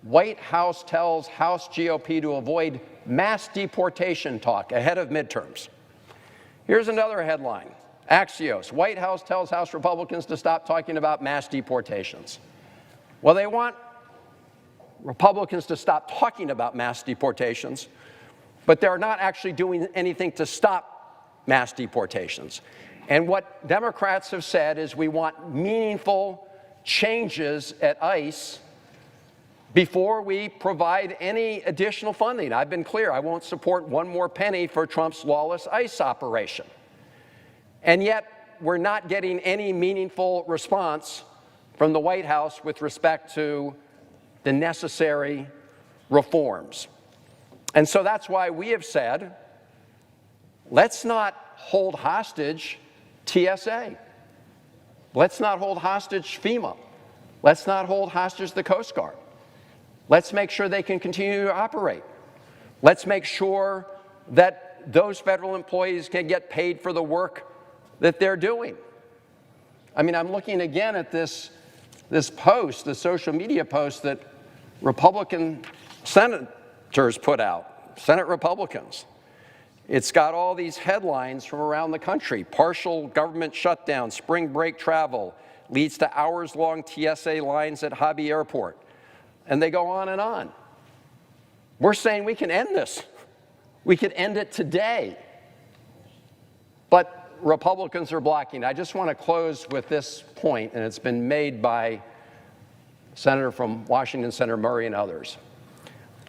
White House tells House GOP to avoid mass deportation talk ahead of midterms. Here's another headline. Axios, White House tells House Republicans to stop talking about mass deportations. Well, they want Republicans to stop talking about mass deportations, but they're not actually doing anything to stop mass deportations. And what Democrats have said is we want meaningful changes at ICE before we provide any additional funding. I've been clear, I won't support one more penny for Trump's lawless ICE operation. And yet, we're not getting any meaningful response from the White House with respect to the necessary reforms. And so that's why we have said, let's not hold hostage TSA. Let's not hold hostage FEMA. Let's not hold hostage the Coast Guard. Let's make sure they can continue to operate. Let's make sure that those federal employees can get paid for the work that they're doing. I mean, I'm looking again at this post, the social media post that Republican senators put out, Senate Republicans. It's got all these headlines from around the country. Partial government shutdown, spring break travel leads to hours-long TSA lines at Hobby Airport. And they go on and on. We're saying we can end this. We could end it today. But Republicans are blocking. I just want to close with this point, and it's been made by Senator from Washington, Senator Murray, and others.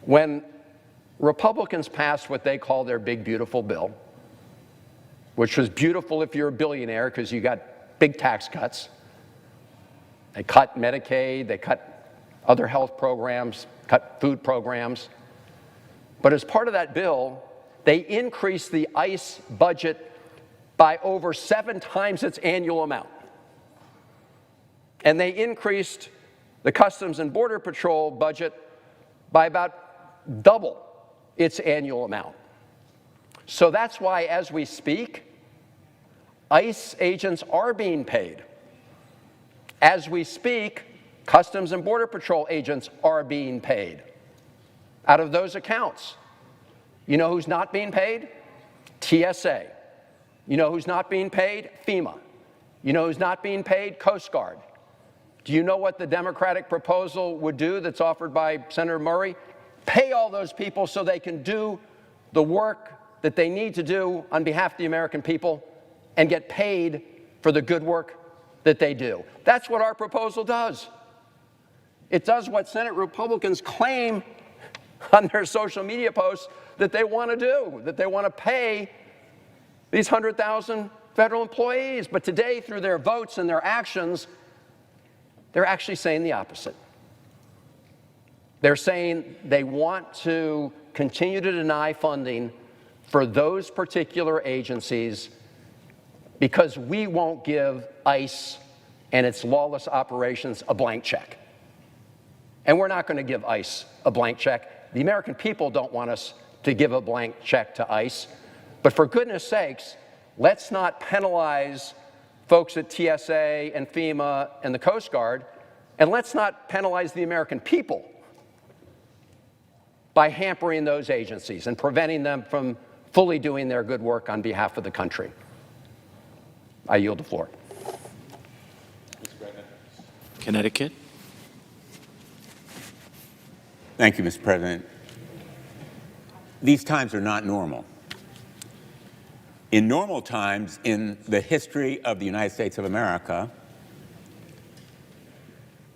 When Republicans passed what they call their big, beautiful bill, which was beautiful if you're a billionaire because you got big tax cuts. They cut Medicaid, they cut other health programs, cut food programs. But as part of that bill, they increased the ICE budget by over 7 times its annual amount. And they increased the Customs and Border Patrol budget by about double its annual amount. So that's why, as we speak, ICE agents are being paid. As we speak, Customs and Border Patrol agents are being paid out of those accounts. You know who's not being paid? TSA. You know who's not being paid? FEMA. You know who's not being paid? Coast Guard. Do you know what the Democratic proposal would do that's offered by Senator Murray? Pay all those people so they can do the work that they need to do on behalf of the American people and get paid for the good work that they do. That's what our proposal does. It does what Senate Republicans claim on their social media posts that they want to do, that they want to pay these 100,000 federal employees. But today, through their votes and their actions, they're actually saying the opposite. They're saying they want to continue to deny funding for those particular agencies because we won't give ICE and its lawless operations a blank check. And we're not going to give ICE a blank check. The American people don't want us to give a blank check to ICE. But for goodness sakes, let's not penalize folks at TSA and FEMA and the Coast Guard, and let's not penalize the American people by hampering those agencies and preventing them from fully doing their good work on behalf of the country. I yield the floor. Connecticut. Thank you, Mr. President. These times are not normal. In normal times, in the history of the United States of America,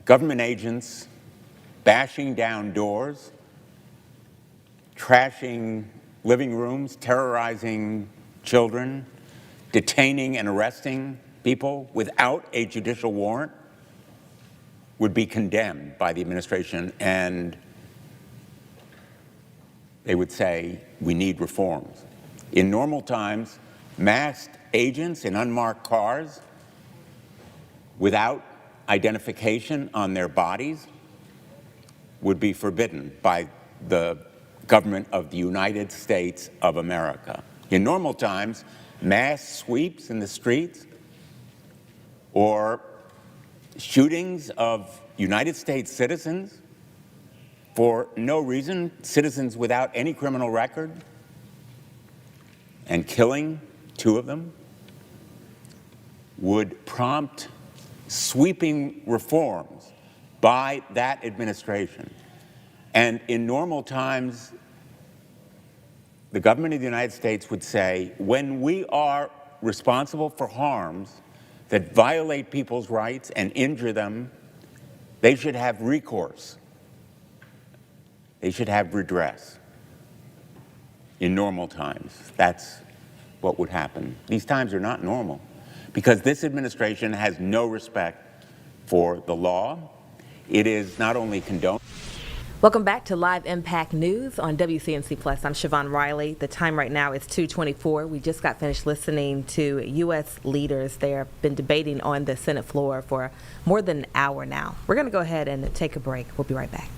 government agents bashing down doors, trashing living rooms, terrorizing children, detaining and arresting people without a judicial warrant would be condemned by the administration, and they would say, we need reforms. In normal times, masked agents in unmarked cars without identification on their bodies would be forbidden by the government of the United States of America. In normal times, mass sweeps in the streets or shootings of United States citizens for no reason, citizens without any criminal record, and killing 2 of them, would prompt sweeping reforms by that administration. And in normal times, the government of the United States would say, when we are responsible for harms that violate people's rights and injure them, they should have recourse. They should have redress. In normal times, that's what would happen. These times are not normal because this administration has no respect for the law. It is not only condoned. Welcome back to Live Impact News on WCNC Plus. I'm Siobhan Riley. The time right now is 2:24. We just got finished listening to U.S. leaders. They have been debating on the Senate floor for more than an hour now. We're going to go ahead and take a break. We'll be right back.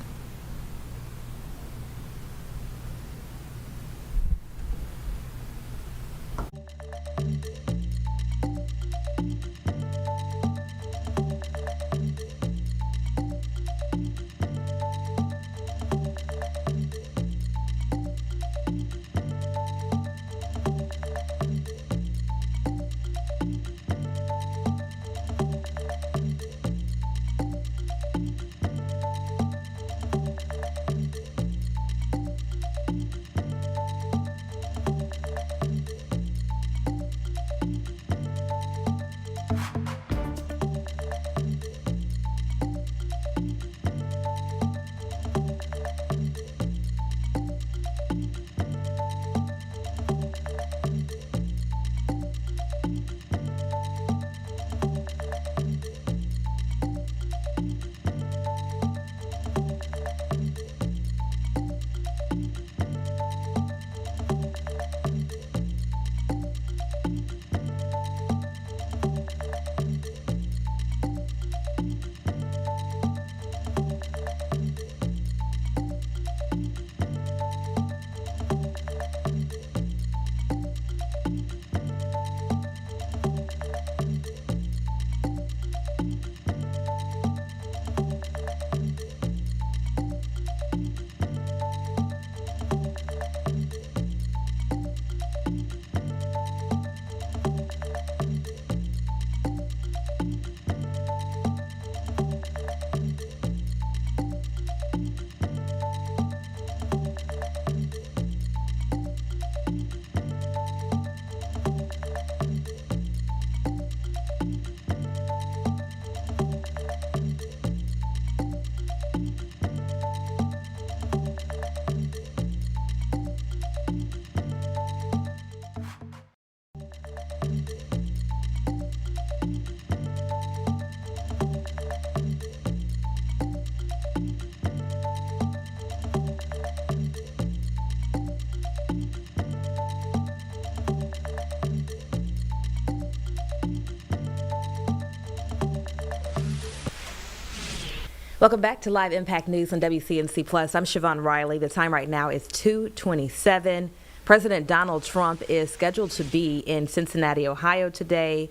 Welcome back to Live Impact News on WCNC Plus. I'm Siobhan Riley. The time right now is 2:27. President Donald Trump is scheduled to be in Cincinnati, Ohio today.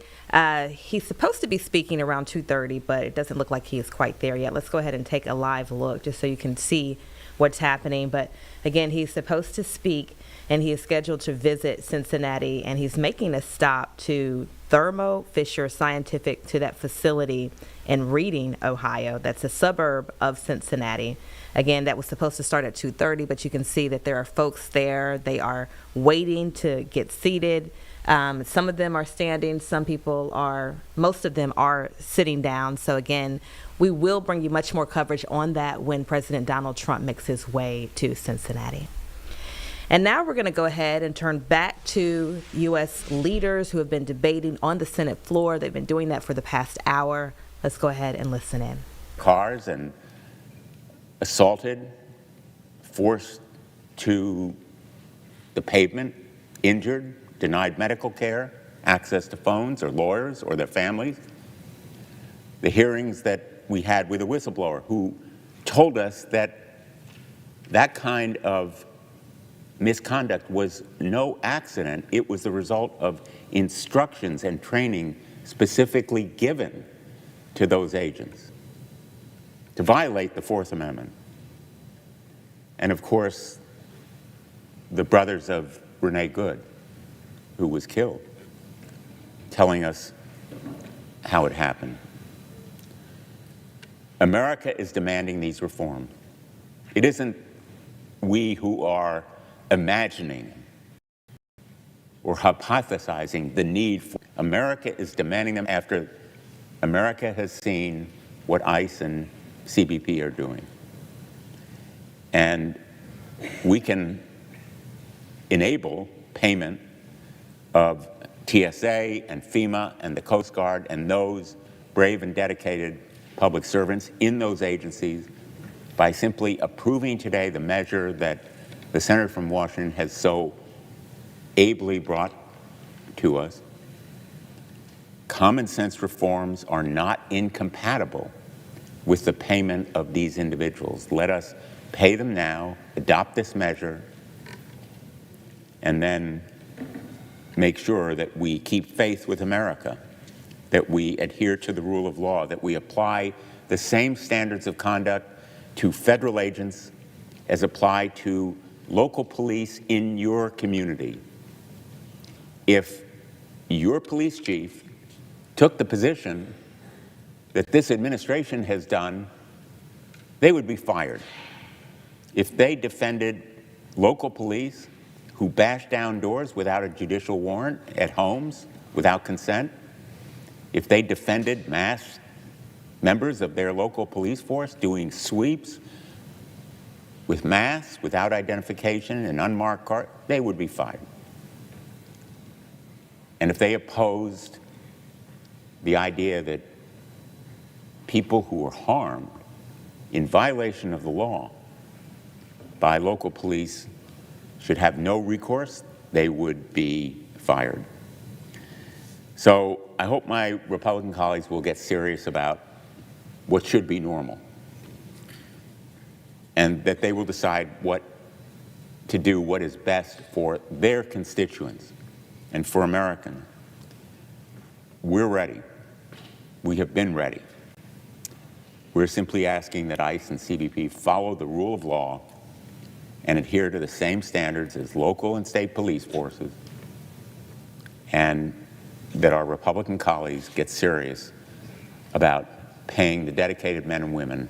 He's supposed to be speaking around 2:30, but it doesn't look like he is quite there yet. Let's go ahead and take a live look just so you can see what's happening. But again, he's supposed to speak, and he is scheduled to visit Cincinnati, and he's making a stop to Thermo Fisher Scientific, to that facility in Reading, Ohio. That's a suburb of Cincinnati. Again, that was supposed to start at 2:30, but you can see that there are folks there. They are waiting to get seated. Some of them are standing. Most of them are sitting down. So again, we will bring you much more coverage on that when President Donald Trump makes his way to Cincinnati. And now we're going to go ahead and turn back to U.S. leaders who have been debating on the Senate floor. They've been doing that for the past hour. Let's go ahead and listen in. Cars and assaulted, forced to the pavement, injured, denied medical care, access to phones or lawyers or their families. The hearings that we had with a whistleblower who told us that that kind of misconduct was no accident. It was the result of instructions and training specifically given to those agents to violate the Fourth Amendment. And of course, the brothers of Renee Good, who was killed, telling us how it happened. America is demanding these reforms. It isn't we who are imagining or hypothesizing the need for. America is demanding them after America has seen what ICE and CBP are doing. And we can enable payment of TSA and FEMA and the Coast Guard and those brave and dedicated public servants in those agencies by simply approving today the measure that the senator from Washington has so ably brought to us. Common sense reforms are not incompatible with the payment of these individuals. Let us pay them now, adopt this measure, and then make sure that we keep faith with America, that we adhere to the rule of law, that we apply the same standards of conduct to federal agents as apply to local police in your community. If your police chief took the position that this administration has done, they would be fired. If they defended local police who bashed down doors without a judicial warrant at homes, without consent, if they defended masked members of their local police force doing sweeps with masks, without identification, and unmarked cars, they would be fired. And if they opposed the idea that people who were harmed in violation of the law by local police should have no recourse, they would be fired. So I hope my Republican colleagues will get serious about what should be normal, and that they will decide what to do, what is best for their constituents and for Americans. We're ready. We have been ready. We're simply asking that ICE and CBP follow the rule of law and adhere to the same standards as local and state police forces, and that our Republican colleagues get serious about paying the dedicated men and women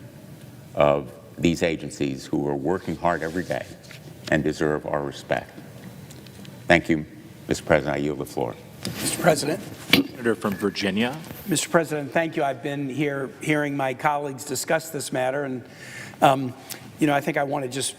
of these agencies who are working hard every day and deserve our respect. Thank you, Mr. President. I yield the floor. Mr. President. Senator from Virginia. Mr. President, thank you. I've been here hearing my colleagues discuss this matter, and I think I want to just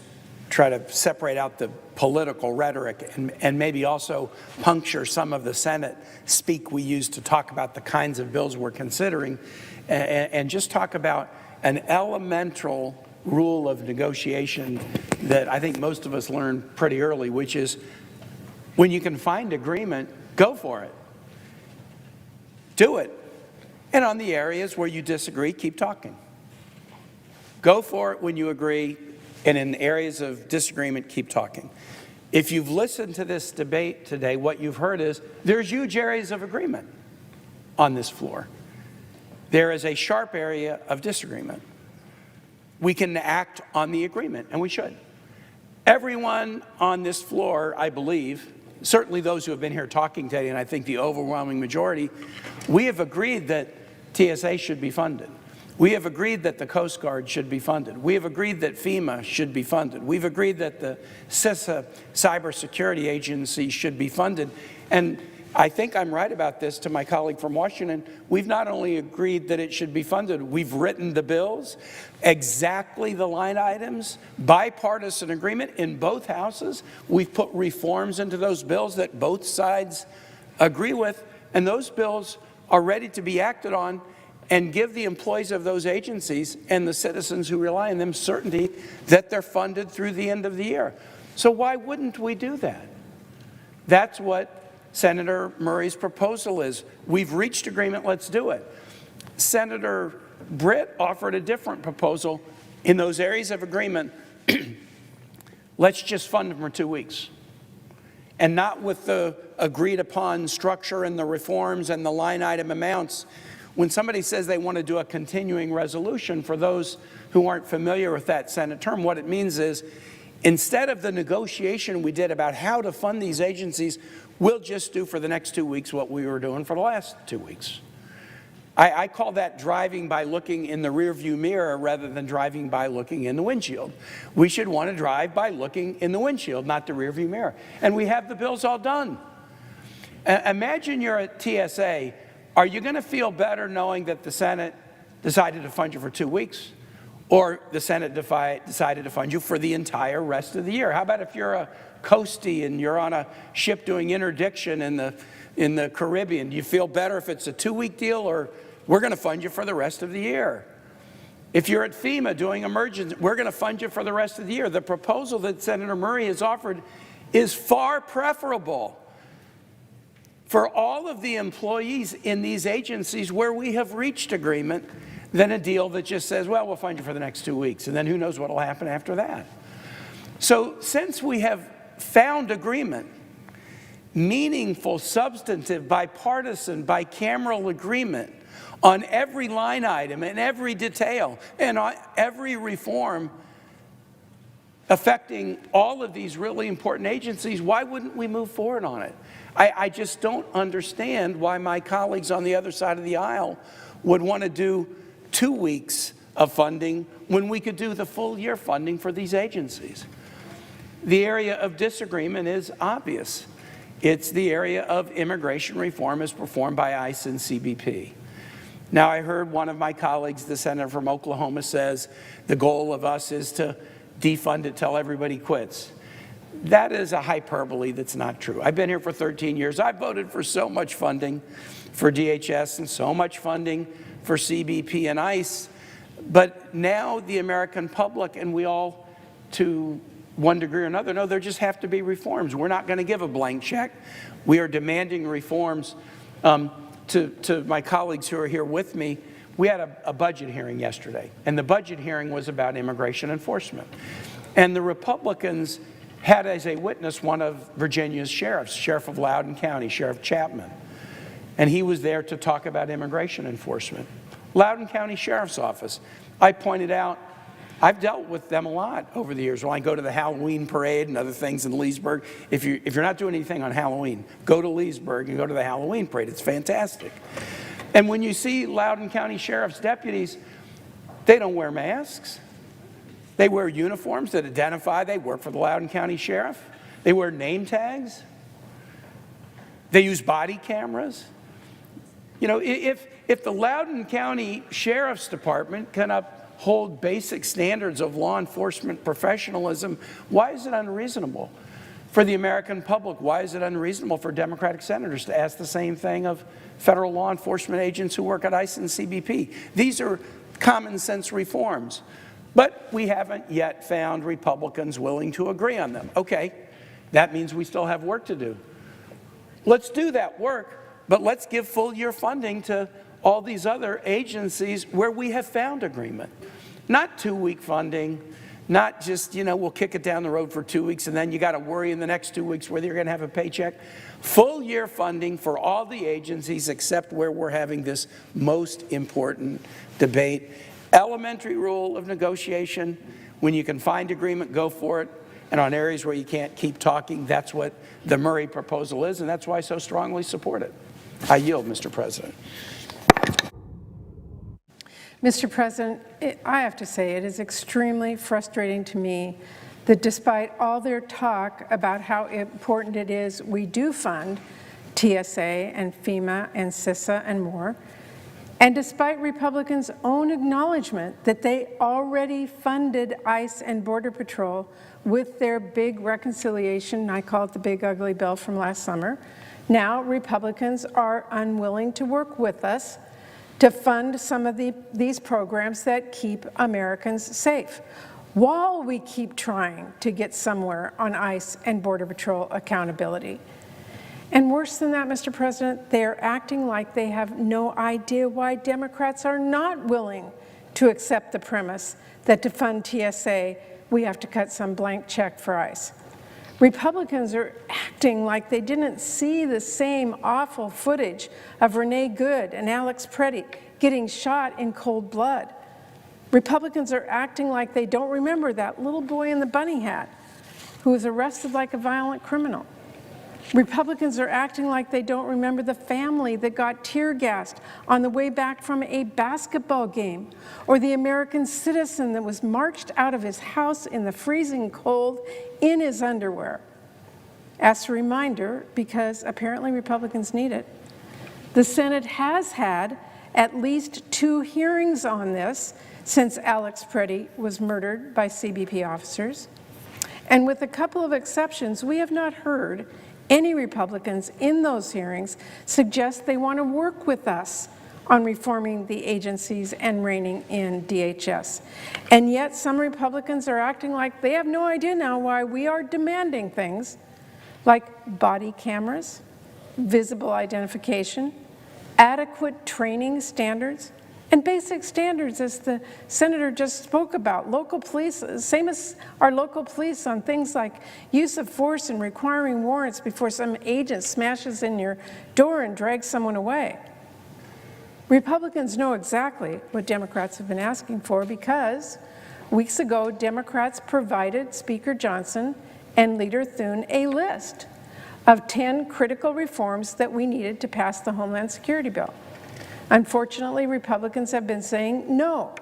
try to separate out the political rhetoric and maybe also puncture some of the Senate speak we use to talk about the kinds of bills we're considering, and just talk about an elemental rule of negotiation that I think most of us learned pretty early, which is when you can find agreement, go for it. Do it. And on the areas where you disagree, keep talking. Go for it when you agree, and in areas of disagreement, keep talking. If you've listened to this debate today, what you've heard is there's huge areas of agreement on this floor. There is a sharp area of disagreement. We can act on the agreement, and we should. Everyone on this floor, I believe, certainly those who have been here talking today, and I think the overwhelming majority, we have agreed that TSA should be funded. We have agreed that the Coast Guard should be funded. We have agreed that FEMA should be funded. We've agreed that the CISA cybersecurity agency should be funded. And I think I'm right about this to my colleague from Washington. We've not only agreed that it should be funded, we've written the bills, exactly the line items, bipartisan agreement in both houses. We've put reforms into those bills that both sides agree with, and those bills are ready to be acted on and give the employees of those agencies and the citizens who rely on them certainty that they're funded through the end of the year. So why wouldn't we do that? That's what Senator Murray's proposal is. We've reached agreement, let's do it. Senator Britt offered a different proposal. In those areas of agreement, let's just fund them for 2 weeks. And not with the agreed upon structure and the reforms and the line item amounts. When somebody says they want to do a continuing resolution, for those who aren't familiar with that Senate term, what it means is instead of the negotiation we did about how to fund these agencies, we'll just do for the next 2 weeks what we were doing for the last 2 weeks. I call that driving by looking in the rearview mirror rather than driving by looking in the windshield. We should want to drive by looking in the windshield, not the rearview mirror. And we have the bills all done. Imagine you're at TSA. Are you going to feel better knowing that the Senate decided to fund you for 2 weeks? Or the Senate decided to fund you for the entire rest of the year? How about if you're a coastie and you're on a ship doing interdiction in the Caribbean? Do you feel better if it's a 2-week deal, or we're going to fund you for the rest of the year? If you're at FEMA doing emergency, we're going to fund you for the rest of the year. The proposal that Senator Murray has offered is far preferable for all of the employees in these agencies where we have reached agreement than a deal that just says, well, we'll fund you for the next 2 weeks, and then who knows what will happen after that. So since we have found agreement, meaningful, substantive, bipartisan, bicameral agreement on every line item and every detail and on every reform affecting all of these really important agencies, why wouldn't we move forward on it? I just don't understand why my colleagues on the other side of the aisle would want to do 2 weeks of funding when we could do the full year funding for these agencies. The area of disagreement is obvious. It's the area of immigration reform as performed by ICE and CBP. Now, I heard one of my colleagues, the senator from Oklahoma, says the goal of us is to defund it till everybody quits. That is a hyperbole that's not true. I've been here for 13 years. I voted for so much funding for DHS and so much funding for CBP and ICE. But now the American public, and we all, to one degree or another, know there just have to be reforms. We're not going to give a blank check. We are demanding reforms. To my colleagues who are here with me, we had a budget hearing yesterday, and the budget hearing was about immigration enforcement. And the Republicans had as a witness one of Virginia's sheriffs, Sheriff of Loudoun County, Sheriff Chapman. And he was there to talk about immigration enforcement. Loudoun County Sheriff's Office. I pointed out, I've dealt with them a lot over the years. When I go to the Halloween parade and other things in Leesburg, if you're not doing anything on Halloween, go to Leesburg and go to the Halloween parade. It's fantastic. And when you see Loudoun County Sheriff's deputies, they don't wear masks. They wear uniforms that identify they work for the Loudoun County Sheriff. They wear name tags. They use body cameras. You know, if the Loudoun County Sheriff's Department can uphold basic standards of law enforcement professionalism, why is it unreasonable for the American public? Why is it unreasonable for Democratic senators to ask the same thing of federal law enforcement agents who work at ICE and CBP? These are common sense reforms. But we haven't yet found Republicans willing to agree on them. Okay, that means we still have work to do. Let's do that work, but let's give full year funding to all these other agencies where we have found agreement. not 2-week funding, not just, we'll kick it down the road for 2 weeks and then you got to worry in the next 2 weeks whether you're going to have a paycheck. Full year funding for all the agencies except where we're having this most important debate. Elementary rule of negotiation: when you can find agreement, go for it. And on areas where you can't, keep talking. That's what the Murray proposal is, and that's why I so strongly support it. I yield, Mr. President. Mr. President, I have to say it is extremely frustrating to me that despite all their talk about how important it is we do fund TSA and FEMA and CISA and more, and despite Republicans' own acknowledgement that they already funded ICE and Border Patrol with their big reconciliation, I call it the big ugly bill from last summer, now Republicans are unwilling to work with us to fund some of these programs that keep Americans safe, while we keep trying to get somewhere on ICE and Border Patrol accountability. And worse than that, Mr. President, they're acting like they have no idea why Democrats are not willing to accept the premise that to fund TSA, we have to cut some blank check for ICE. Republicans are acting like they didn't see the same awful footage of Renee Good and Alex Preddy getting shot in cold blood. Republicans are acting like they don't remember that little boy in the bunny hat who was arrested like a violent criminal. Republicans are acting like they don't remember the family that got tear gassed on the way back from a basketball game, or the American citizen that was marched out of his house in the freezing cold in his underwear. As a reminder, because apparently Republicans need it, the Senate has had at least 2 hearings on this since Alex Preddy was murdered by CBP officers. And with a couple of exceptions, we have not heard any Republicans in those hearings suggest they want to work with us on reforming the agencies and reining in DHS. And yet some Republicans are acting like they have no idea now why we are demanding things like body cameras, visible identification, adequate training standards, and basic standards, as the senator just spoke about. Local police, same as our local police on things like use of force and requiring warrants before some agent smashes in your door and drags someone away. Republicans know exactly what Democrats have been asking for, because weeks ago, Democrats provided Speaker Johnson and Leader Thune a list of 10 critical reforms that we needed to pass the Homeland Security bill. Unfortunately, Republicans have been saying no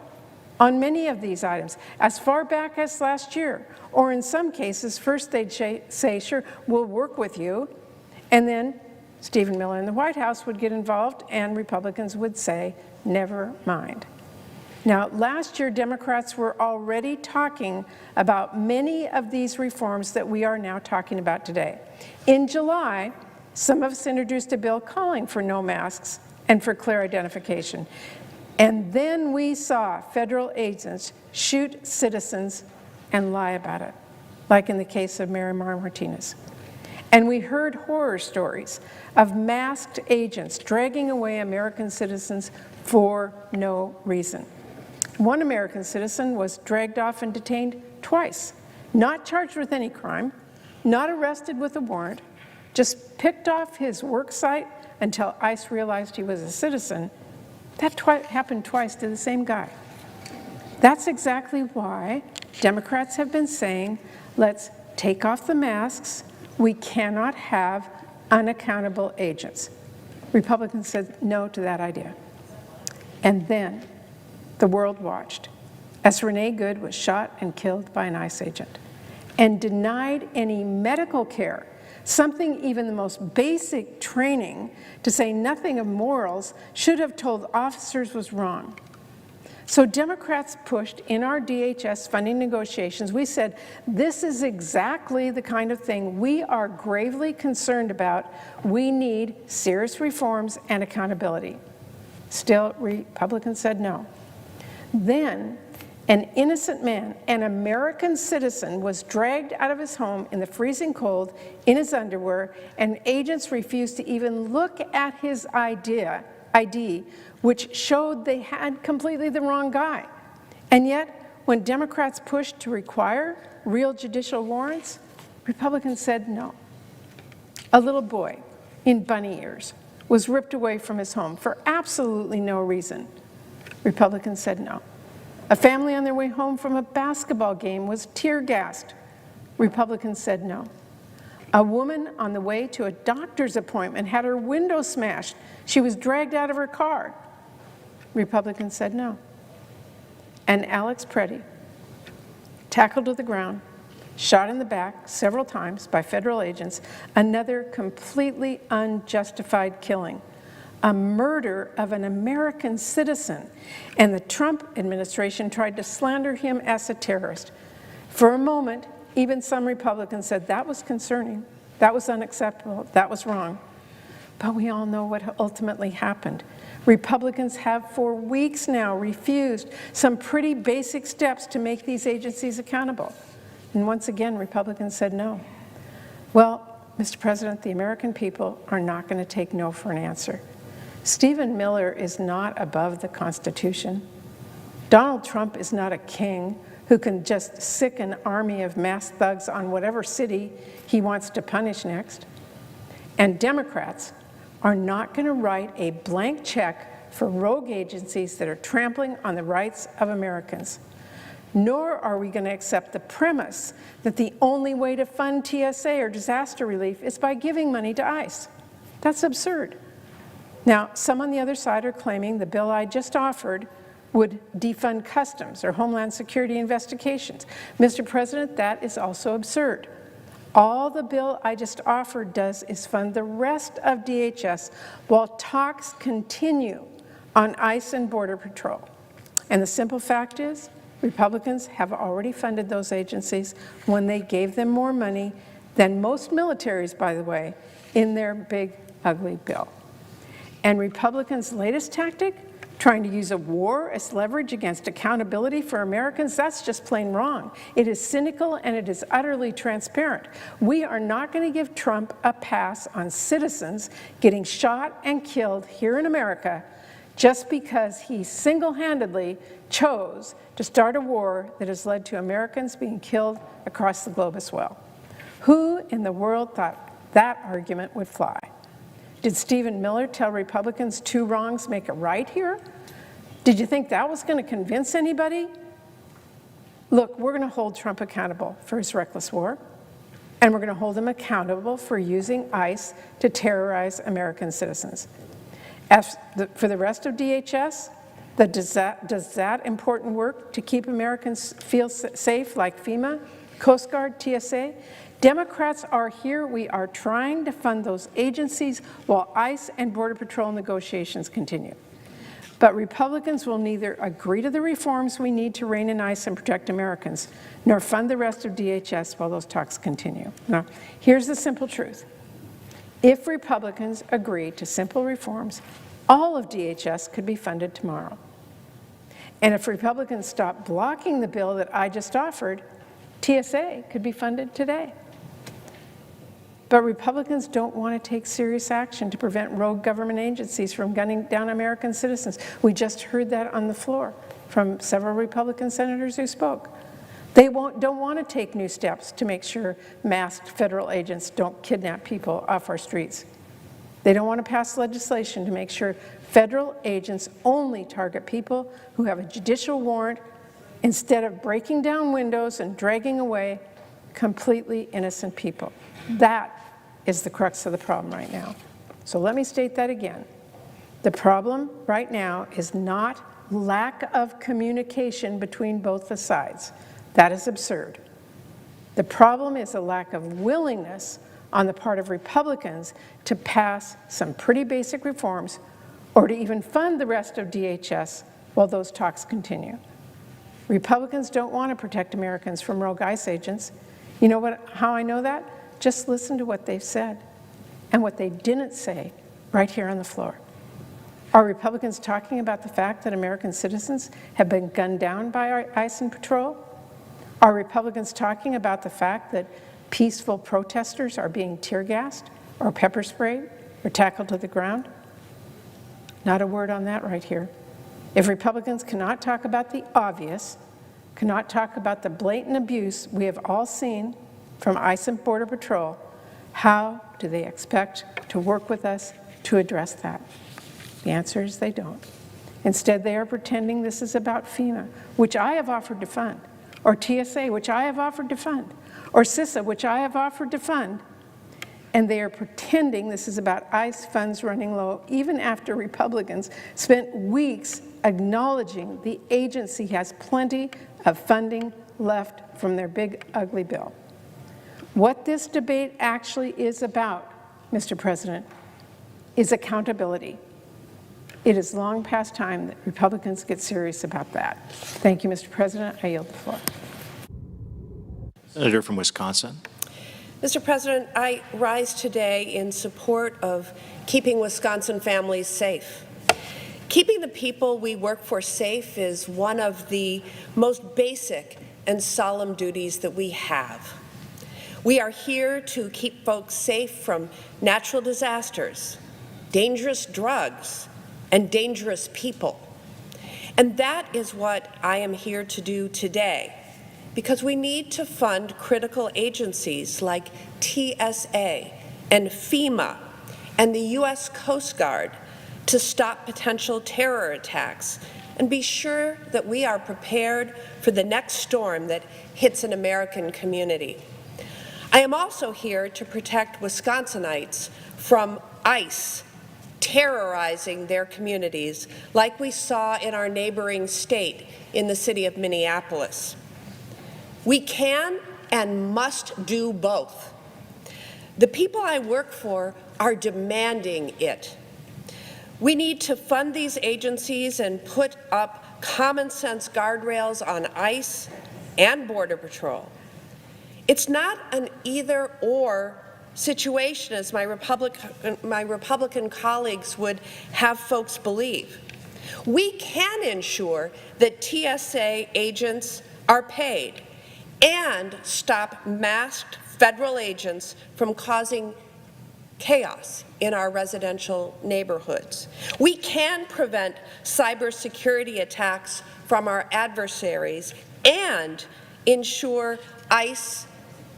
on many of these items, as far back as last year, or in some cases, first they'd say, sure, we'll work with you, and then Stephen Miller in the White House would get involved and Republicans would say, never mind. Now, last year, Democrats were already talking about many of these reforms that we are now talking about today. In July, some of us introduced a bill calling for no masks and for clear identification. And then we saw federal agents shoot citizens and lie about it, like in the case of Miramar Martinez. And we heard horror stories of masked agents dragging away American citizens for no reason. One American citizen was dragged off and detained twice, not charged with any crime, not arrested with a warrant, just picked off his work site until ICE realized he was a citizen. That happened twice to the same guy. That's exactly why Democrats have been saying, let's take off the masks. We cannot have unaccountable agents. Republicans said no to that idea. And then the world watched as Renee Good was shot and killed by an ICE agent and denied any medical care, something even the most basic training, to say nothing of morals, should have told officers was wrong. So Democrats pushed in our DHS funding negotiations. We said, this is exactly the kind of thing we are gravely concerned about. We need serious reforms and accountability. Still, Republicans said no. Then, an innocent man, an American citizen, was dragged out of his home in the freezing cold in his underwear, and agents refused to even look at his ID, which showed they had completely the wrong guy. And yet, when Democrats pushed to require real judicial warrants, Republicans said no. A little boy in bunny ears was ripped away from his home for absolutely no reason. Republicans said no. A family on their way home from a basketball game was tear gassed. Republicans said no. A woman on the way to a doctor's appointment had her window smashed. She was dragged out of her car. Republicans said no. And Alex Preddy, tackled to the ground, shot in the back several times by federal agents, another completely unjustified killing, a murder of an American citizen. And the Trump administration tried to slander him as a terrorist. For a moment, even some Republicans said that was concerning, that was unacceptable, that was wrong. But we all know what ultimately happened. Republicans have for weeks now refused some pretty basic steps to make these agencies accountable. And once again, Republicans said no. Well, Mr. President, the American people are not going to take no for an answer. Stephen Miller is not above the Constitution. Donald Trump is not a king who can just sic an army of masked thugs on whatever city he wants to punish next. And Democrats are not going to write a blank check for rogue agencies that are trampling on the rights of Americans. Nor are we going to accept the premise that the only way to fund TSA or disaster relief is by giving money to ICE. That's absurd. Now, some on the other side are claiming the bill I just offered would defund customs or Homeland Security investigations. Mr. President, that is also absurd. All the bill I just offered does is fund the rest of DHS while talks continue on ICE and Border Patrol. And the simple fact is, Republicans have already funded those agencies when they gave them more money than most militaries, by the way, in their big, ugly bill. And Republicans' latest tactic, trying to use a war as leverage against accountability for Americans, that's just plain wrong. It is cynical and it is utterly transparent. We are not going to give Trump a pass on citizens getting shot and killed here in America just because he single-handedly chose to start a war that has led to Americans being killed across the globe as well. Who in the world thought that argument would fly? Did Stephen Miller tell Republicans 2 wrongs make a right here? Did you think that was going to convince anybody? Look, we're going to hold Trump accountable for his reckless war, and we're going to hold him accountable for using ICE to terrorize American citizens. As for the rest of DHS, does that important work to keep Americans feel safe, like FEMA, Coast Guard, TSA? Democrats are here. We are trying to fund those agencies while ICE and Border Patrol negotiations continue. But Republicans will neither agree to the reforms we need to rein in ICE and protect Americans, nor fund the rest of DHS while those talks continue. Now, here's the simple truth. If Republicans agree to simple reforms, all of DHS could be funded tomorrow. And if Republicans stop blocking the bill that I just offered, TSA could be funded today. But Republicans don't want to take serious action to prevent rogue government agencies from gunning down American citizens. We just heard that on the floor from several Republican senators who spoke. They don't want to take new steps to make sure masked federal agents don't kidnap people off our streets. They don't want to pass legislation to make sure federal agents only target people who have a judicial warrant instead of breaking down windows and dragging away completely innocent people. That is the crux of the problem right now. So let me state that again. The problem right now is not lack of communication between both the sides. That is absurd. The problem is a lack of willingness on the part of Republicans to pass some pretty basic reforms or to even fund the rest of DHS while those talks continue. Republicans don't want to protect Americans from rogue ICE agents. You know how I know that? Just listen to what they've said and what they didn't say right here on the floor. Are Republicans talking about the fact that American citizens have been gunned down by our ICE and patrol? Are Republicans talking about the fact that peaceful protesters are being tear gassed or pepper sprayed or tackled to the ground? Not a word on that right here. If Republicans cannot talk about the obvious, cannot talk about the blatant abuse we have all seen from ICE and Border Patrol, how do they expect to work with us to address that? The answer is they don't. Instead, they are pretending this is about FEMA, which I have offered to fund, or TSA, which I have offered to fund, or CISA, which I have offered to fund, and they are pretending this is about ICE funds running low, even after Republicans spent weeks acknowledging the agency has plenty of funding left from their big, ugly bill. What this debate actually is about, Mr. President, is accountability. It is long past time that Republicans get serious about that. Thank you, Mr. President. I yield the floor. Senator from Wisconsin. Mr. President, I rise today in support of keeping Wisconsin families safe. Keeping the people we work for safe is one of the most basic and solemn duties that we have. We are here to keep folks safe from natural disasters, dangerous drugs, and dangerous people. And that is what I am here to do today, because we need to fund critical agencies like TSA and FEMA and the U.S. Coast Guard to stop potential terror attacks and be sure that we are prepared for the next storm that hits an American community. I am also here to protect Wisconsinites from ICE terrorizing their communities like we saw in our neighboring state in the city of Minneapolis. We can and must do both. The people I work for are demanding it. We need to fund these agencies and put up common sense guardrails on ICE and Border Patrol. It's not an either-or situation, as my Republican colleagues would have folks believe. We can ensure that TSA agents are paid and stop masked federal agents from causing chaos in our residential neighborhoods. We can prevent cybersecurity attacks from our adversaries and ensure ICE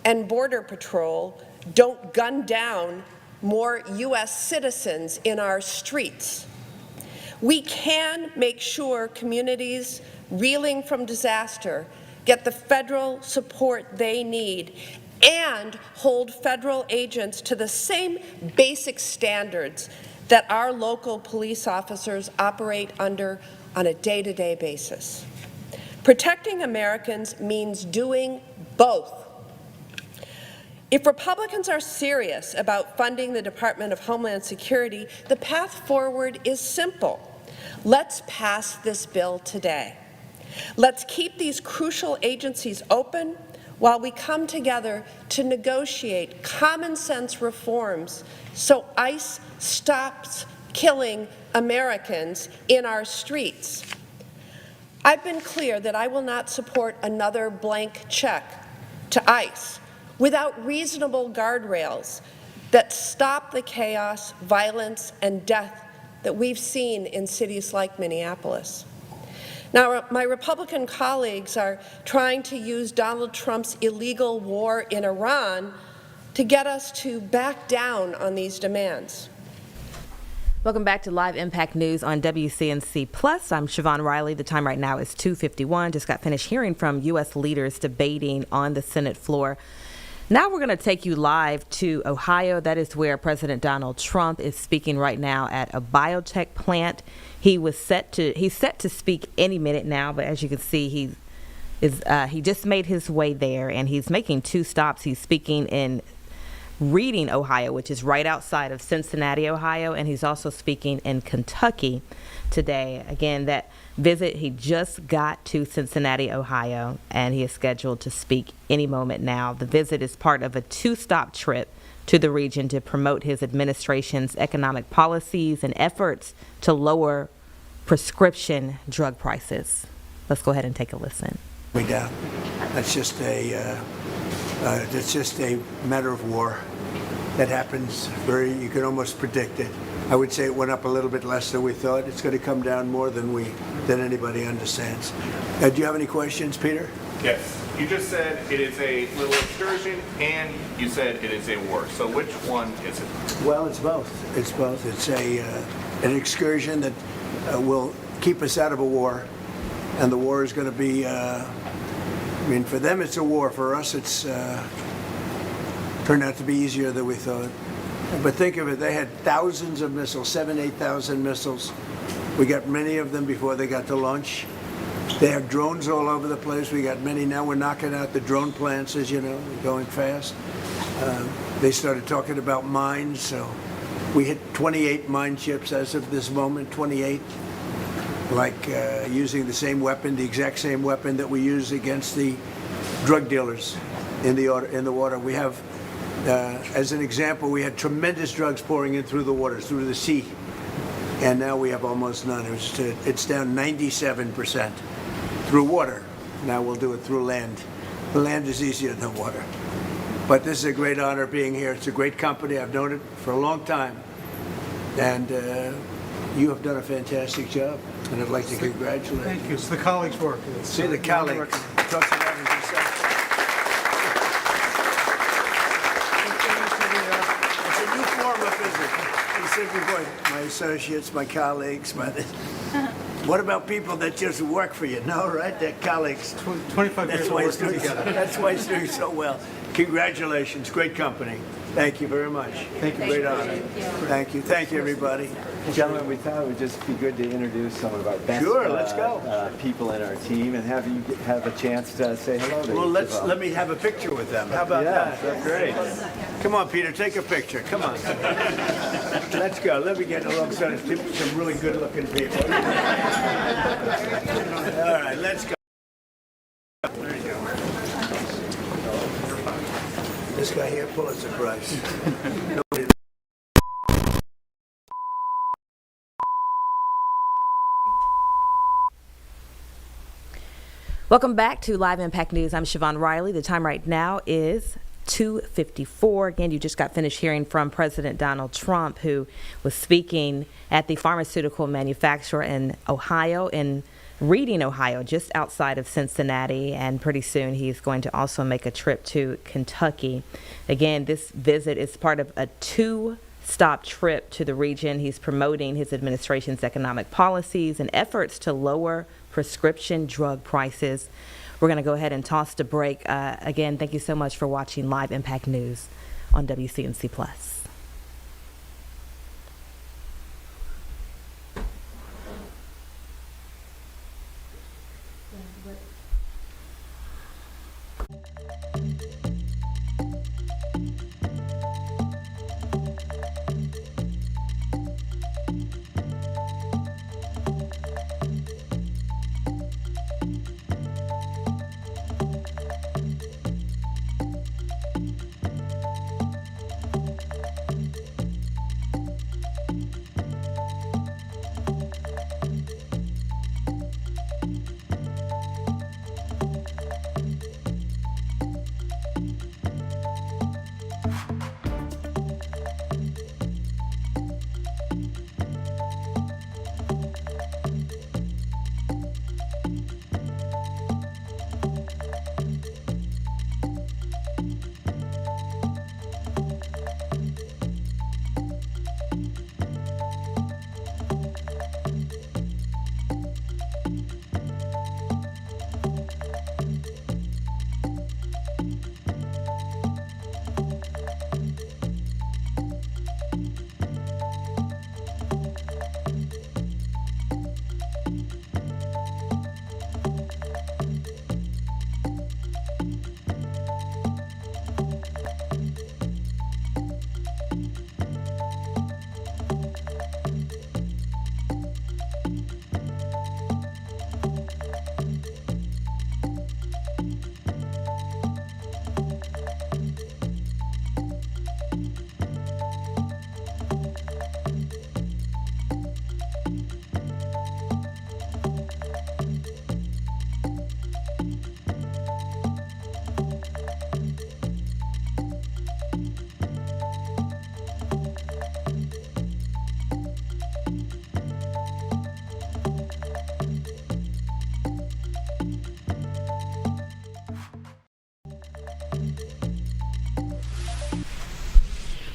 and Border Patrol don't gun down more U.S. citizens in our streets. We can make sure communities reeling from disaster get the federal support they need and hold federal agents to the same basic standards that our local police officers operate under on a day-to-day basis. Protecting Americans means doing both. If Republicans are serious about funding the Department of Homeland Security, the path forward is simple. Let's pass this bill today. Let's keep these crucial agencies open while we come together to negotiate common sense reforms so ICE stops killing Americans in our streets. I've been clear that I will not support another blank check to ICE without reasonable guardrails that stop the chaos, violence, and death that we've seen in cities like Minneapolis. Now, my Republican colleagues are trying to use Donald Trump's illegal war in Iran to get us to back down on these demands. Welcome back to Live Impact News on WCNC Plus. I'm Siobhan Riley. The time right now is 2:51. Just got finished hearing from U.S. leaders debating on the Senate floor. Now we're going to take you live to Ohio. That is where President Donald Trump is speaking right now at a biotech plant. He's set to speak any minute now, but as you can see, he just made his way there, and he's making two stops. He's speaking in Reading, Ohio, which is right outside of Cincinnati, Ohio, and he's also speaking in Kentucky today. Again, that visit, he just got to Cincinnati, Ohio, and he is scheduled to speak any moment now. The visit is part of a two-stop trip to the region to promote his administration's economic policies and efforts to lower prescription drug prices. Let's go ahead and take a listen. Way down. That's just a matter of war. That happens you can almost predict it. I would say it went up a little bit less than we thought. It's going to come down more than anybody understands. Do you have any questions, Peter? Yes. You just said it is a little excursion, and you said it is a war. So which one is it? Well, it's both. It's both. It's an excursion that will keep us out of a war, and the war is going to be. I mean, for them it's a war. For us, it's turned out to be easier than we thought. But think of it, they had thousands of missiles, 7,000, 8,000 missiles. We got many of them before they got to launch. They have drones all over the place. We got many now. We're knocking out the drone plants, as you know, going fast. They started talking about mines, so we hit 28 mine chips as of this moment, 28. Like using the same weapon, the exact same weapon that we use against the drug dealers in the water. We have, as an example, we had tremendous drugs pouring in through the waters, through the sea, and now we have almost none. It's down 97% through water. Now we'll do it through land. The land is easier than water. But this is a great honor being here. It's a great company. I've known it for a long time, and you have done a fantastic job, and I'd like to congratulate you. Thank you. It's the colleagues' work. See the colleagues. Talk to them yourself. It's a new form of visit. You said before, my associates, my colleagues, what about people that just work for you? No, right? They're colleagues. 25 years of working together. That's why it's doing so well. Congratulations. Great company. Thank you very much. Thank you. Great honor. Thank you. Thank you, everybody. Gentlemen, we thought it would just be good to introduce some of our best let's go. People in our team and have you have a chance to say hello to Well, each of them. let me have a picture with them. How about that? That's great. Come on, Peter, take a picture. Come on. Let's go. Let me get alongside of some really good-looking people. All right, let's go. There you go. This guy here, Pulitzer Prize. Nobody. Welcome back to Live Impact News. I'm Siobhan Riley. The time right now is 2:54. Again, you just got finished hearing from President Donald Trump, who was speaking at the pharmaceutical manufacturer in Ohio, in Reading, Ohio, just outside of Cincinnati, and pretty soon he's going to also make a trip to Kentucky. Again, this visit is part of a two-stop trip to the region. He's promoting his administration's economic policies and efforts to lower prescription drug prices. We're going to go ahead and toss to break. Again, thank you so much for watching Live Impact News on WCNC Plus.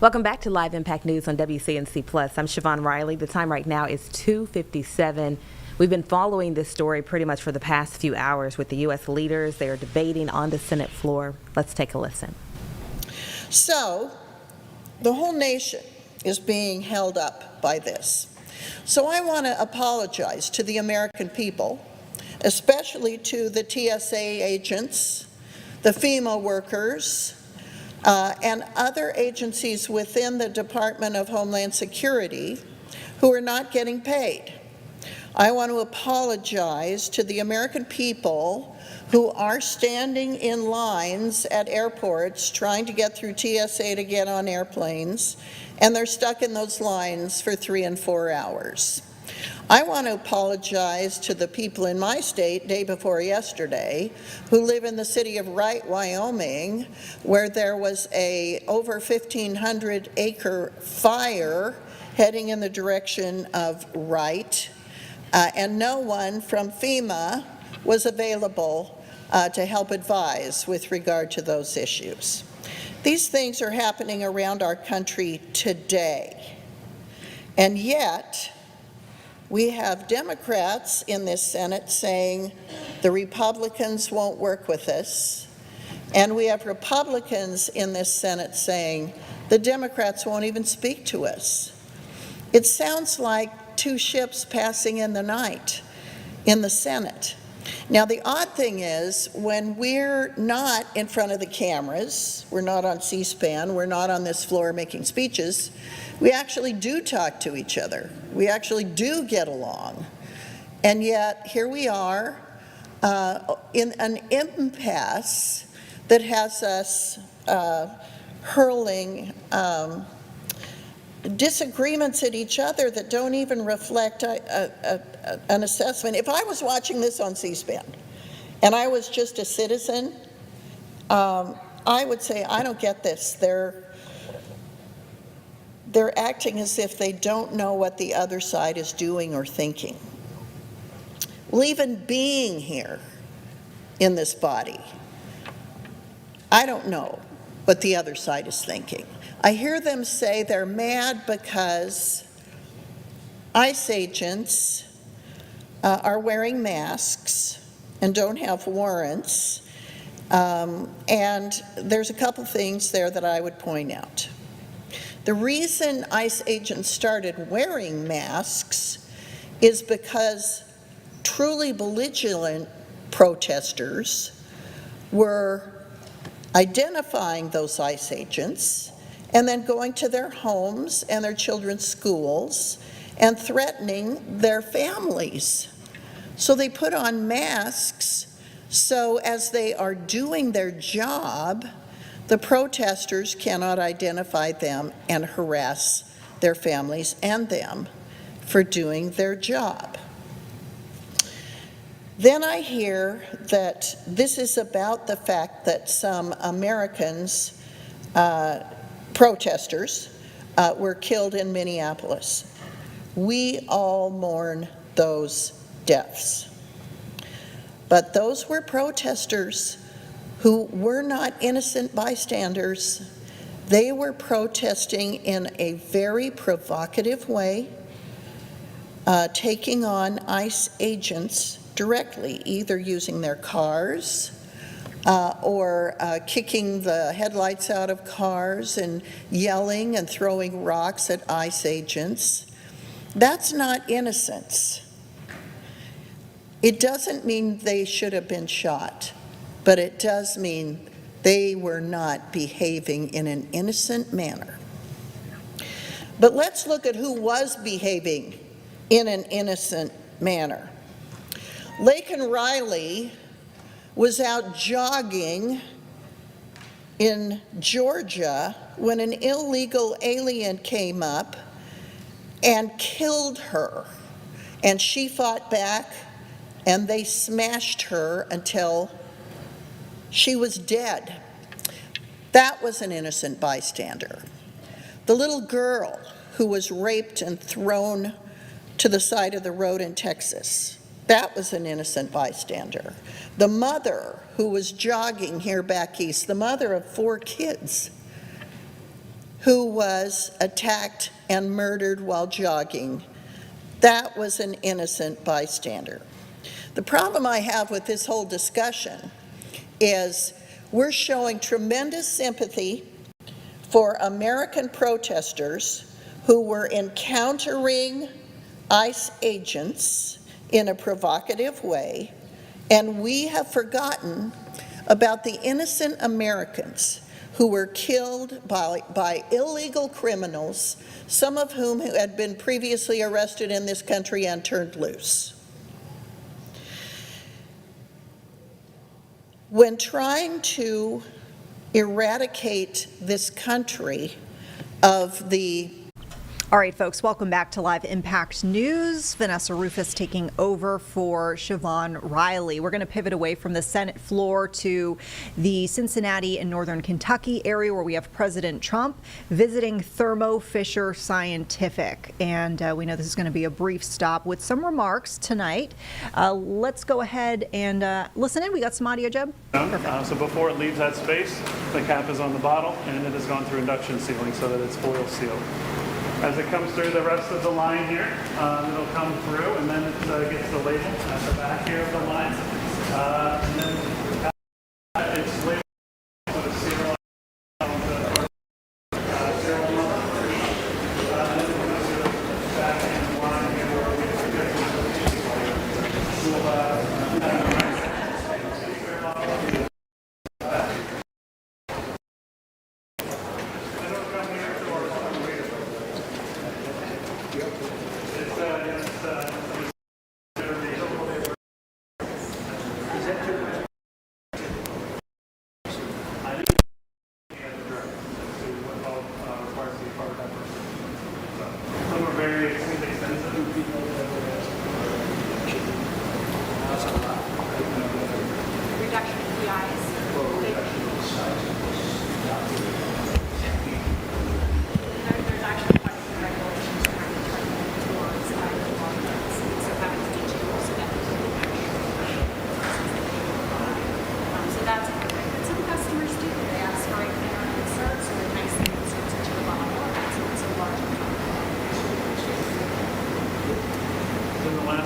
Welcome back to Live Impact News on WCNC Plus. I'm Siobhan Riley. The time right now is 2:57. We've been following this story pretty much for the past few hours with the U.S. leaders. They are debating on the Senate floor. Let's take a listen. So, the whole nation is being held up by this. So I want to apologize to the American people, especially to the TSA agents, the FEMA workers, and other agencies within the Department of Homeland Security who are not getting paid. I want to apologize to the American people who are standing in lines at airports trying to get through TSA to get on airplanes, and they're stuck in those lines for 3 and 4 hours. I want to apologize to the people in my state, day before yesterday, who live in the city of Wright, Wyoming, where there was a over 1,500 acre fire heading in the direction of Wright, and no one from FEMA was available to help advise with regard to those issues. These things are happening around our country today, and yet we have Democrats in this Senate saying the Republicans won't work with us, and we have Republicans in this Senate saying the Democrats won't even speak to us. It sounds like two ships passing in the night in the Senate. Now, the odd thing is, when we're not in front of the cameras, we're not on C-SPAN, we're not on this floor making speeches, we actually do talk to each other. We actually do get along. And yet, here we are in an impasse that has us hurling disagreements at each other that don't even reflect an assessment. If I was watching this on C-SPAN and I was just a citizen, I would say, I don't get this. They're acting as if they don't know what the other side is doing or thinking. Well, even being here in this body, I don't know what the other side is thinking. I hear them say they're mad because ICE agents are wearing masks and don't have warrants, and there's a couple things there that I would point out. The reason ICE agents started wearing masks is because truly belligerent protesters were identifying those ICE agents and then going to their homes and their children's schools and threatening their families. So they put on masks so as they are doing their job, the protesters cannot identify them and harass their families and them for doing their job. Then I hear that this is about the fact that some Americans, protesters, were killed in Minneapolis. We all mourn those deaths. But those were protesters who were not innocent bystanders. They were protesting in a very provocative way, taking on ICE agents directly, either using their cars or kicking the headlights out of cars and yelling and throwing rocks at ICE agents. That's not innocence. It doesn't mean they should have been shot, but it does mean they were not behaving in an innocent manner. But let's look at who was behaving in an innocent manner. Laken Riley was out jogging in Georgia when an illegal alien came up and killed her. And she fought back, and they smashed her until she was dead. That was an innocent bystander. The little girl who was raped and thrown to the side of the road in Texas, that was an innocent bystander. The mother who was jogging here back east, the mother of 4 kids, who was attacked and murdered while jogging. That was an innocent bystander. The problem I have with this whole discussion is we're showing tremendous sympathy for American protesters who were encountering ICE agents in a provocative way, and we have forgotten about the innocent Americans who were killed by illegal criminals, some of whom had been previously arrested in this country and turned loose. When trying to eradicate this country of the All right, folks, welcome back to Live Impact News. Vanessa Rufus taking over for Siobhan Riley. We're going to pivot away from the Senate floor to the Cincinnati and Northern Kentucky area where we have President Trump visiting Thermo Fisher Scientific. And we know this is going to be a brief stop with some remarks tonight. Let's go ahead and listen in. We got some audio, Jeb? So before it leaves that space, the cap is on the bottle and it has gone through induction sealing so that it's oil sealed. As it comes through the rest of the line here, it'll come through and then it gets the label at the back here of the line. And then it's labeled with a serial number. And then it goes to the back end of the line here where we get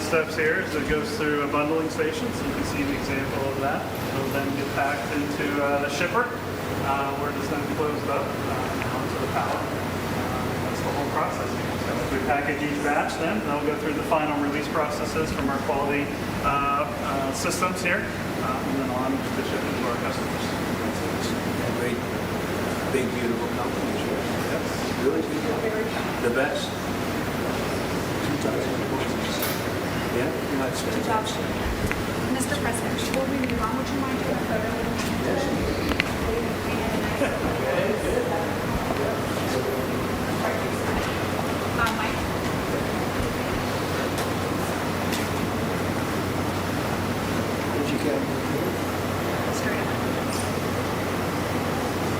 steps here is it goes through a bundling station, so you can see an example of that. It'll then get packed into the shipper, where it is then closed up onto the pallet. That's the whole process. So as we package each batch, then they'll go through the final release processes from our quality systems here, and then on to ship it to our customers. Great, big, beautiful company. Yes, really the best. Yeah, that's Mr. President, before we move on, would you mind doing a photo with me? Mike? Did you get Straight up.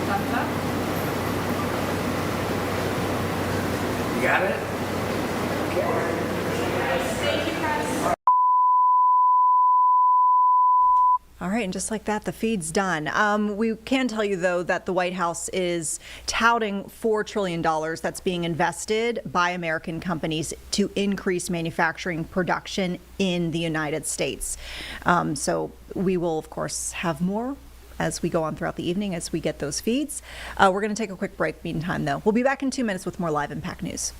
Thumbs up. You got it? Thank you, Press. All right, and just like that, the feed's done. We can tell you, though, that the White House is touting $4 trillion that's being invested by American companies to increase manufacturing production in the United States. So we will, of course, have more as we go on throughout the evening as we get those feeds. We're going to take a quick break meantime, though. We'll be back in 2 minutes with more Live Impact News.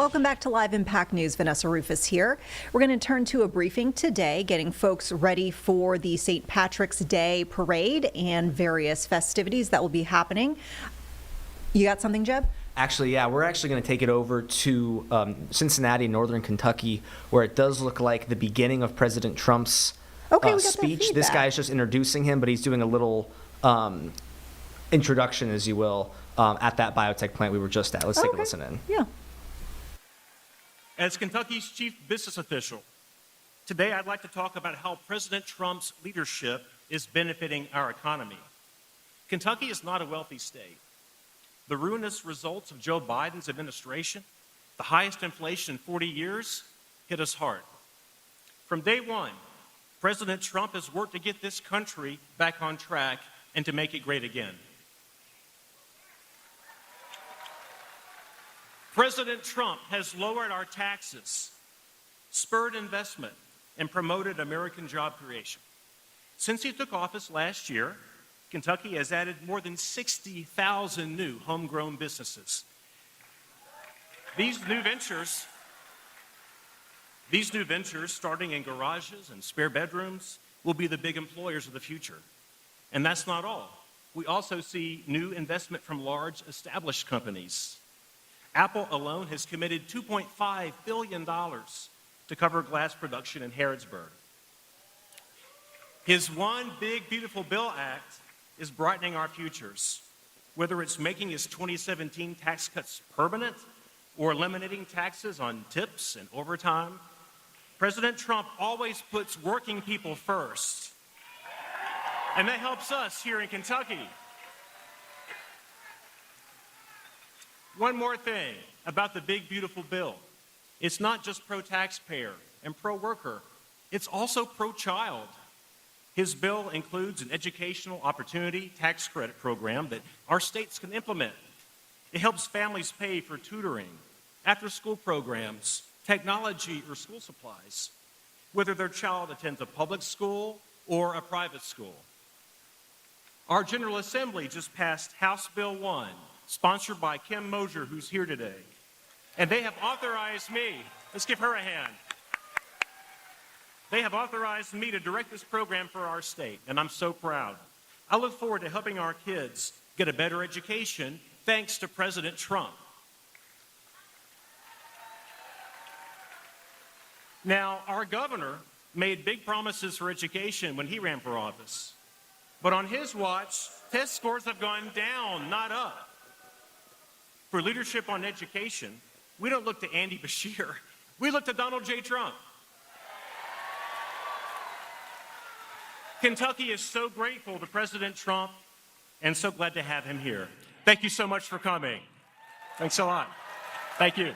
Welcome back to Live Impact News. Vanessa Rufus here. We're going to turn to a briefing today, getting folks ready for the St. Patrick's Day parade and various festivities that will be happening. You got something, Jeb? Actually, yeah, we're actually going to take it over to Cincinnati, northern Kentucky, where it does look like the beginning of President Trump's speech. This guy is just introducing him, but he's doing a little introduction, as you will, at that biotech plant we were just at. Let's take a listen in. Yeah. As Kentucky's chief business official, today I'd like to talk about how President Trump's leadership is benefiting our economy. Kentucky is not a wealthy state. The ruinous results of Joe Biden's administration, the highest inflation in 40 years, hit us hard. From day one, President Trump has worked to get this country back on track and to make it great again. President Trump has lowered our taxes, spurred investment, and promoted American job creation. Since he took office last year, Kentucky has added more than 60,000 new homegrown businesses. These new ventures, starting in garages and spare bedrooms, will be the big employers of the future. And that's not all. We also see new investment from large established companies. Apple alone has committed $2.5 billion to cover glass production in Harrodsburg. His One Big Beautiful Bill Act is brightening our futures, whether it's making his 2017 tax cuts permanent or eliminating taxes on tips and overtime. President Trump always puts working people first, and that helps us here in Kentucky. One more thing about the Big Beautiful Bill. It's not just pro-taxpayer and pro-worker, it's also pro-child. His bill includes an educational opportunity tax credit program that our states can implement. It helps families pay for tutoring, after-school programs, technology, or school supplies, whether their child attends a public school or a private school. Our General Assembly just passed House Bill 1, sponsored by Kim Mosier, who's here today. And they have authorized me, let's give her a hand. They have authorized me to direct this program for our state, and I'm so proud. I look forward to helping our kids get a better education thanks to President Trump. Now, our governor made big promises for education when he ran for office. But on his watch, test scores have gone down, not up. For leadership on education, we don't look to Andy Beshear, we look to Donald J. Trump. Kentucky is so grateful to President Trump and so glad to have him here. Thank you so much for coming. Thanks a lot. Thank you.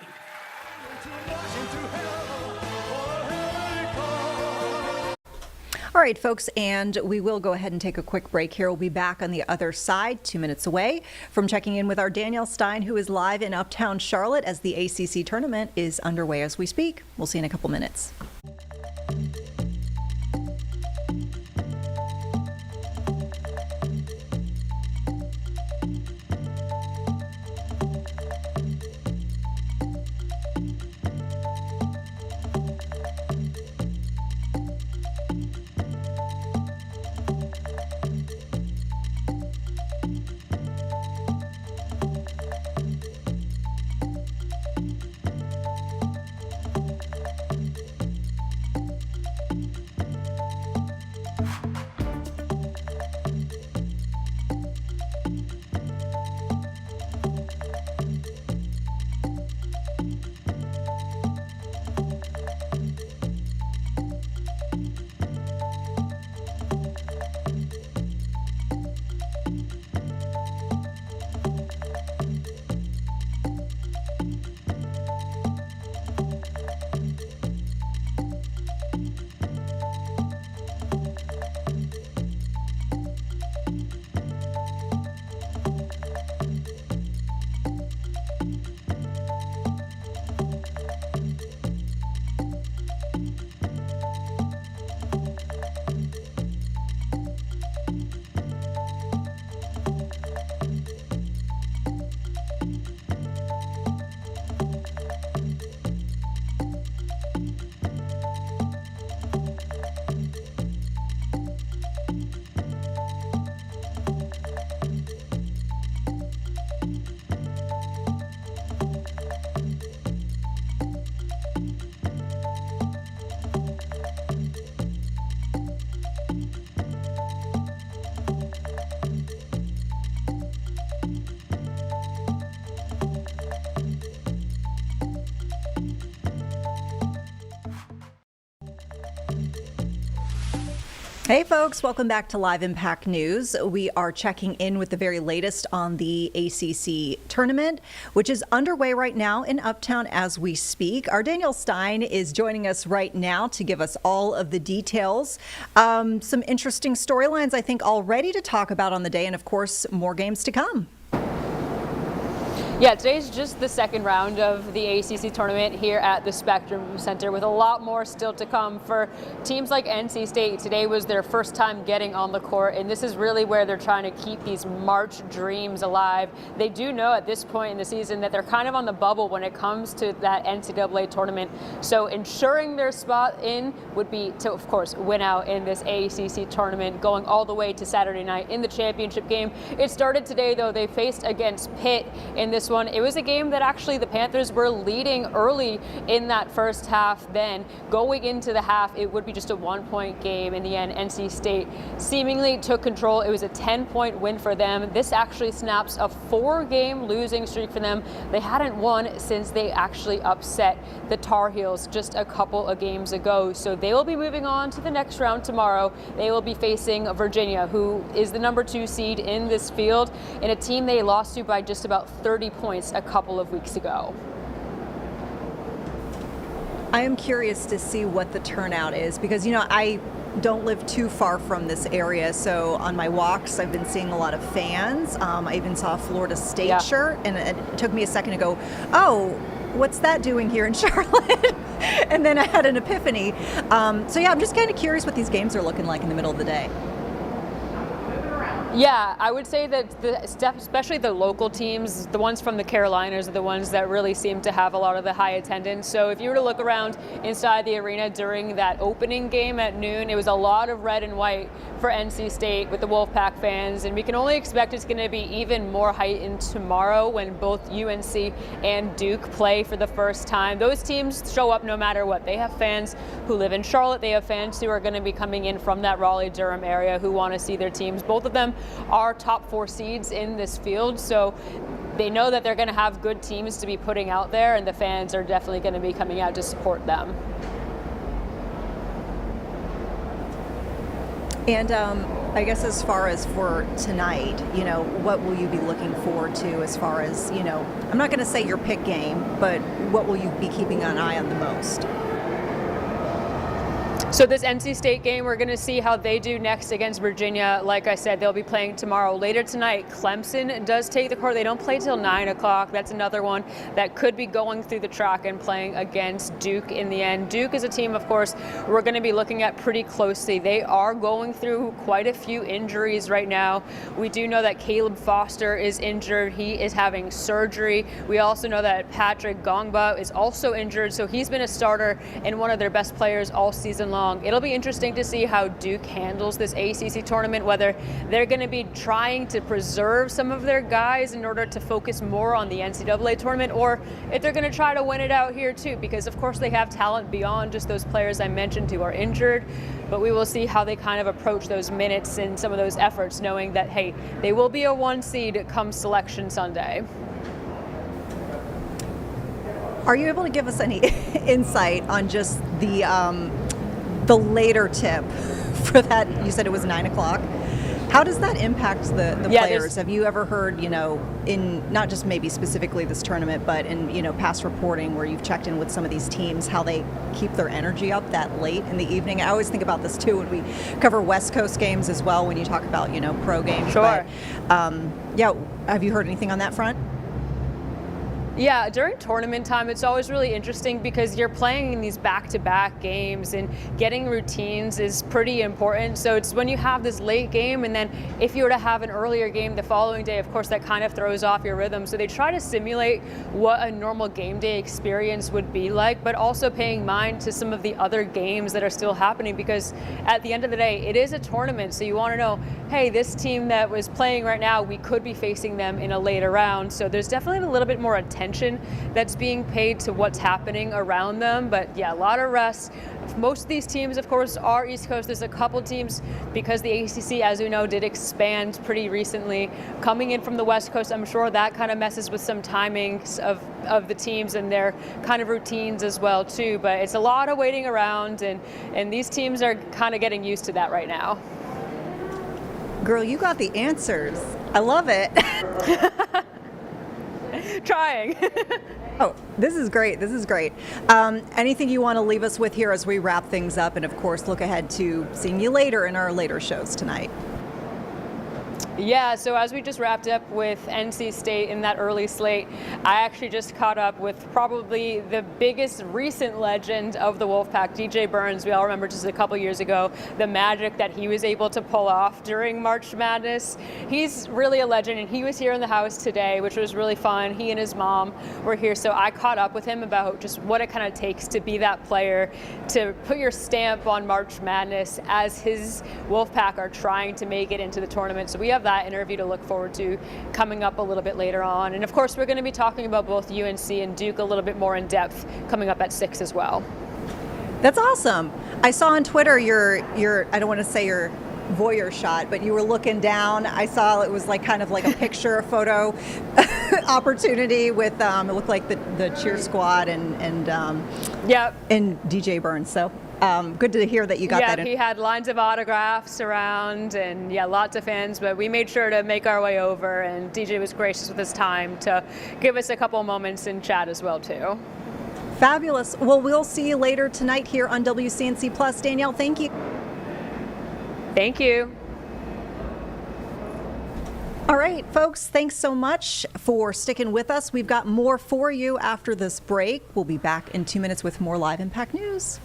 All right, folks, and we will go ahead and take a quick break here. We'll be back on the other side, 2 minutes away from checking in with our Danielle Stein, who is live in Uptown Charlotte as the ACC tournament is underway as we speak. We'll see you in a couple minutes. Hey folks, welcome back to Live Impact News. We are checking in with the very latest on the ACC tournament, which is underway right now in Uptown as we speak. Our Danielle Stein is joining us right now to give us all of the details. Some interesting storylines, I think, already to talk about on the day, and of course, more games to come. Yeah, today's just the second round of the ACC tournament here at the Spectrum Center, with a lot more still to come for teams like NC State. Today was their first time getting on the court, and this is really where they're trying to keep these March dreams alive. They do know at this point in the season that they're kind of on the bubble when it comes to that NCAA tournament. So ensuring their spot in would be to, of course, win out in this ACC tournament, going all the way to Saturday night in the championship game. It started today, though. They faced against Pitt in this one. It was a game that actually the Panthers were leading early in that first half. Then going into the half, it would be just a 1-point game. In the end, NC State seemingly took control. It was a 10-point win for them. This actually snaps a 4-game losing streak for them. They hadn't won since they actually upset the Tar Heels just a couple of games ago. So they will be moving on to the next round tomorrow. They will be facing Virginia, who is the number 2 seed in this field, in a team they lost to by just about 30 points a couple of weeks ago. I am curious to see what the turnout is because, you know, I don't live too far from this area, so on my walks I've been seeing a lot of fans. I even saw a Florida State shirt, and it took me a second to go, oh, what's that doing here in Charlotte? And then I had an epiphany. So yeah, I'm just kind of curious what these games are looking like in the middle of the day. Yeah, I would say that especially the local teams, the ones from the Carolinas, are the ones that really seem to have a lot of the high attendance. So if you were to look around inside the arena during that opening game at noon, it was a lot of red and white for NC State with the Wolfpack fans, and we can only expect it's going to be even more heightened tomorrow when both UNC and Duke play for the first time. Those teams show up no matter what. They have fans who live in Charlotte. They have fans who are going to be coming in from that Raleigh-Durham area who want to see their teams. Both of them are top 4 seeds in this field, so they know that they're going to have good teams to be putting out there, and the fans are definitely going to be coming out to support them. And I guess as far as for tonight, you know, what will you be looking forward to as far as, you know, I'm not going to say your pick game, but what will you be keeping an eye on the most? So this NC State game, we're going to see how they do next against Virginia. Like I said, they'll be playing tomorrow. Later tonight, Clemson does take the court. They don't play till 9 o'clock. That's another one that could be going through the track and playing against Duke in the end. Duke is a team, of course, we're going to be looking at pretty closely. They are going through quite a few injuries right now. We do know that Caleb Foster is injured. He is having surgery. We also know that Patrick Gongba is also injured, so he's been a starter and one of their best players all season long. It'll be interesting to see how Duke handles this ACC tournament, whether they're going to be trying to preserve some of their guys in order to focus more on the NCAA tournament, or if they're going to try to win it out here too, because of course they have talent beyond just those players I mentioned who are injured. But we will see how they kind of approach those minutes and some of those efforts, knowing that, hey, they will be a 1 seed come Selection Sunday. Are you able to give us any insight on just the later tip for that? You said it was 9 o'clock. How does that impact the players? Have you ever heard, you know, in not just maybe specifically this tournament, but in, you know, past reporting where you've checked in with some of these teams, how they keep their energy up that late in the evening? I always think about this too when we cover West Coast games as well, when you talk about, you know, pro games. Sure. But, yeah, have you heard anything on that front? Yeah, during tournament time, it's always really interesting because you're playing in these back-to-back games, and getting routines is pretty important. So it's when you have this late game, and then if you were to have an earlier game the following day, of course, that kind of throws off your rhythm. So they try to simulate what a normal game day experience would be like, but also paying mind to some of the other games that are still happening, because at the end of the day, it is a tournament. So you want to know, hey, this team that was playing right now, we could be facing them in a later round. So there's definitely a little bit more attention attention that's being paid to what's happening around them. But yeah, a lot of rest. Most of these teams, of course, are East Coast. There's a couple teams, because the ACC, as we know, did expand pretty recently, coming in from the West Coast. I'm sure that kind of messes with some timings of the teams and their kind of routines as well, too. But it's a lot of waiting around, and these teams are kind of getting used to that right now. Girl, you got the answers. I love it. Trying. Oh, this is great. This is great. Anything you want to leave us with here as we wrap things up, and of course look ahead to seeing you later in our later shows tonight? Yeah, so as we just wrapped up with NC State in that early slate, I actually just caught up with probably the biggest recent legend of the Wolfpack, DJ Burns. We all remember just a couple years ago the magic that he was able to pull off during March Madness. He's really a legend, and he was here in the house today, which was really fun. He and his mom were here, so I caught up with him about just what it kind of takes to be that player, to put your stamp on March Madness as his Wolfpack are trying to make it into the tournament. So we have that interview to look forward to coming up a little bit later on. And of course, we're going to be talking about both UNC and Duke a little bit more in depth coming up at 6 as well. That's awesome. I saw on Twitter your I don't want to say your voyeur shot, but you were looking down. I saw it was like kind of like a picture photo opportunity with it looked like the cheer squad and DJ Burns. So good to hear that you got that. Yeah, he had lines of autographs around, and yeah, lots of fans, but we made sure to make our way over, and DJ was gracious with his time to give us a couple moments in chat as well, too. Fabulous. Well, we'll see you later tonight here on WCNC Plus. Danielle, thank you. Thank you. All right, folks, thanks so much for sticking with us. We've got more for you after this break. We'll be back in 2 minutes with more Live Impact News.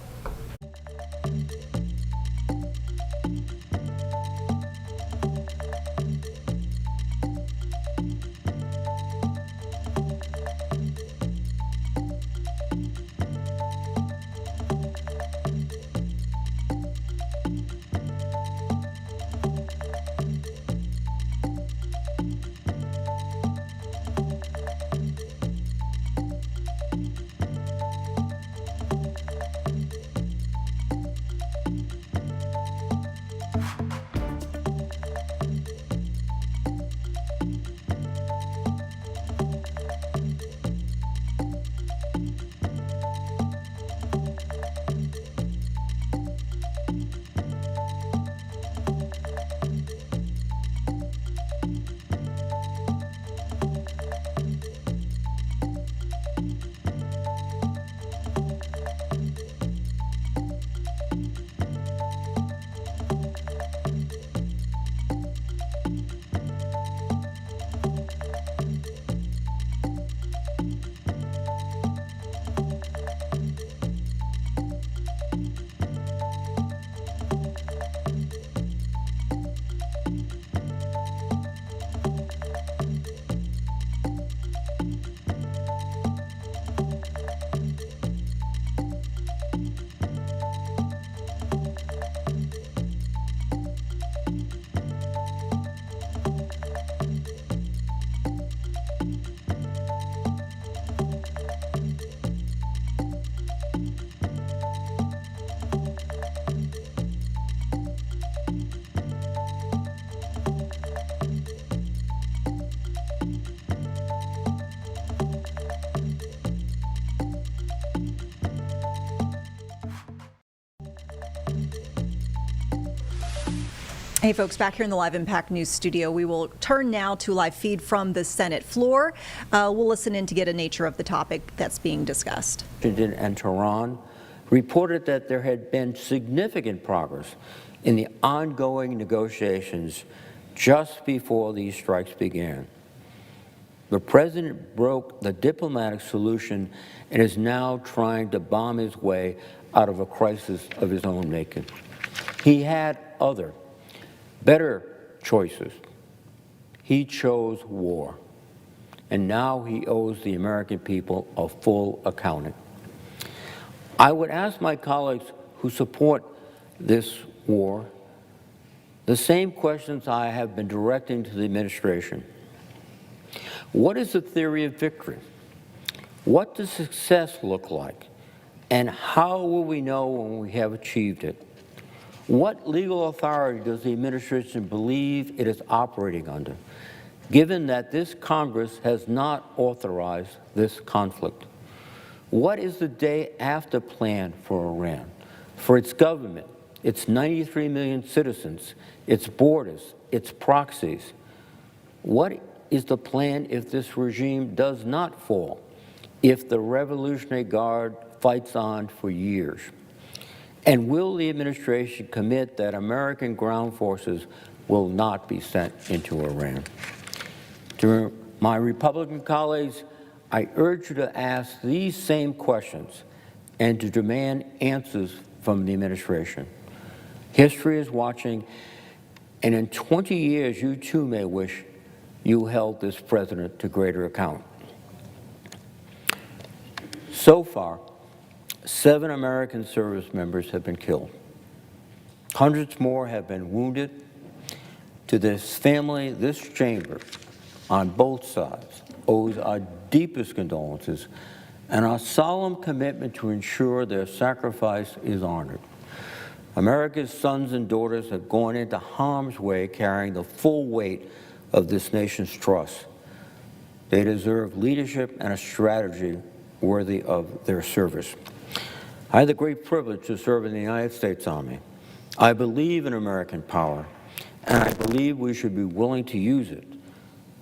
Hey folks, back here in the Live Impact News studio, we will turn now to a live feed from the Senate floor. We'll listen in to get a nature of the topic that's being discussed. Washington and Tehran reported that there had been significant progress in the ongoing negotiations just before these strikes began. The president broke the diplomatic solution and is now trying to bomb his way out of a crisis of his own making. He had other better choices. He chose war, and now he owes the American people a full accounting. I would ask my colleagues who support this war the same questions I have been directing to the administration. What is the theory of victory? What does success look like? And how will we know when we have achieved it? What legal authority does the administration believe it is operating under, given that this Congress has not authorized this conflict? What is the day after plan for Iran, for its government, its 93 million citizens, its borders, its proxies? What is the plan if this regime does not fall, if the Revolutionary Guard fights on for years? And will the administration commit that American ground forces will not be sent into Iran? To my Republican colleagues, I urge you to ask these same questions and to demand answers from the administration. History is watching, and in 20 years, you too may wish you held this president to greater account. So far, 7 American service members have been killed. Hundreds more have been wounded. To this family, this chamber, on both sides, owes our deepest condolences and our solemn commitment to ensure their sacrifice is honored. America's sons and daughters have gone into harm's way carrying the full weight of this nation's trust. They deserve leadership and a strategy worthy of their service. I had the great privilege to serve in the United States Army. I believe in American power, and I believe we should be willing to use it.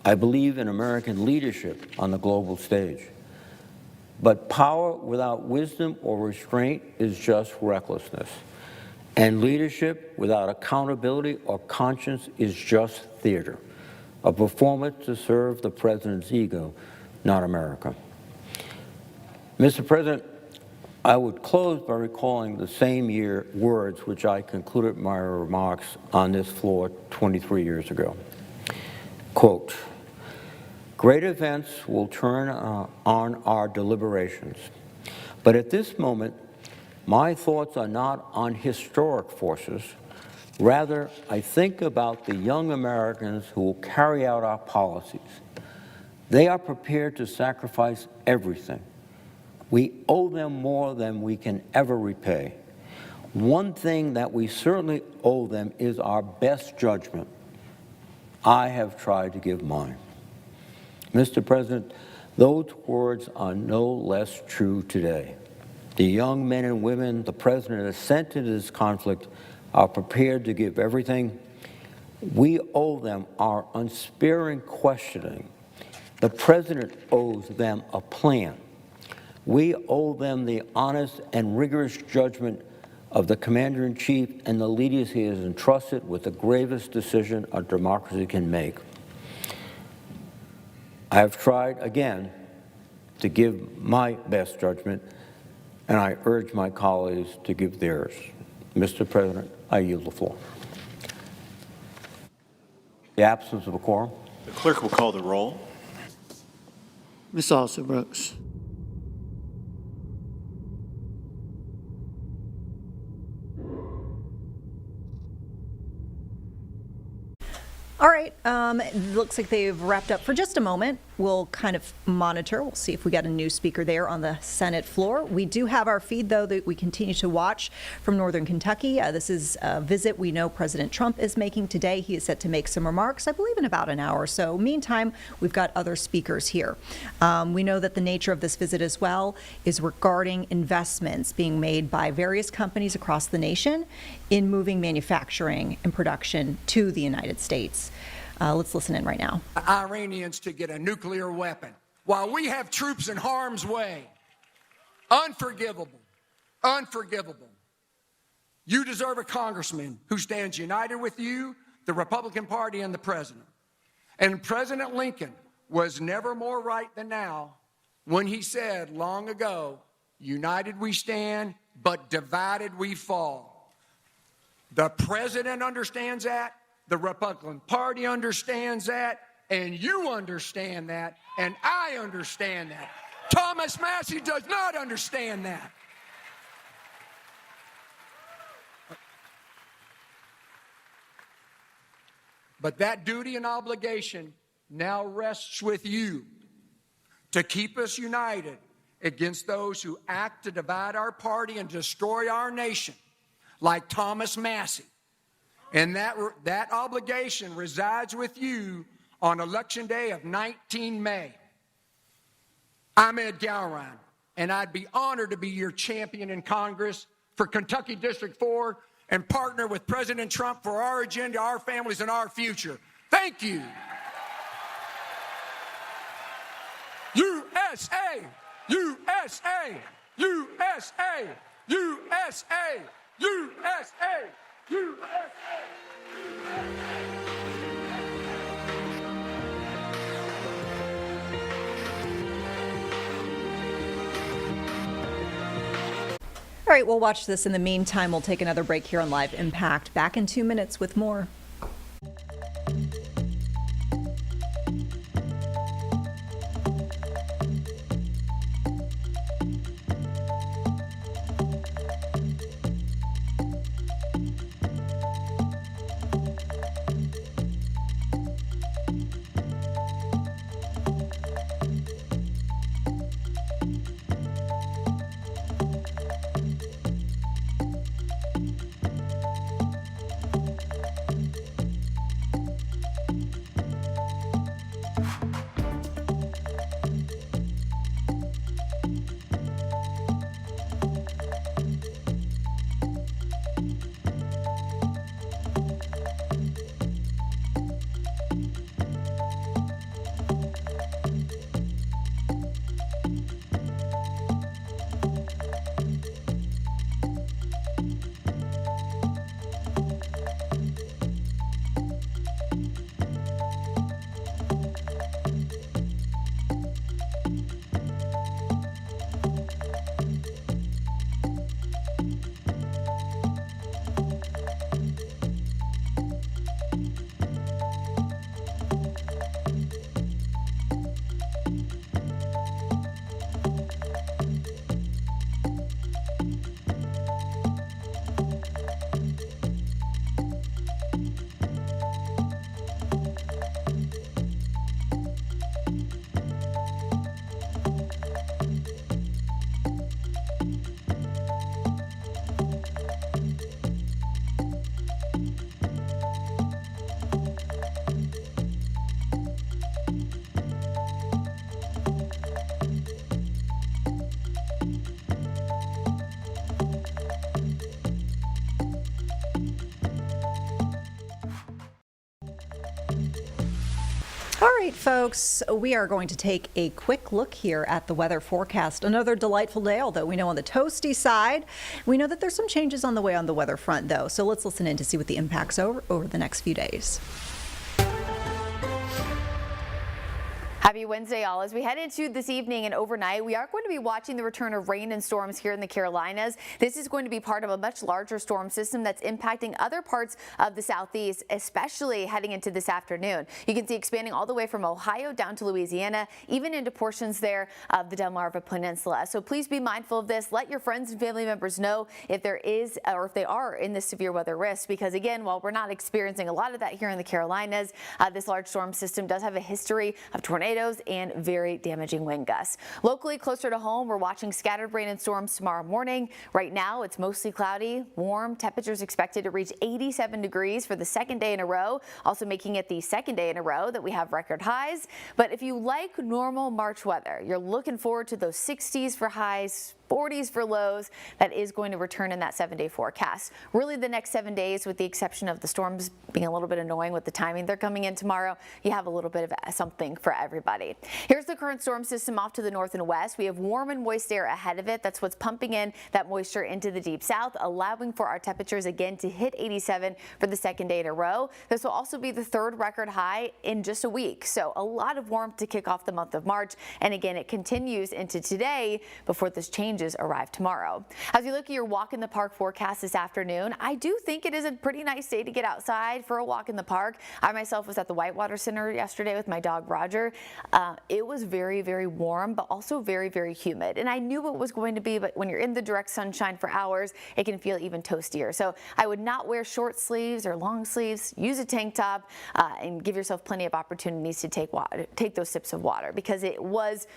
I believe in American leadership on the global stage. But power without wisdom or restraint is just recklessness. And leadership without accountability or conscience is just theater, a performance to serve the president's ego, not America. Mr. President, I would close by recalling the same words which I concluded my remarks on this floor 23 years ago. Quote, "Great events will turn on our deliberations, but at this moment, my thoughts are not on historic forces. Rather, I think about the young Americans who will carry out our policies. They are prepared to sacrifice everything. We owe them more than we can ever repay. One thing that we certainly owe them is our best judgment. I have tried to give mine." Mr. President, those words are no less true today. The young men and women the President has sent into this conflict are prepared to give everything. We owe them our unsparing questioning. The President owes them a plan. We owe them the honest and rigorous judgment of the Commander-in-Chief and the leaders he has entrusted with the gravest decision a democracy can make. I have tried again to give my best judgment, and I urge my colleagues to give theirs. Mr. President, I yield the floor. The absence of a quorum. The clerk will call the roll. Ms. Alston-Brooks. All right, it looks like they've wrapped up for just a moment. We'll kind of monitor. We'll see if we got a new speaker there on the Senate floor. We do have our feed, though, that we continue to watch from Northern Kentucky. This is a visit we know President Trump is making today. He is set to make some remarks, I believe, in about an hour or so. Meantime, we've got other speakers here. We know that the nature of this visit as well is regarding investments being made by various companies across the nation in moving manufacturing and production to the United States. Let's listen in right now. Iranians to get a nuclear weapon while we have troops in harm's way. Unforgivable. Unforgivable. You deserve a congressman who stands united with you, the Republican Party, and the president. And President Lincoln was never more right than now when he said long ago, "United we stand, but divided we fall." The president understands that. The Republican Party understands that, and you understand that, and I understand that. Thomas Massie does not understand that. But that duty and obligation now rests with you to keep us united against those who act to divide our party and destroy our nation, like Thomas Massey. And that obligation resides with you on Election Day of 19 May. I'm Ed Gowron, and I'd be honored to be your champion in Congress for Kentucky District 4 and partner with President Trump for our agenda, our families, and our future. Thank you. USA! USA! USA! USA! USA! USA! All right, we'll watch this. In the meantime, we'll take another break here on Live Impact. Back in 2 minutes with more. All right, folks, we are going to take a quick look here at the weather forecast. Another delightful day, although we know on the toasty side. We know that there's some changes on the way on the weather front, though. So let's listen in to see what the impacts are over the next few days. Happy Wednesday, all. As we head into this evening and overnight, we are going to be watching the return of rain and storms here in the Carolinas. This is going to be part of a much larger storm system that's impacting other parts of the southeast, especially heading into this afternoon. You can see expanding all the way from Ohio down to Louisiana, even into portions there of the Delmarva Peninsula. So please be mindful of this. Let your friends and family members know if there is or if they are in this severe weather risk, because again, while we're not experiencing a lot of that here in the Carolinas, this large storm system does have a history of tornadoes and very damaging wind gusts. Locally, closer to home, we're watching scattered rain and storms tomorrow morning. Right now, it's mostly cloudy, warm. Temperatures expected to reach 87 degrees for the second day in a row, also making it the second day in a row that we have record highs. But if you like normal March weather, you're looking forward to those 60s for highs, 40s for lows, that is going to return in that 7-day forecast. Really the next 7 days, with the exception of the storms being a little bit annoying with the timing they're coming in tomorrow, you have a little bit of something for everybody. Here's the current storm system off to the north and west. We have warm and moist air ahead of it. That's what's pumping in that moisture into the deep south, allowing for our temperatures again to hit 87 for the second day in a row. This will also be the third record high in just a week. So a lot of warmth to kick off the month of March. And again, it continues into today before this changes arrive tomorrow. As you look at your walk in the park forecast this afternoon, I do think it is a pretty nice day to get outside for a walk in the park. I myself was at the Whitewater Center yesterday with my dog Roger. It was very, very warm, but also very, very humid. And I knew it was going to be, but when you're in the direct sunshine for hours, it can feel even toastier. So I would not wear short sleeves or long sleeves. Use a tank top and give yourself plenty of opportunities to take those sips of water, because it was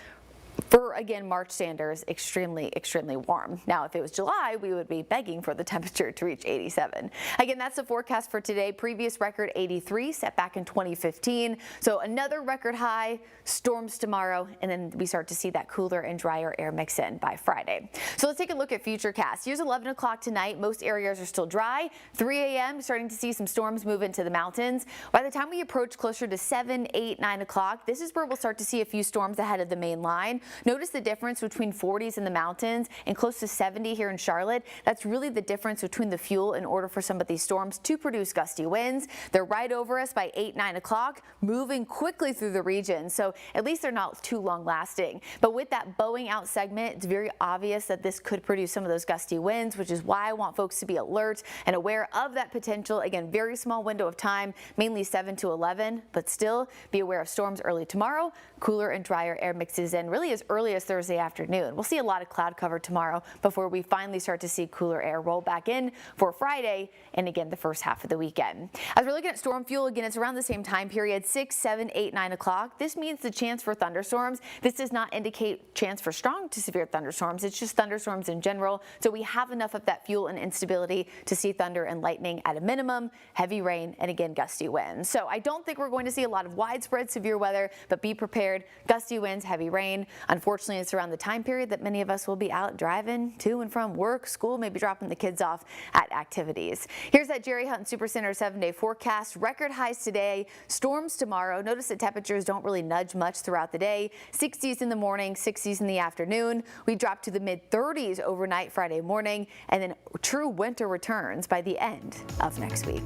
For, again, March standards, extremely, extremely warm. Now, if it was July, we would be begging for the temperature to reach 87. Again, that's the forecast for today. Previous record 83 set back in 2015. So another record high, storms tomorrow, and then we start to see that cooler and drier air mix in by Friday. So let's take a look at futurecast. Here's 11 o'clock tonight. Most areas are still dry. 3 a.m. starting to see some storms move into the mountains. By the time we approach closer to 7, 8, 9 o'clock, this is where we'll start to see a few storms ahead of the main line. Notice the difference between 40s in the mountains and close to 70 here in Charlotte. That's really the difference between the fuel in order for some of these storms to produce gusty winds. They're right over us by 8, 9 o'clock, moving quickly through the region. So at least they're not too long lasting. But with that bowing out segment, it's very obvious that this could produce some of those gusty winds, which is why I want folks to be alert and aware of that potential. Again, very small window of time, mainly 7 to 11, but still be aware of storms early tomorrow. Cooler and drier air mixes in really as early as Thursday afternoon. We'll see a lot of cloud cover tomorrow before we finally start to see cooler air roll back in for Friday and again the first half of the weekend. As we're looking at storm fuel, again, it's around the same time period, 6, 7, 8, 9 o'clock. This means the chance for thunderstorms. This does not indicate chance for strong to severe thunderstorms. It's just thunderstorms in general. So we have enough of that fuel and instability to see thunder and lightning at a minimum, heavy rain, and again, gusty winds. So I don't think we're going to see a lot of widespread severe weather, but be prepared. Gusty winds, heavy rain. Unfortunately, it's around the time period that many of us will be out driving to and from work, school, maybe dropping the kids off at activities. Here's that Jerry Hutton Supercenter 7-day forecast. Record highs today, storms tomorrow. Notice that temperatures don't really nudge much throughout the day. 60s in the morning, 60s in the afternoon. We drop to the mid-30s overnight Friday morning, and then true winter returns by the end of next week.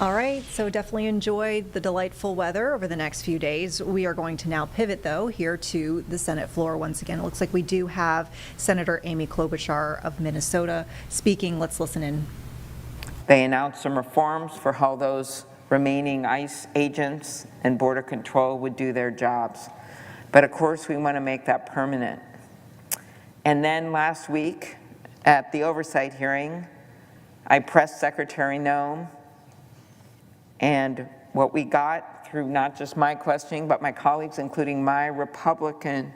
All right, so definitely enjoy the delightful weather over the next few days. We are going to now pivot, though, here to the Senate floor once again. It looks like we do have Senator Amy Klobuchar of Minnesota speaking. Let's listen in. They announced some reforms for how those remaining ICE agents and Border Control would do their jobs. But of course, we want to make that permanent. And then last week, at the oversight hearing, I pressed Secretary Noem. And what we got through not just my questioning, but my colleagues, including my Republican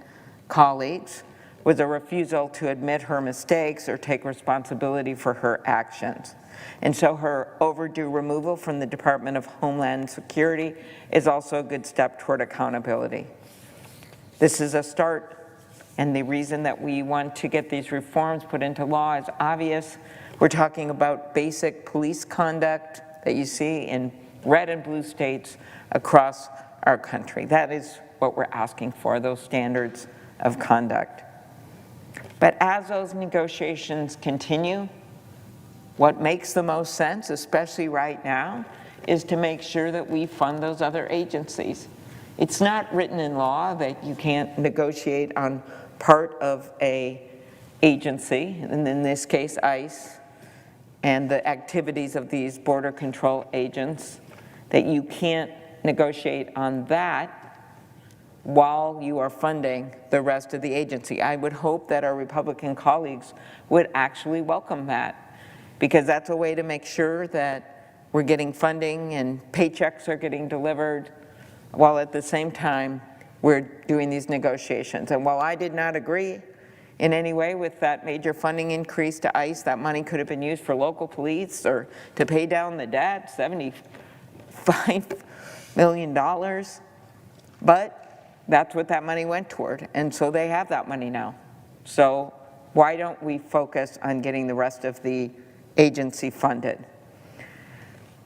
colleagues, was a refusal to admit her mistakes or take responsibility for her actions. And so her overdue removal from the Department of Homeland Security is also a good step toward accountability. This is a start, and the reason that we want to get these reforms put into law is obvious. We're talking about basic police conduct that you see in red and blue states across our country. That is what we're asking for, those standards of conduct. But as those negotiations continue, what makes the most sense, especially right now, is to make sure that we fund those other agencies. It's not written in law that you can't negotiate on part of an agency, and in this case, ICE, and the activities of these border control agents, that you can't negotiate on that while you are funding the rest of the agency. I would hope that our Republican colleagues would actually welcome that, because that's a way to make sure that we're getting funding and paychecks are getting delivered, while at the same time we're doing these negotiations. And while I did not agree in any way with that major funding increase to ICE, that money could have been used for local police or to pay down the debt, $75 million, but that's what that money went toward, and so they have that money now. So why don't we focus on getting the rest of the agency funded?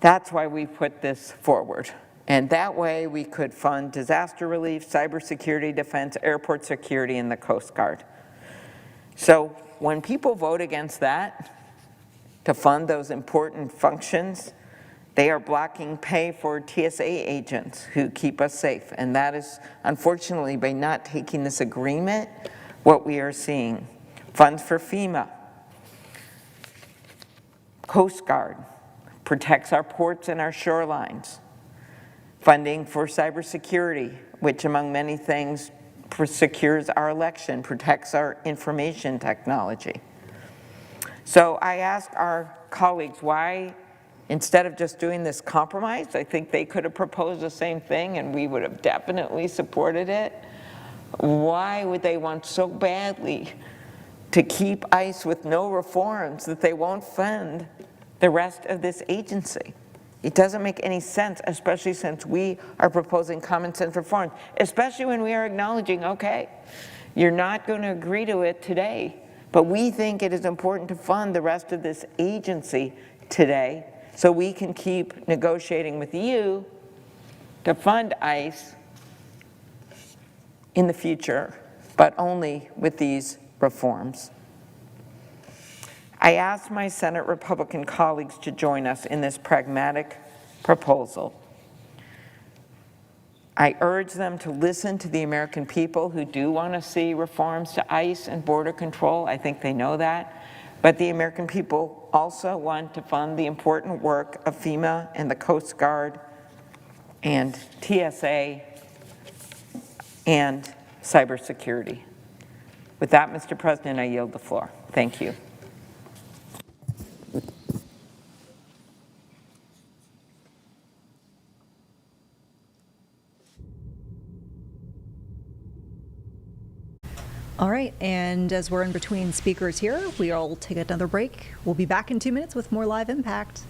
That's why we put this forward. And that way we could fund disaster relief, cybersecurity, defense, airport security, and the Coast Guard. So when people vote against that to fund those important functions, they are blocking pay for TSA agents who keep us safe. And that is, unfortunately, by not taking this agreement, what we are seeing. Funds for FEMA. Coast Guard protects our ports and our shorelines. Funding for cybersecurity, which among many things secures our election, protects our information technology. So I ask our colleagues why, instead of just doing this compromise, I think they could have proposed the same thing and we would have definitely supported it. Why would they want so badly to keep ICE with no reforms that they won't fund the rest of this agency? It doesn't make any sense, especially since we are proposing common sense reforms, especially when we are acknowledging, okay, you're not going to agree to it today, but we think it is important to fund the rest of this agency today so we can keep negotiating with you to fund ICE in the future, but only with these reforms. I asked my Senate Republican colleagues to join us in this pragmatic proposal. I urge them to listen to the American people who do want to see reforms to ICE and border control. I think they know that. But the American people also want to fund the important work of FEMA and the Coast Guard and TSA and cybersecurity. With that, Mr. President, I yield the floor. Thank you. All right, and as we're in between speakers here, we'll take another break. We'll be back in 2 minutes with more Live Impact.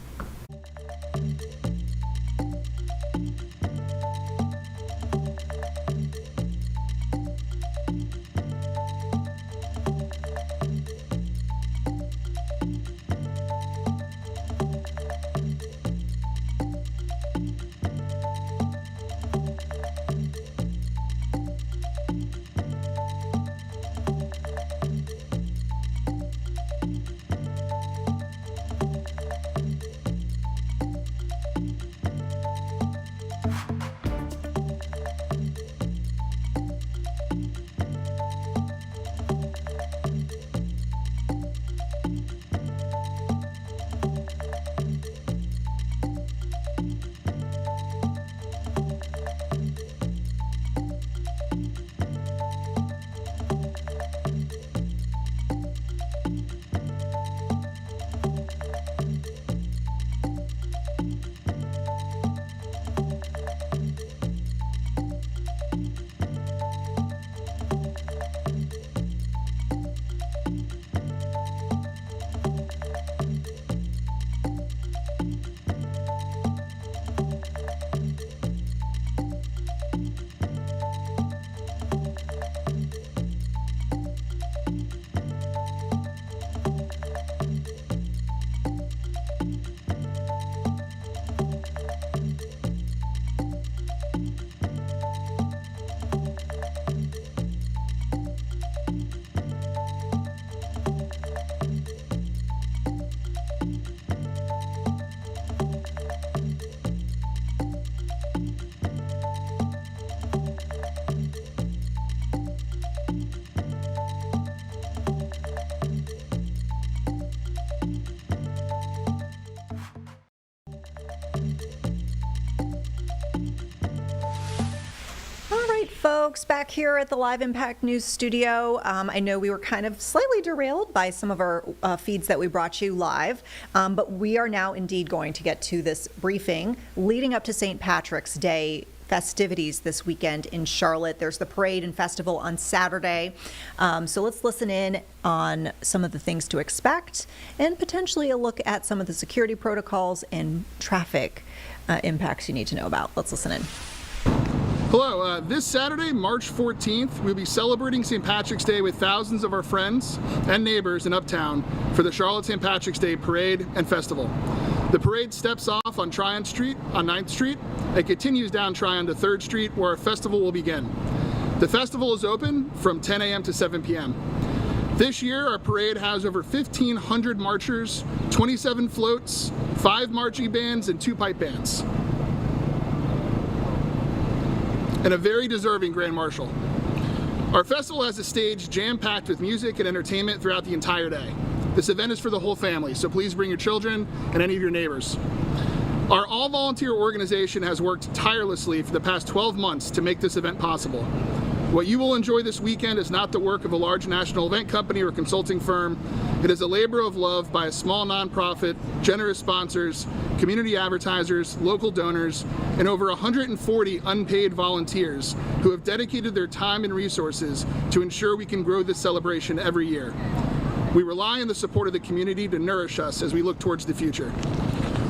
Folks, back here at the Live Impact News studio. I know we were kind of slightly derailed by some of our feeds that we brought you live, but we are now indeed going to get to this briefing leading up to St. Patrick's Day festivities this weekend in Charlotte. There's the parade and festival on Saturday. So let's listen in on some of the things to expect and potentially a look at some of the security protocols and traffic impacts you need to know about. Let's listen in. Hello, this Saturday, March 14th, we'll be celebrating St. Patrick's Day with thousands of our friends and neighbors in Uptown for the Charlotte St. Patrick's Day Parade and Festival. The parade steps off on Tryon Street on 9th Street and continues down Tryon to 3rd Street where our festival will begin. The festival is open from 10 a.m. to 7 p.m. This year, our parade has over 1,500 marchers, 27 floats, 5 marching bands, and 2 pipe bands, and a very deserving Grand Marshal. Our festival has a stage jam-packed with music and entertainment throughout the entire day. This event is for the whole family, so please bring your children and any of your neighbors. Our all-volunteer organization has worked tirelessly for the past 12 months to make this event possible. What you will enjoy this weekend is not the work of a large national event company or consulting firm. It is a labor of love by a small nonprofit, generous sponsors, community advertisers, local donors, and over 140 unpaid volunteers who have dedicated their time and resources to ensure we can grow this celebration every year. We rely on the support of the community to nourish us as we look towards the future.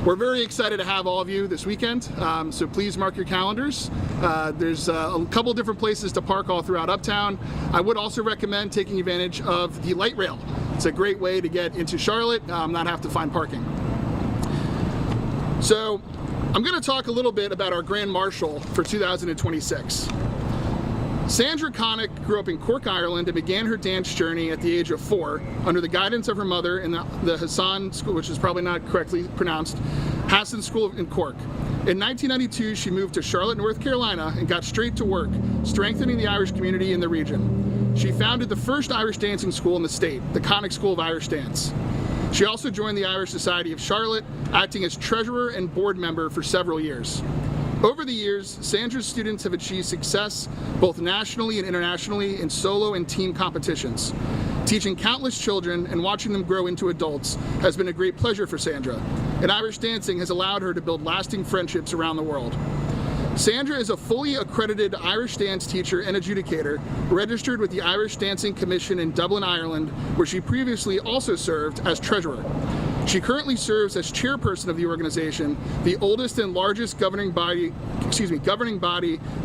We're very excited to have all of you this weekend, so please mark your calendars. There's a couple different places to park all throughout Uptown. I would also recommend taking advantage of the light rail. It's a great way to get into Charlotte, not have to find parking. So I'm going to talk a little bit about our Grand Marshal for 2026. Sandra Connick grew up in Cork, Ireland, and began her dance journey at the age of 4 under the guidance of her mother in the Hassan School, which is probably not correctly pronounced, Hassan School in Cork. In 1992, she moved to Charlotte, North Carolina, and got straight to work, strengthening the Irish community in the region. She founded the first Irish dancing school in the state, the Connick School of Irish Dance. She also joined the Irish Society of Charlotte, acting as treasurer and board member for several years. Over the years, Sandra's students have achieved success both nationally and internationally in solo and team competitions. Teaching countless children and watching them grow into adults has been a great pleasure for Sandra, and Irish dancing has allowed her to build lasting friendships around the world. Sandra is a fully accredited Irish dance teacher and adjudicator, registered with the Irish Dancing Commission in Dublin, Ireland, where she previously also served as treasurer. She currently serves as chairperson of the organization, the oldest and largest governing body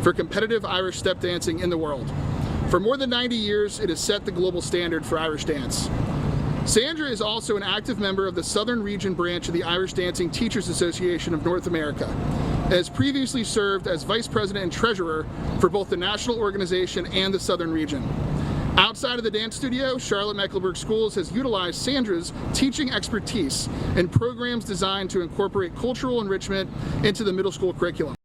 for competitive Irish step dancing in the world. For more than 90 years, it has set the global standard for Irish dance. Sandra is also an active member of the Southern Region branch of the Irish Dancing Teachers Association of North America, and has previously served as vice president and treasurer for both the national organization and the Southern Region. Outside of the dance studio, Charlotte Mecklenburg Schools has utilized Sandra's teaching expertise in programs designed to incorporate cultural enrichment into the middle school curriculum.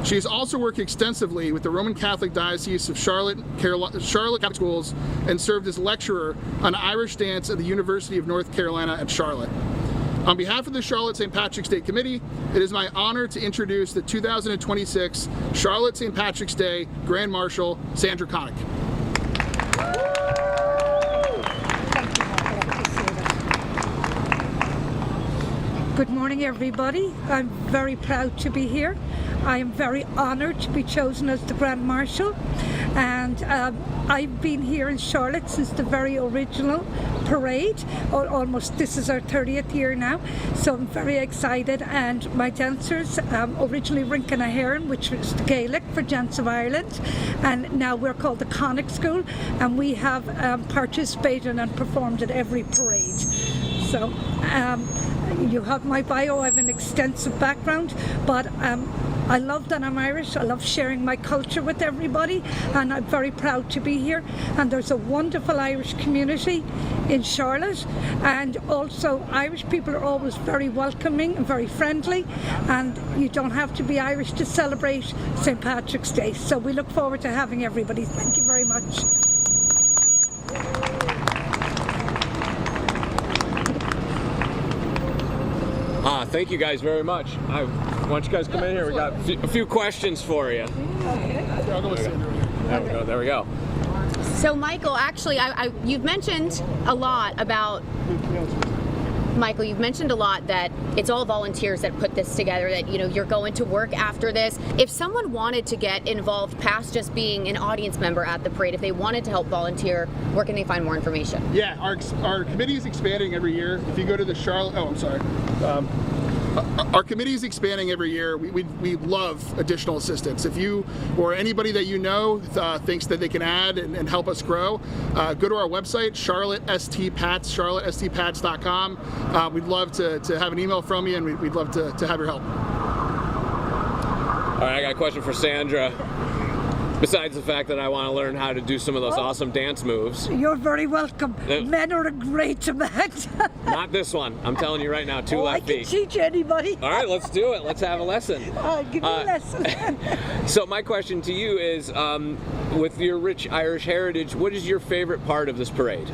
She has also worked extensively with the Roman Catholic Diocese of Charlotte Catholic Schools and served as lecturer on Irish dance at the University of North Carolina at Charlotte. On behalf of the Charlotte St. Patrick's Day Committee, it is my honor to introduce the 2026 Charlotte St. Patrick's Day Grand Marshal, Sandra Connick. Good morning, everybody. I'm very proud to be here. I am very honored to be chosen as the Grand Marshal, and I've been here in Charlotte since the very original parade. This is our 30th year now, so I'm very excited. And my dancers, originally Rinkin a Heron, which was the Gaelic for Dance of Ireland, and now we're called the Connick School, and we have participated and performed at every parade. So you have my bio. I have an extensive background, but I love that I'm Irish. I love sharing my culture with everybody, and I'm very proud to be here. And there's a wonderful Irish community in Charlotte, and also Irish people are always very welcoming and very friendly, and you don't have to be Irish to celebrate St. Patrick's Day. So we look forward to having everybody. Thank you very much. Thank you guys very much. Why don't you guys come in here? We got a few questions for you. There we go. So Michael, actually, you've mentioned a lot about, Michael, you've mentioned a lot that it's all volunteers that put this together, that, you know, you're going to work after this. If someone wanted to get involved past just being an audience member at the parade, if they wanted to help volunteer, where can they find more information? Yeah, our committee is expanding every year. If you go to the Charlotte, our committee is expanding every year. We love additional assistance. If you or anybody that you know thinks that they can add and help us grow, go to our website, charlottestpats.com. We'd love to have an email from you, and we'd love to have your help. All right, I got a question for Sandra. Besides the fact that I want to learn how to do some of those awesome dance moves. You're very welcome. Men are a great demand. Not this one. I'm telling you right now, two left feet. I can teach anybody. All right, let's do it. Let's have a lesson. Give me a lesson. So my question to you is, with your rich Irish heritage, what is your favorite part of this parade?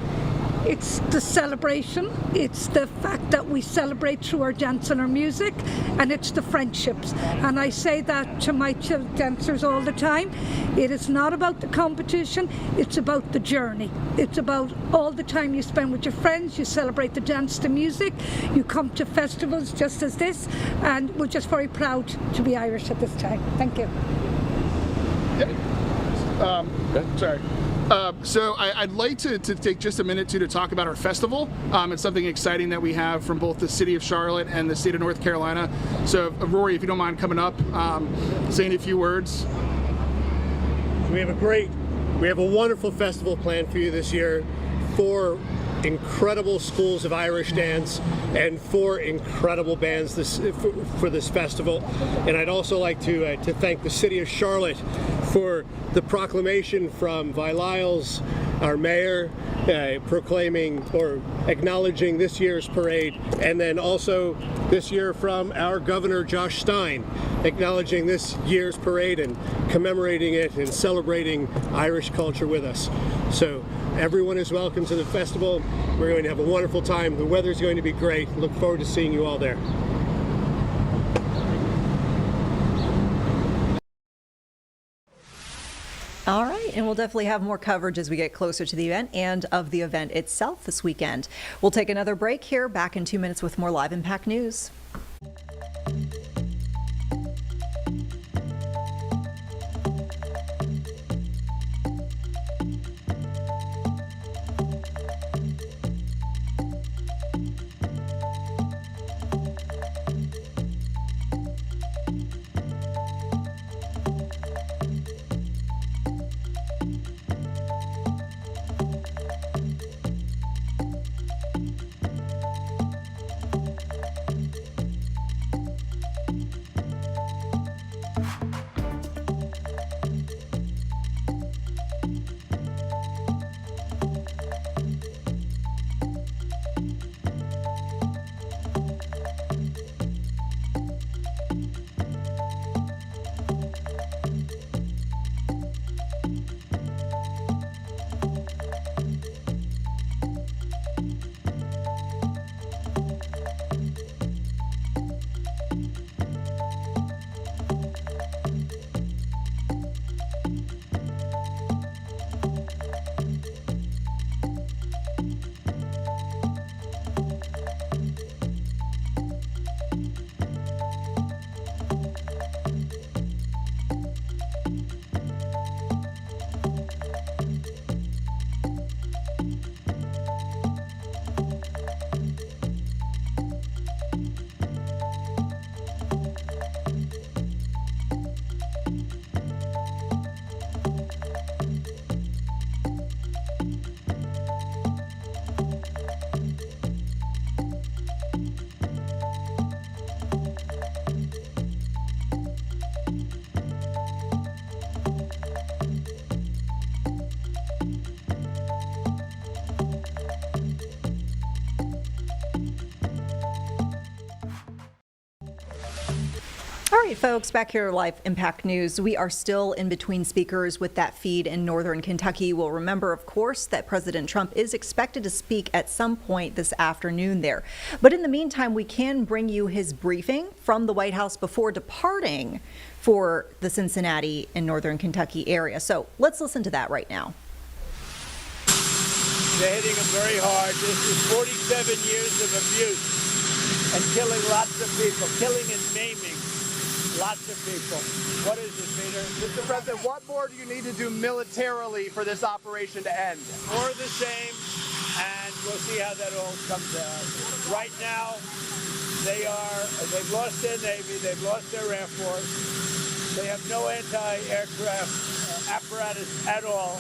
It's the celebration, it's the fact that we celebrate through our dance and our music, and it's the friendships. And I say that to my dancers all the time. It is not about the competition, it's about the journey. It's about all the time you spend with your friends, you celebrate the dance, the music, you come to festivals just as this, and we're just very proud to be Irish at this time. Thank you. Sorry. So I'd like to take just a minute to talk about our festival. It's something exciting that we have from both the city of Charlotte and the state of North Carolina. So Rory, if you don't mind coming up, saying a few words. We have a wonderful festival planned for you this year. 4 incredible schools of Irish dance and 4 incredible bands for this festival. And I'd also like to thank the city of Charlotte for the proclamation from Vi Lyles, our mayor, proclaiming or acknowledging this year's parade, and then also this year from our governor Josh Stein, acknowledging this year's parade and commemorating it and celebrating Irish culture with us. So everyone is welcome to the festival. We're going to have a wonderful time. The weather's going to be great. Look forward to seeing you all there. All right, and we'll definitely have more coverage as we get closer to the event and of the event itself this weekend. We'll take another break here, back in 2 minutes with more Live Impact News. All right, folks, back here at Live Impact News. We are still in between speakers with that feed in northern Kentucky. We'll remember, of course, that President Trump is expected to speak at some point this afternoon there. But in the meantime, we can bring you his briefing from the White House before departing for the Cincinnati and northern Kentucky area. So let's listen to that right now. They're hitting them very hard. This is 47 years of abuse and killing lots of people, killing and maiming lots of people. What is it, Peter? Mr. President, what more do you need to do militarily for this operation to end? More of the same, and we'll see how that all comes out. Right now, they've lost their Navy, they've lost their Air Force, they have no anti-aircraft apparatus at all,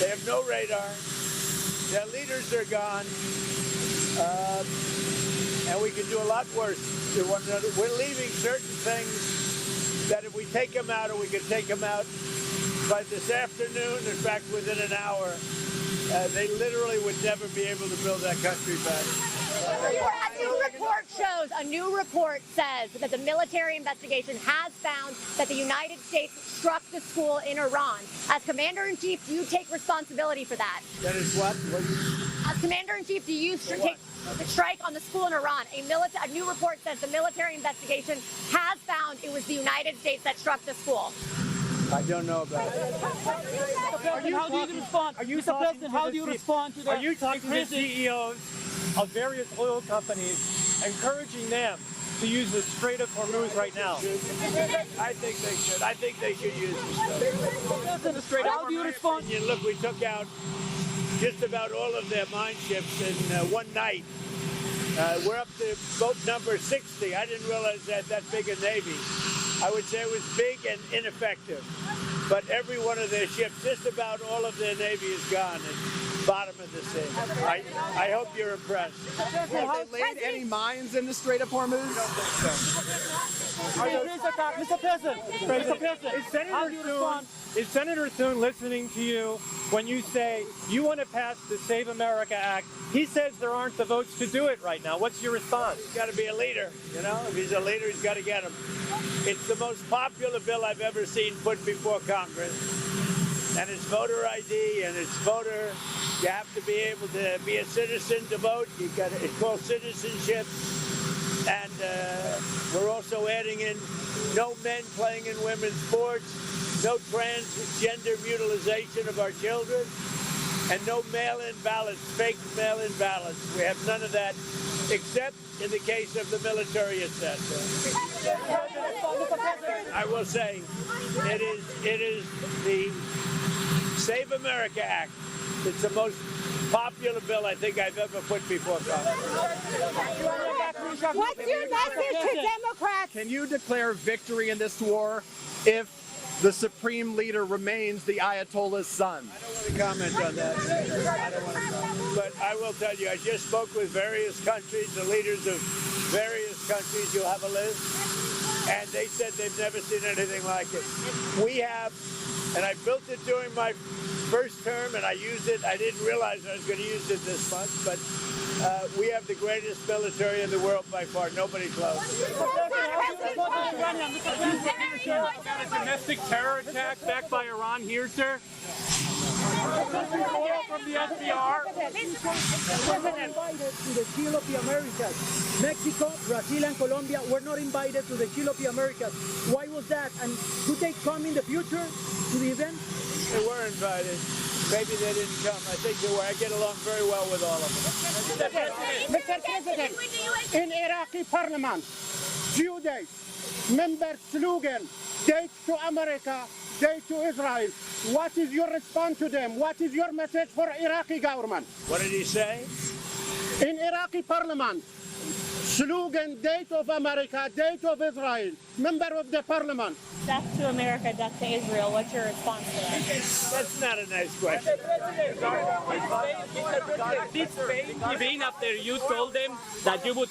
they have no radar, their leaders are gone, and we can do a lot worse to one another. We're leaving certain things that if we take them out, or we can take them out by this afternoon, in fact, within an hour, they literally would never be able to build that country back. A new report says that the military investigation has found that the United States struck the school in Iran. As Commander-in-Chief, do you take responsibility for that? That is what? Commander-in-Chief, do you take the strike on the school in Iran? A new report says the military investigation has found it was the United States that struck the school. I don't know about it. How do you respond? Mr. President, how do you respond to that? Are you talking to the CEOs of various oil companies, encouraging them to use the Strait of Hormuz right now? I think they should. I think they should use the Strait. How do you respond? Look, we took out just about all of their mine ships in one night. We're up to boat number 60. I didn't realize they had that big a Navy. I would say it was big and ineffective. But every one of their ships, just about all of their Navy is gone. It's bottom of the sea. I hope you're impressed. Have they laid any mines in the Strait of Hormuz? Mr. President, Is Senator Thune listening to you when you say you want to pass the Save America Act? He says there aren't the votes to do it right now. What's your response? He's got to be a leader. You know, if he's a leader, he's got to get him. It's the most popular bill I've ever seen put before Congress. And it's voter ID and it's voter. You have to be able to be a citizen to vote. It's called citizenship. And we're also adding in no men playing in women's sports, no transgender mutilization of our children, and no mail-in ballots, fake mail-in ballots. We have none of that, except in the case of the military, etc. I will say, it is the Save America Act. It's the most popular bill I think I've ever put before Congress. What's your message to Democrats? Can you declare victory in this war if the supreme leader remains the Ayatollah's son? I don't want to comment on that. I don't want to comment. But I will tell you, I just spoke with various countries, the leaders of various countries. You'll have a list. And they said they've never seen anything like it. We have, and I built it during my first term, and I used it. I didn't realize I was going to use it this much, but we have the greatest military in the world by far. Nobody close. About a domestic terror attack backed by Iran here, sir? From the SBR. Invited to the Shield of the Americas. Mexico, Brazil, and Colombia were not invited to the Shield of the Americas. Why was that? And could they come in the future to the event? They were invited. Maybe they didn't come. I think they were. I get along very well with all of them. Mr. President, in Iraqi parliament, few days, members slogan, date to America, date to Israel. What is your response to them? What is your message for Iraqi government? What did he say? In Iraqi parliament, slogan, date of America, date of Israel, member of the parliament. Death to America, death to Israel. What's your response to that? That's not a nice question. Did Spain give in after you told them that you would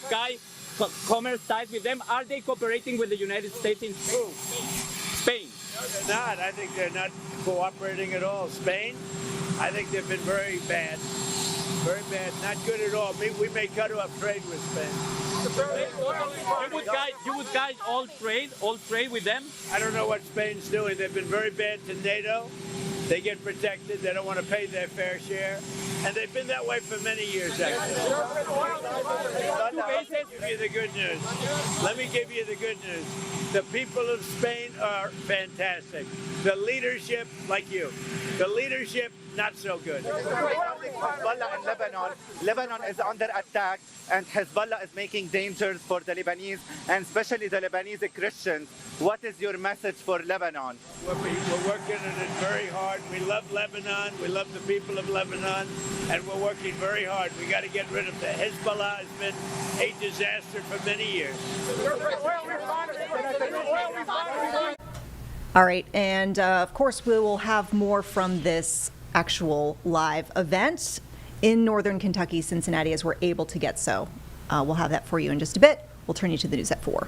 commerce ties with them? Are they cooperating with the United States in Spain? No, they're not. I think they're not cooperating at all. Spain, I think they've been very bad. Very bad. Not good at all. We may cut off trade with Spain. You would guide all trade with them? I don't know what Spain's doing. They've been very bad to NATO. They get protected. They don't want to pay their fair share. And they've been that way for many years, actually. Let me give you the good news. Let me give you the good news. The people of Spain are fantastic. The leadership, like you. The leadership, not so good. Hezbollah in Lebanon. Lebanon is under attack, and Hezbollah is making dangers for the Lebanese, and especially the Lebanese Christians. What is your message for Lebanon? We're working on it very hard. We love Lebanon. We love the people of Lebanon, and we're working very hard. We got to get rid of the Hezbollah. Has been a disaster for many years. All right, and of course we will have more from this actual live event in Northern Kentucky, Cincinnati, as we're able to get so. We'll have that for you in just a bit. We'll turn you to the news at 4.